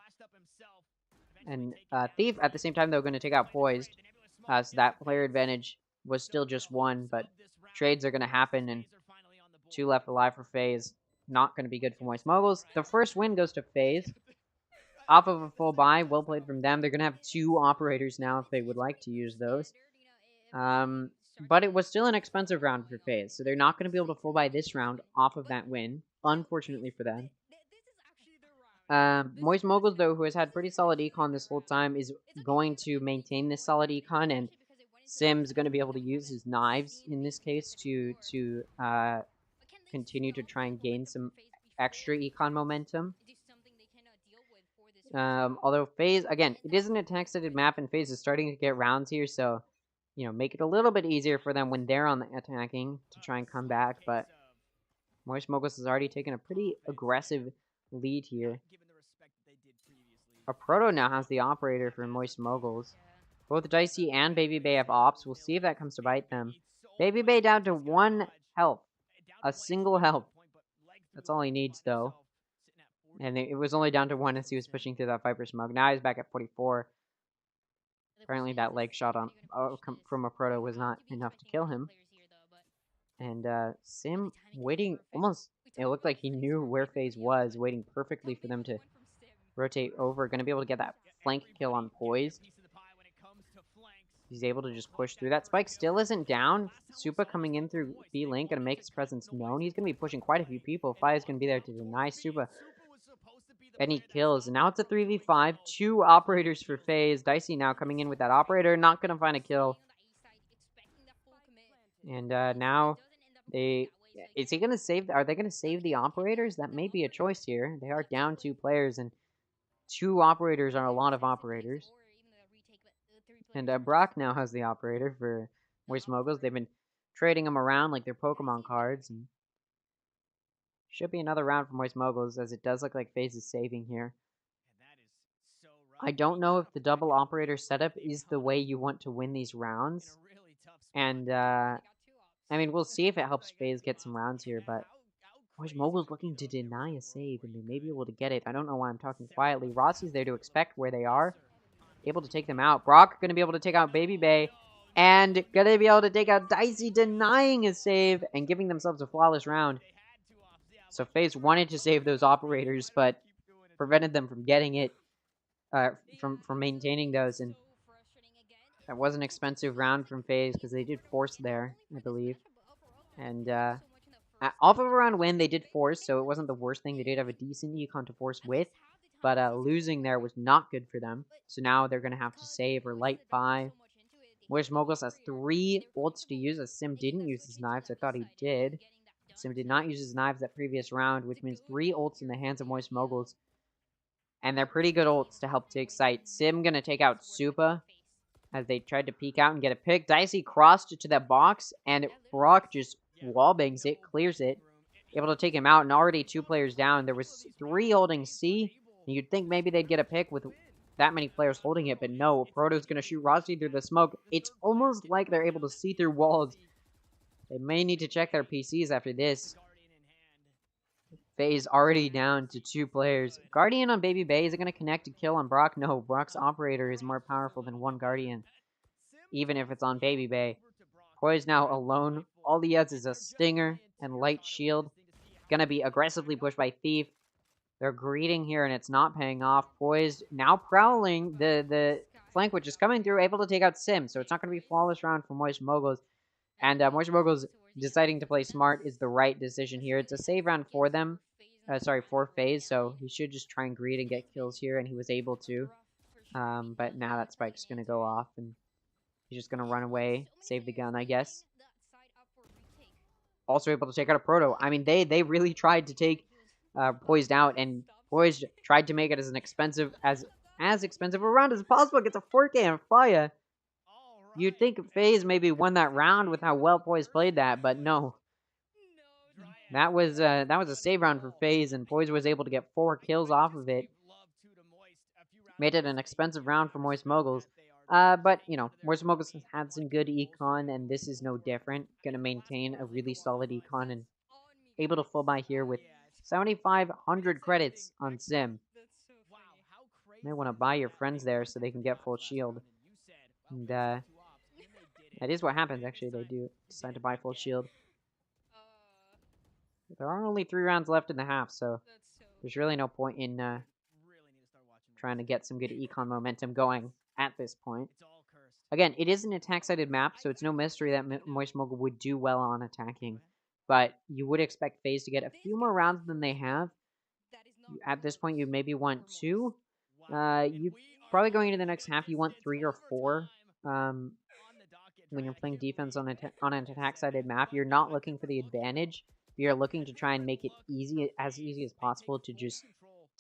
And Thief, at the same time, though, going to take out Poised. So that player advantage was still just 1, but trades are going to happen, and 2 left alive for Faze. Not going to be good for Moist Moguls. The first win goes to Faze. Off of a full buy, well played from them. They're going to have 2 operators now if they would like to use those. But it was still an expensive round for Faze, so they're not going to be able to full buy this round off of that win, unfortunately for them. Moist Moguls, though, who has had pretty solid econ this whole time, is going to maintain this solid econ, and Sim's going to be able to use his knives in this case to continue to try and gain some extra econ momentum. Although Faze, again, it is an attack-sided map, and Faze is starting to get rounds here, so, you know, make it a little bit easier for them when they're on the attacking to try and come back, but Moist Moguls has already taken a pretty aggressive lead here. A Proto now has the operator for Moist Moguls. Both Dicey and Baby Bay have ops. We'll see if that comes to bite them. Baby Bay down to 1 health. A single health. That's all he needs, though. And it was only down to 1 as he was pushing through that Viper Smoke. Now he's back at 44. Apparently that leg shot on from a Proto was not enough to kill him. And Sim waiting almost... It looked like he knew where Faze was, waiting perfectly for them to rotate over. Going to be able to get that flank kill on Poised. He's able to just push through. That Spike still isn't down. Supa coming in through B-Link, going to make his presence known. He's going to be pushing quite a few people. Fi is going to be there to deny Supa any kills. And now it's a 3v5. 2 operators for Faze. Dicey now coming in with that operator. Not going to find a kill. And now they... Is he going to save... Are they going to save the operators? That may be a choice here. They are down 2 players, and 2 operators are a lot of operators. And Brock now has the operator for Moist Moguls. They've been trading them around like they're Pokemon cards. And should be another round for Moist Moguls, as it does look like Faze is saving here. I don't know if the double operator setup is the way you want to win these rounds. And, I mean, we'll see if it helps Faze get some rounds here, but Moist Moguls looking to deny a save, and they may be able to get it. I don't know why I'm talking quietly. Rossi's there to expect where they are. Able to take them out. Brock going to be able to take out Baby Bay. And going to be able to take out Dicey, denying a save and giving themselves a flawless round. So Faze wanted to save those operators, but prevented them from getting it. From maintaining those. And that was an expensive round from Faze because they did force there, I believe. And off of a round win, they did force, so it wasn't the worst thing. They did have a decent econ to force with. But losing there was not good for them. So now they're going to have to save or light 5. Moist Moguls has 3 ults to use, as Sim didn't use his knives. I thought he did. Sim did not use his knives that previous round, which means 3 ults in the hands of Moist Moguls. And they're pretty good ults to help to excite. Sim going to take out Supa as they tried to peek out and get a pick. Dicey crossed it to that box, and Brock just wallbangs it, clears it. Able to take him out, and already 2 players down. There was 3 holding C. You'd think maybe they'd get a pick with that many players holding it, but no. Proto's going to shoot Rossi through the smoke. It's almost like they're able to see through walls. They may need to check their PCs after this. Faze already down to 2 players. Guardian on Baby Bay, is it going to connect to kill on Brock? No, Brock's operator is more powerful than 1 Guardian, even if it's on Baby Bay. Poise now alone. All he has is a Stinger and Light Shield. Going to be aggressively pushed by Thief. They're greeting here, and it's not paying off. Poised now prowling the flank, which is coming through, able to take out Sim. So it's not going to be a flawless round for Moist Moguls. And Moist Moguls deciding to play smart is the right decision here. It's a save round for them. Sorry, for Faze, so he should just try and greed and get kills here, and he was able to. But now that spike's going to go off, and he's just going to run away, save the gun, I guess. Also able to take out a Proto. I mean, they really tried to take Poised out, and Poised tried to make it as expensive a round as possible. Gets a 4K on Fire. You'd think FaZe maybe won that round with how well Poised played that, but no. That was a save round for FaZe, and Poised was able to get 4 kills off of it. Made it an expensive round for Moist Moguls. But, you know, Moist Moguls has had some good econ, and this is no different. Gonna maintain a really solid econ and able to full buy here with 7,500 credits on Sim. May want to buy your friends there so they can get full shield. And, that is what happens, actually. They do decide to buy full shield. There are only 3 rounds left in the half, so there's really no point in trying to get some good econ momentum going at this point. Again, it is an attack-sided map, so it's no mystery that Moist Mogul would do well on attacking. But you would expect FaZe to get a few more rounds than they have. At this point, you maybe want 2. You probably going into the next half, you want 3 or 4. When you're playing defense on an attack-sided map, you're not looking for the advantage. You're looking to try and make it easy as possible to just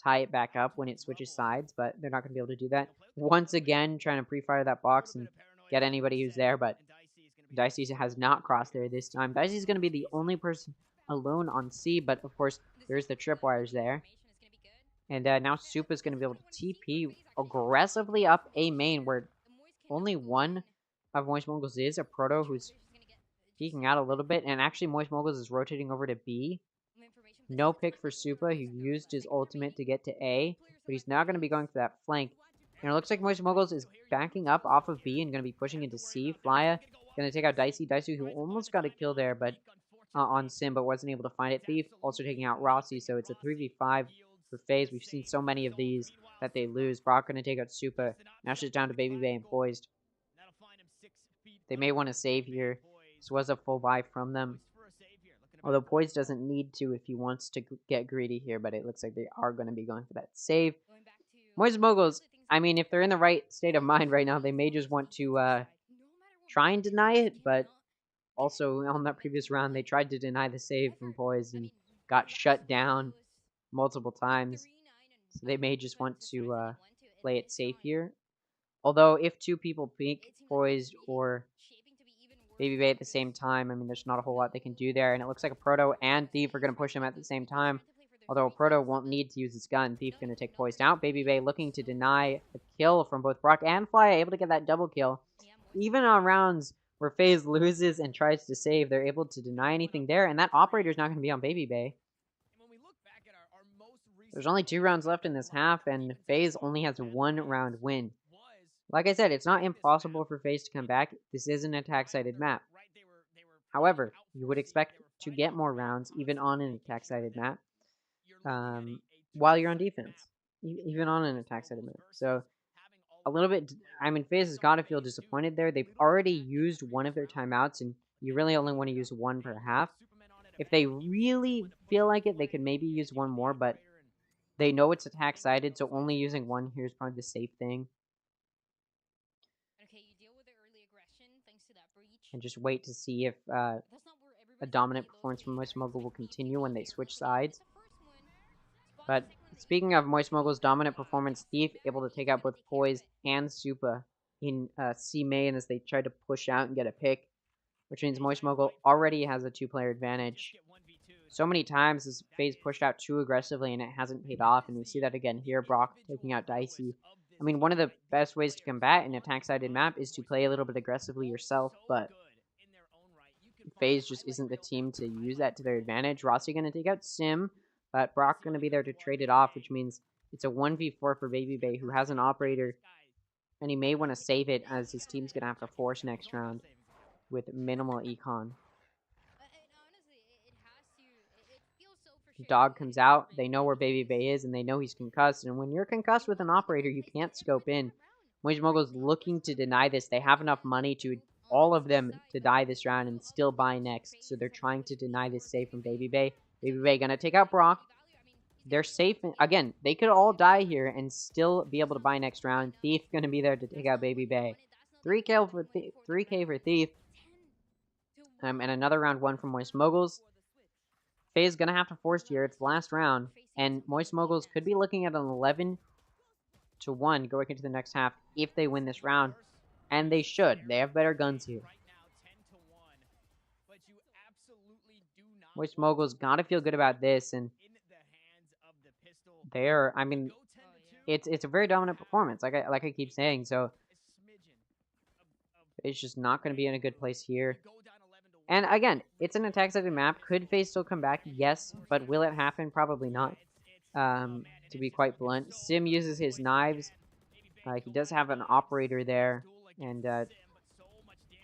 tie it back up when it switches sides, but they're not going to be able to do that. Once again, trying to pre-fire that box and get anybody who's there, but Dicey has not crossed there this time. Dicey's going to be the only person alone on C, but of course, there's the tripwires there. And now Supa's going to be able to TP aggressively up A main, where only one of Moist Moguls is a Proto who's peeking out a little bit, and actually Moist Moguls is rotating over to B. No pick for Supa, who used his ultimate to get to A, but he's now going to be going for that flank. And it looks like Moist Moguls is backing up off of B and going to be pushing into C. Flya going to take out Dicey. Dicey, who almost got a kill there, but on Sim, but wasn't able to find it. Thief also taking out Rossi, so it's a 3v5 for FaZe. We've seen so many of these that they lose. Brock going to take out Supa. Now she's down to Baby Bay and Poised. They may want to save here. This was a full buy from them. Although Poised doesn't need to if he wants to get greedy here, but it looks like they are going to be going for that save. Moist Moguls, I mean, if they're in the right state of mind right now, they may just want to try and deny it, but also on that previous round, they tried to deny the save from Poised and got shut down multiple times. So they may just want to play it safe here. Although, if 2 people peek, Poised or Baby Bay at the same time, I mean, there's not a whole lot they can do there. And it looks like a Proto and Thief are going to push him at the same time. Although a Proto won't need to use his gun. Thief going to take Poised out. Baby Bay looking to deny a kill from both Brock and Fly, able to get that double kill. Even on rounds where FaZe loses and tries to save, they're able to deny anything there. And that Operator's not going to be on Baby Bay. There's only 2 rounds left in this half, and FaZe only has 1 round win. Like I said, it's not impossible for FaZe to come back. This is an attack-sided map. However, you would expect to get more rounds, even on an attack-sided map, while you're on defense, even on an attack-sided map. So, a little bit, I mean, FaZe has got to feel disappointed there. They've already used one of their timeouts, and you really only want to use 1 per half. If they really feel like it, they could maybe use 1 more, but they know it's attack-sided, so only using 1 here is probably the safe thing. And just wait to see if a dominant performance from Moist Mogul will continue when they switch sides. But speaking of Moist Mogul's dominant performance, Thief able to take out both Poised and Supa in C main as they try to push out and get a pick, which means Moist Mogul already has a 2-player advantage. So many times this FaZe pushed out too aggressively and it hasn't paid off, and we see that again here. Brock taking out Dicey. I mean, one of the best ways to combat an attack-sided map is to play a little bit aggressively yourself, but FaZe just isn't the team to use that to their advantage. Rossi going to take out Sim, but Brock going to be there to trade it off, which means it's a 1v4 for Baby Bay, who has an Operator, and he may want to save it as his team's going to have to force next round with minimal econ. Dog comes out, they know where Baby Bay is, and they know he's concussed, and when you're concussed with an Operator, you can't scope in. Moist Mogul's looking to deny this. They have enough money to all of them to die this round and still buy next. So they're trying to deny this save from Baby Bay. Baby Bay gonna take out Brock. They're safe. Again, they could all die here and still be able to buy next round. Thief gonna be there to take out Baby Bay. 3K for 3K for Thief. And another round 1 from Moist Moguls. Faze gonna have to force here. It's the last round, and Moist Moguls could be looking at an 11-1 going into the next half if they win this round, and they should. They have better guns here. Moist Moguls gotta feel good about this, and they're, I mean, it's a very dominant performance, like I keep saying. So it's just not gonna be in a good place here. And again, it's an attack-sided map. Could Faze still come back? Yes. But will it happen? Probably not. To be quite blunt. Sim uses his knives. He does have an operator there. And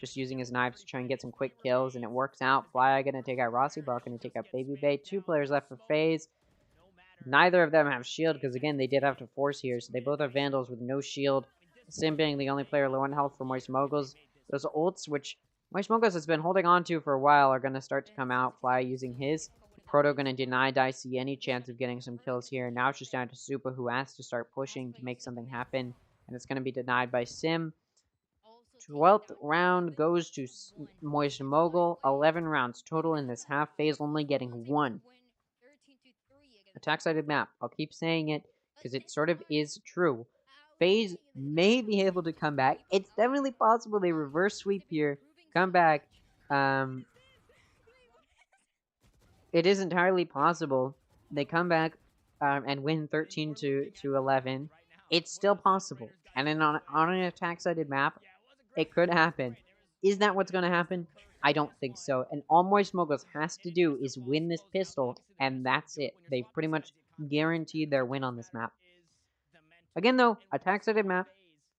just using his knives to try and get some quick kills. And it works out. Fly gonna take out Rossi. Brock gonna take out Baby Bay. 2 players left for Faze. Neither of them have shield because, again, they did have to force here. So they both have Vandals with no shield. Sim being the only player low on health for Moist Moguls. Those ults, which Moist Moguls has been holding on to for a while, are going to start to come out. Fly using his. Proto going to deny Dicey any chance of getting some kills here. Now it's just down to Supa, who has to start pushing to make something happen. And it's going to be denied by Sim. 12th round goes to Moist Mogul. 11 rounds total in this half. Faze only getting 1. Attack-sided map. I'll keep saying it because it sort of is true. Faze may be able to come back. It's definitely possible they reverse sweep here. Come back. It is entirely possible they come back and win 13 to 11. It's still possible, and then on an attack-sided map, it could happen. Is that what's going to happen? I don't think so. And all Moist Moguls has to do is win this pistol, and that's it. They've pretty much guaranteed their win on this map. Again, though, attack-sided map.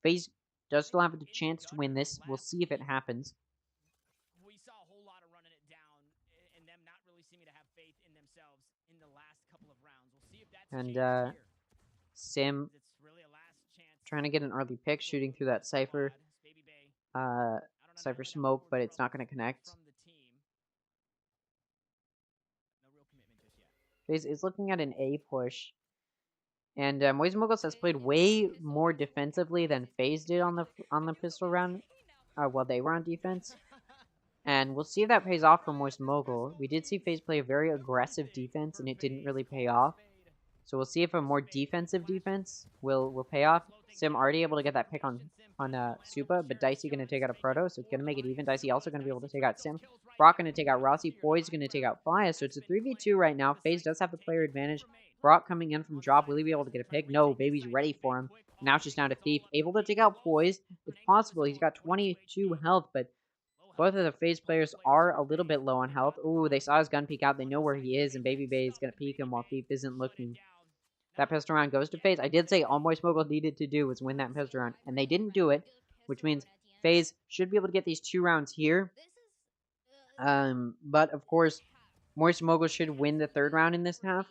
Faze does still have a chance to win this. We'll see if it happens. And Sim trying to get an early pick, shooting through that Cypher. Cypher smoke, but it's not going to connect. Faze is looking at an A push. And Moist Moguls has played way more defensively than Faze did on the pistol round while they were on defense. And we'll see if that pays off for Moist Mogul. We did see Faze play a very aggressive defense, and it didn't really pay off. So we'll see if a more defensive defense will pay off. Sim already able to get that pick on Supa, but Dicey going to take out a Proto, so it's going to make it even. Dicey also going to be able to take out Sim. Brock going to take out Rossi. Poise going to take out Faya, so it's a 3v2 right now. Faze does have the player advantage. Brock coming in from drop. Will he be able to get a pick? No, Baby's ready for him. Now it's just down to Thief. Able to take out Poise. It's possible. He's got 22 health, but both of the Faze players are a little bit low on health. Ooh, they saw his gun peek out. They know where he is, and Baby Bay is going to peek him while Thief isn't looking. That pistol round goes to Faze. I did say all Moist Mogul needed to do was win that pistol round, and they didn't do it, which means Faze should be able to get these 2 rounds here. But of course, Moist Mogul should win the 3rd round in this half.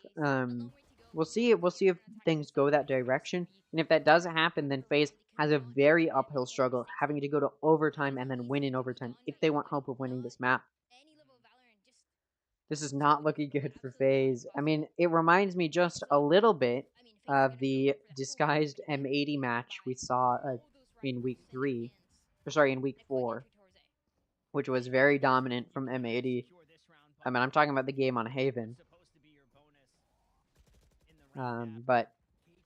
We'll see. We'll see if things go that direction, and if that does happen, then Faze has a very uphill struggle, having to go to overtime and then win in overtime if they want hope of winning this map. This is not looking good for Faze. I mean, it reminds me just a little bit of the disguised M80 match we saw in week 3. Sorry, in week 4. Which was very dominant from M80. I mean, I'm talking about the game on Haven. But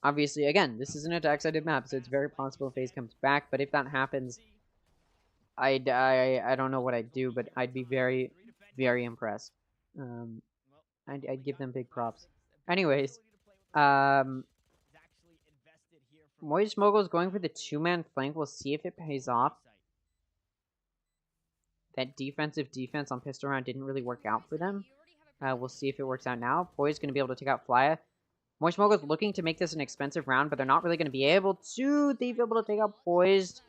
obviously, again, this is an attack-sided map, so it's very possible Faze comes back. But if that happens, I don't know what I'd do, but I'd be very, very impressed. I'd give them big props. Anyways, Moist Mogul's going for the 2-man flank. We'll see if it pays off. That defensive defense on pistol round didn't really work out for them. We'll see if it works out now. Poise going to be able to take out Flya. Moist Mogul's looking to make this an expensive round, but they're not really going to be able to. Thief able to take out Poised.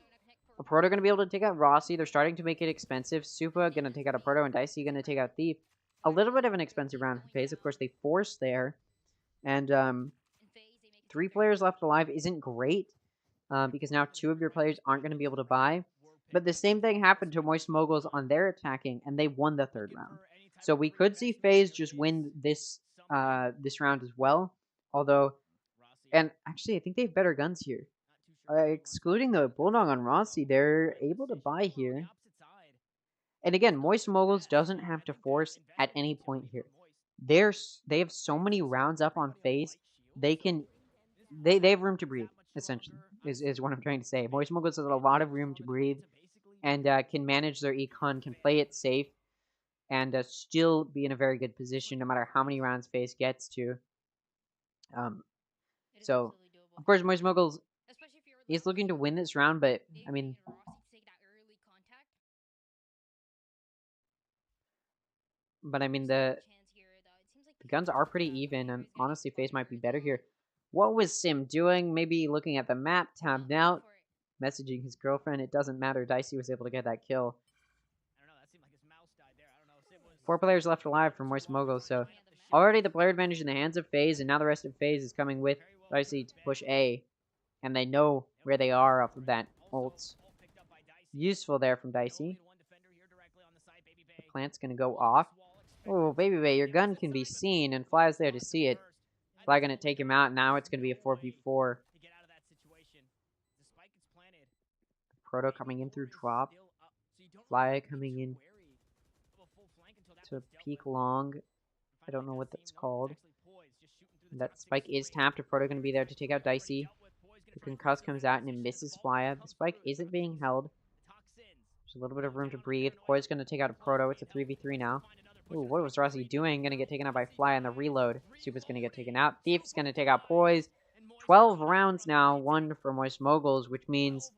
A Proto going to be able to take out Rossi. They're starting to make it expensive. Supa going to take out a Proto, and Dicey going to take out Thief. A little bit of an expensive round for Faze. Of course, they forced there. And 3 players left alive isn't great, because now 2 of your players aren't going to be able to buy. But the same thing happened to Moist Moguls on their attacking, and they won the third round. So we could see FaZe just win this this round as well. Although, and actually, I think they have better guns here. Excluding the Bulldog on Rossi, they're able to buy here. And again, Moist Moguls doesn't have to force at any point here. They have so many rounds up on FaZe, they have room to breathe. Essentially, is what I'm trying to say. Moist Moguls has a lot of room to breathe, and can manage their econ, can play it safe, and still be in a very good position no matter how many rounds FaZe gets to. So of course, Moist Moguls is looking to win this round, but I mean, the guns are pretty even, and honestly, FaZe might be better here. What was Sim doing? Maybe looking at the map, tabbed out, messaging his girlfriend. It doesn't matter. Dicey was able to get that kill. 4 players left alive for Moist Mogul, so already the player advantage in the hands of FaZe, and now the rest of FaZe is coming with Dicey to push A, and they know where they are off of that ult. Useful there from Dicey. The plant's gonna go off. Oh, Baby Bay, your gun can be seen, and Fly's there to see it. Fly gonna take him out. Now it's gonna be a 4v4. Proto coming in through drop. Fly coming in to peek long. I don't know what that's called. That spike is tapped. Proto gonna be there to take out Dicey. The concuss comes out and it misses Flya. The spike isn't being held. There's a little bit of room to breathe. Koi's gonna take out a Proto. It's a 3v3 now. Ooh, what was Rossi doing? Gonna get taken out by Fly on the reload. Super's gonna get taken out. Thief's gonna take out Poise. 12 rounds now, 1 for Moist Moguls, which means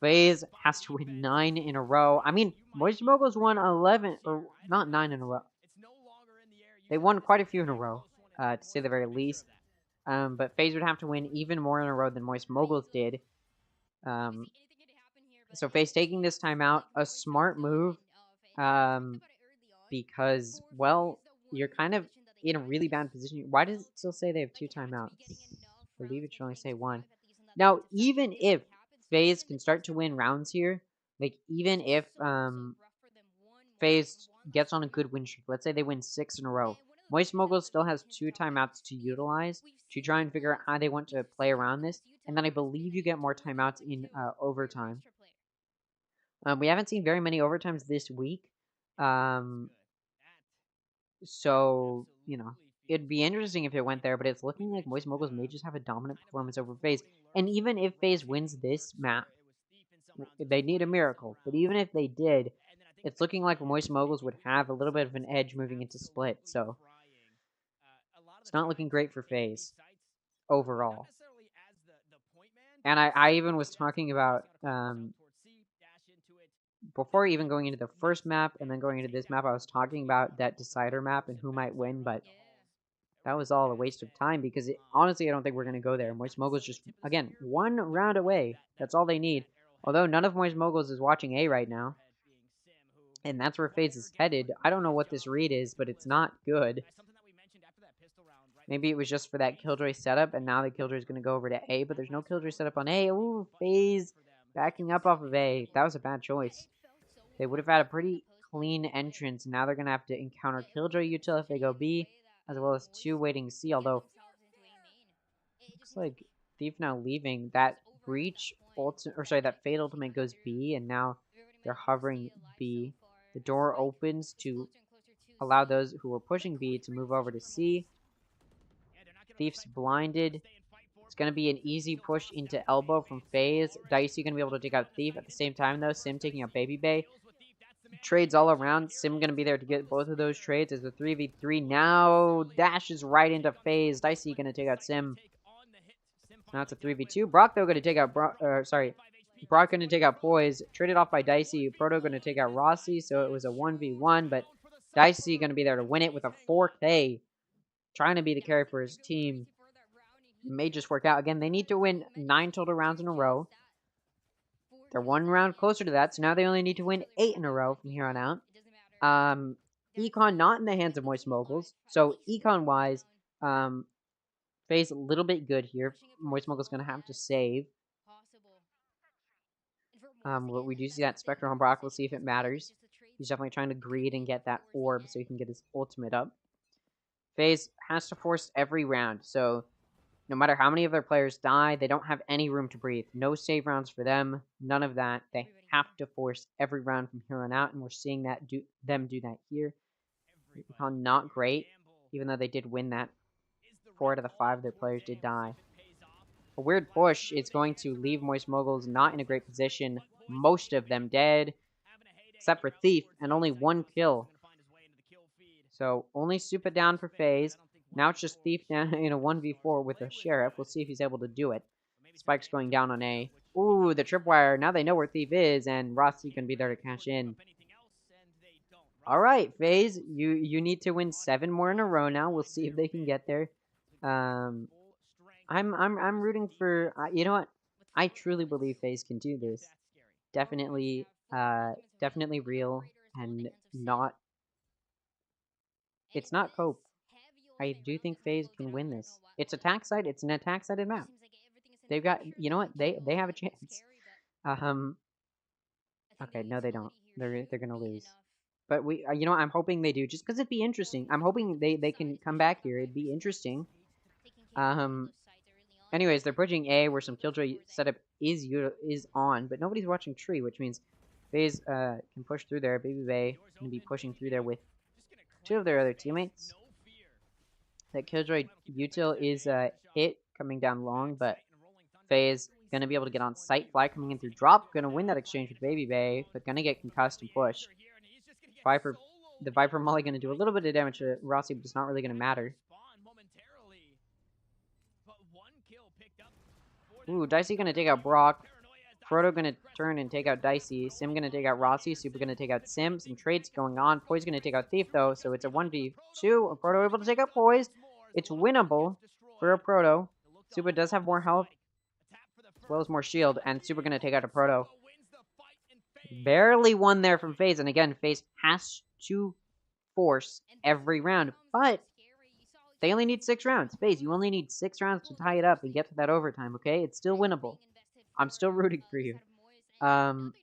FaZe has to win 9 in a row. I mean, Moist Moguls won 11, or not 9 in a row. They won quite a few in a row, to say the very least. But FaZe would have to win even more in a row than Moist Moguls did. So FaZe taking this timeout, a smart move. Because, well, you're kind of in a really bad position. Why does it still say they have 2 timeouts? I believe it should only say 1. Now, even if FaZe can start to win rounds here, like, even if FaZe gets on a good win streak, let's say they win 6 in a row, Moist Mogul still has 2 timeouts to utilize to try and figure out how they want to play around this, and then I believe you get more timeouts in overtime. We haven't seen very many overtimes this week. So, you know, it'd be interesting if it went there, but it's looking like Moist Moguls may just have a dominant performance over FaZe. And even if FaZe wins this map, they need a miracle. But even if they did, it's looking like Moist Moguls would have a little bit of an edge moving into Split. So, it's not looking great for FaZe overall. And I even was talking about, before even going into the first map and then going into this map, I was talking about that decider map and who might win, but that was all a waste of time because honestly, I don't think we're going to go there. Moist Moguls just, again, 1 round away. That's all they need. Although none of Moist Moguls is watching A right now. And that's where FaZe is headed. I don't know what this read is, but it's not good. Maybe it was just for that Killjoy setup, and now the Killjoy is going to go over to A, but there's no Killjoy setup on A. Ooh, FaZe backing up off of A. That was a bad choice. They would have had a pretty clean entrance. Now they're going to have to encounter Killjoy util if they go B, as well as 2 waiting C, although looks like Thief now leaving. That breach that Fade Ultimate goes B, and now they're hovering B. The door opens to allow those who were pushing B to move over to C. Thief's blinded. It's going to be an easy push into elbow from FaZe. Dicey going to be able to take out Thief. At the same time, though, Sim taking out Baby Bay. Trades all around. Sim going to be there to get both of those trades. As a 3v3 now. Dashes right into FaZe. Dicey going to take out Sim. Now it's a 3v2. Brock, though, going to take out Brock going to take out Poise. Traded off by Dicey. Proto going to take out Rossi. So it was a 1v1. But Dicey going to be there to win it with a 4K. Trying to be the carry for his team. It may just work out. Again, they need to win 9 total rounds in a row. They're 1 round closer to that, so now they only need to win 8 in a row from here on out. Econ not in the hands of Moist Moguls. So, econ-wise, FaZe a little bit good here. Moist Moguls going to have to save. But we do see that Spectre on Brock. We'll see if it matters. He's definitely trying to greed and get that orb so he can get his ultimate up. FaZe has to force every round, so no matter how many of their players die, they don't have any room to breathe. No save rounds for them, none of that. They have to force every round from here on out, and we're seeing that them do that here. Recon not great, even though they did win that. 4 out of the 5 of their players did die. A weird push is going to leave Moist Moguls not in a great position. Most of them dead, except for Thief, and only 1 kill. So only Supa down for FaZe. Now it's just Thief down in a 1v4 with a Sheriff. We'll see if he's able to do it. Spike's going down on A. Ooh, the tripwire. Now they know where Thief is, and Rossi can be there to cash in. Alright, FaZe, you need to win 7 more in a row now. We'll see if they can get there. I'm rooting for you know what? I truly believe FaZe can do this. Definitely definitely real and not it's not cope. I do think FaZe can win this. It's attack side, it's an attack sided map. They've got you know what? They have a chance. Okay, no they don't. They're gonna lose. But we you know what, I'm hoping they do just because it'd be interesting. I'm hoping they can come back here. It'd be interesting. Anyways, they're pushing A where some Killjoy setup is on, but nobody's watching Tree, which means FaZe can push through there. Baby Bay can be pushing through there with 2 of their other teammates. That Killjoy util is hit coming down long, but FaZe gonna be able to get on site. Fly coming in through drop, gonna win that exchange with Baby Bay, but gonna get concussed and push. The Viper Molly gonna do a little bit of damage to Rossi, but it's not really gonna matter. Ooh, Dicey gonna take out Brock. Proto gonna turn and take out Dicey. Sim gonna take out Rossi. Super gonna take out Sim. Some trades going on. Poise gonna take out Thief though, so it's a 1v2. A Proto able to take out Poise. It's winnable for a Proto. Super does have more health, as well as more shield, and Super gonna take out a Proto. Barely won there from FaZe, and again, FaZe has to force every round, but they only need 6 rounds. FaZe, you only need 6 rounds to tie it up and get to that overtime, okay? It's still winnable. I'm still rooting for you. And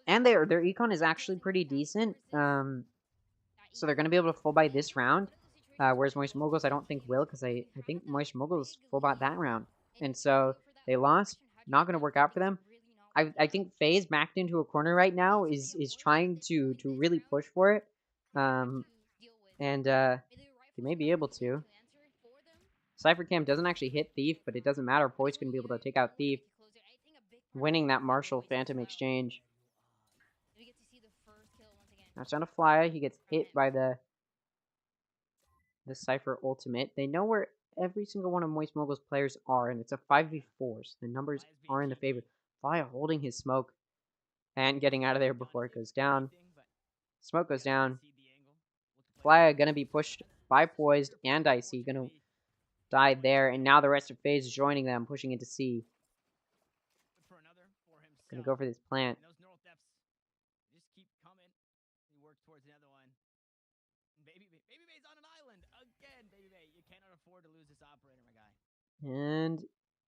their econ is actually pretty decent. So they're going to be able to full buy this round. Whereas Moist Moguls, I don't think will, because I think Moist Moguls full bought that round. And so they lost. Not going to work out for them. I think FaZe backed into a corner right now is trying to really push for it. They may be able to. Cypher Cam doesn't actually hit Thief, but it doesn't matter. Poise going to be able to take out Thief. Winning that Marshall Phantom exchange. Now it's down to Fly. He gets hit by the Cypher ultimate. They know where every single one of Moist Moguls players are, and it's a 5v4, so the numbers are in the favor. Fly holding his smoke and getting out of there before it goes down. Smoke goes down. Fly gonna be pushed by Poised and Icy. Gonna die there, and now the rest of FaZe is joining them, pushing into C. Gonna go for this plant. And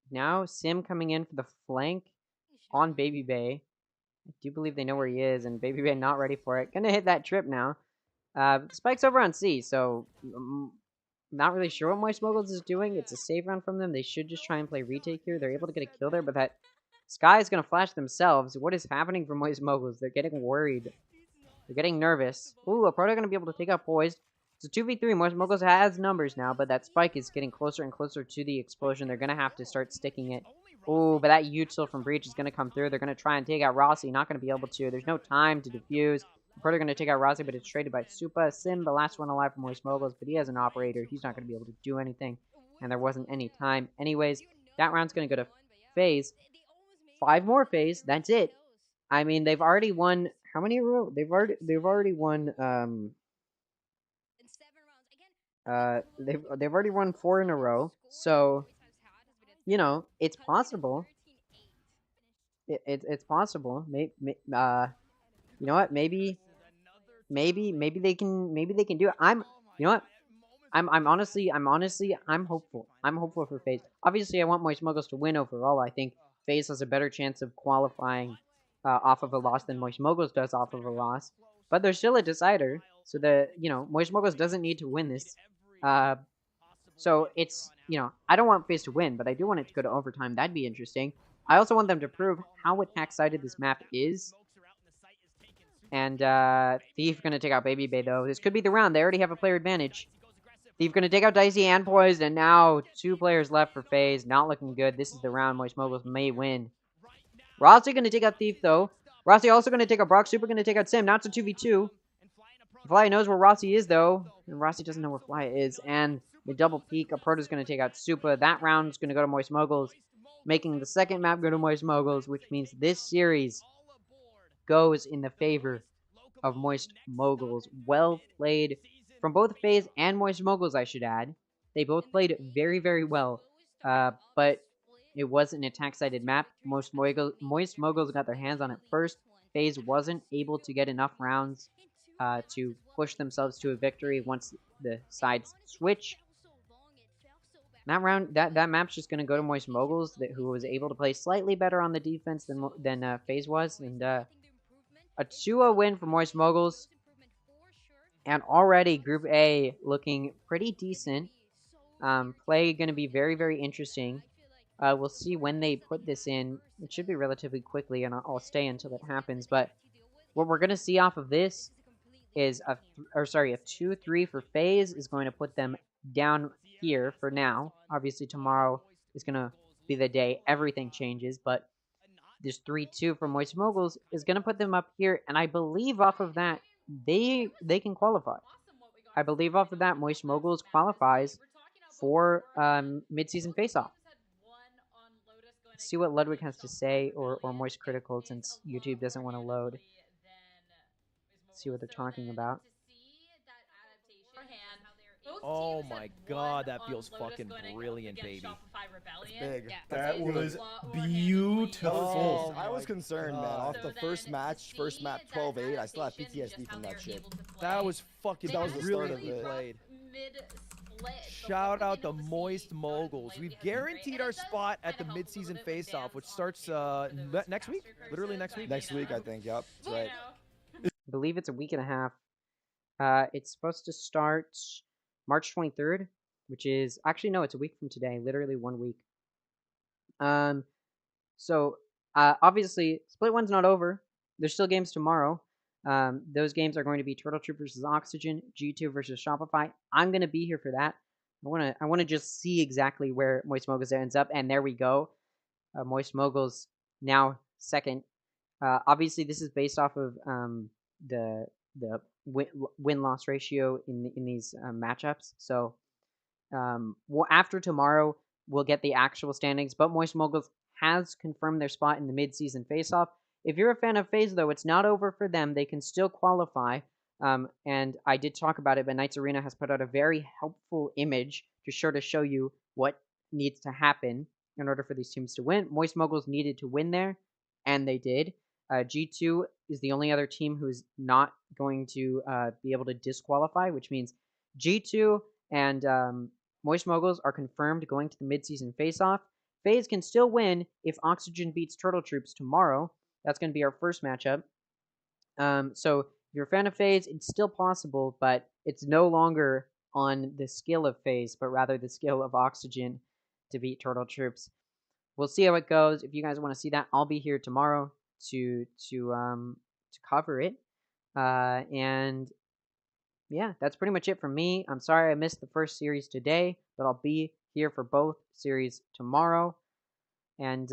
now Sim coming in for the flank on Baby Bay. I do believe they know where he is, and Baby Bay not ready for it. Gonna hit that trip now. Spike's over on C, so not really sure what Moist Moguls is doing. It's a save round from them. They should just try and play retake here. They're able to get a kill there, but that Sky is gonna flash themselves. What is happening for Moist Moguls? They're getting worried. They're getting nervous. Ooh, a Proto gonna be able to take out Poised. It's a 2v3. Moist Moguls has numbers now, but that Spike is getting closer and closer to the explosion. They're gonna have to start sticking it. Ooh, but that util from Breach is gonna come through. They're gonna try and take out Rossi. Not gonna be able to. There's no time to defuse. Proto gonna take out Rossi, but it's traded by Supa. Sim, the last one alive from Moist Moguls, but he has an operator. He's not gonna be able to do anything, and there wasn't any time. Anyways, that round's gonna go to FaZe. 5 more FaZe. That's it. I mean, they've already won. How many in a row? They've already won. They've already won 4 in a row. So, you know, it's possible. It's possible. You know what? Maybe they can do it. You know what? I'm honestly hopeful. I'm hopeful for FaZe. Obviously, I want Moist Moguls to win overall. I think FaZe has a better chance of qualifying off of a loss than Moist Moguls does off of a loss. But there's still a decider, so that Moist Moguls doesn't need to win this. So it's I don't want FaZe to win, but I do want it to go to overtime. That'd be interesting. I also want them to prove how attack-sided this map is. And Thief gonna take out Baby Bay though. This could be the round. They already have a player advantage. Thief gonna take out Dicey and Poised, and now 2 players left for FaZe. Not looking good. This is the round Moist Moguls may win. Rossi gonna take out Thief though. Rossi also gonna take out Brock. Super gonna take out Sim. Now it's a 2v2. Fly knows where Rossi is though, and Rossi doesn't know where Fly is. And the double peek. A Proto's gonna take out Super. That round's gonna go to Moist Moguls, making the second map go to Moist Moguls, which means this series goes in the favor of Moist Moguls. Well played from both FaZe and Moist Moguls, I should add. They both played very, very well, but it was an attack-sided map. Moist Moguls got their hands on it first. FaZe wasn't able to get enough rounds to push themselves to a victory once the sides switched. That round, that map's just going to go to Moist Moguls, who was able to play slightly better on the defense than FaZe was, and a 2-0 win for Moist Moguls. And already Group A looking pretty decent. Play going to be very, very interesting. We'll see when they put this in. It should be relatively quickly, and I'll stay until it happens. But what we're going to see off of this is a 2-3 for FaZe is going to put them down here for now. Obviously, tomorrow is going to be the day everything changes, but this 3-2 for Moist Moguls is going to put them up here, and I believe off of that, they can qualify. I believe off of that, Moist Moguls qualifies for mid-season face-off. Let's see what Ludwig has to say, or Moist Critical, since YouTube doesn't want to load. Let's see what they're talking about. Oh my god, that feels fucking brilliant, baby. It's big. That was beautiful. I was concerned, man. Off the first map, 12-8, I still have PTSD from that shit. That was fucking That was the start of brilliantly it. played. Shout out the Moist Moguls. We've guaranteed our spot at the mid-season face-off, which starts next week? Literally next week? Next week, I think. Yep, that's right. I believe it's a week and a half. It's supposed to start March 23rd, which is actually no, it's a week from today. Literally 1 week. So obviously, Split 1's not over. There's still games tomorrow. Those games are going to be Turtle Troop versus Oxygen, G2 versus Shopify. I'm going to be here for that. I want to just see exactly where Moist Moguls ends up, and there we go. Moist Moguls now second. Obviously, this is based off of the win-loss ratio in these matchups. So after tomorrow, we'll get the actual standings. But Moist Moguls has confirmed their spot in the mid-season face-off. If you're a fan of FaZe, though, it's not over for them. They can still qualify. And I did talk about it, but Knights Arena has put out a very helpful image to show you what needs to happen in order for these teams to win. Moist Moguls needed to win there, and they did. G2 is the only other team who's not going to be able to disqualify, which means G2 and Moist Moguls are confirmed going to the mid-season face-off. FaZe can still win if Oxygen beats Turtle Troops tomorrow. That's going to be our first matchup. So if you're a fan of FaZe, it's still possible, but it's no longer on the skill of FaZe, but rather the skill of Oxygen to beat Turtle Troops. We'll see how it goes. If you guys want to see that, I'll be here tomorrow to cover it. And yeah, that's pretty much it from me. I'm sorry I missed the first series today, but I'll be here for both series tomorrow. And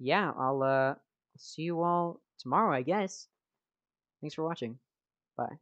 yeah, I'll see you all tomorrow, I guess. Thanks for watching. Bye.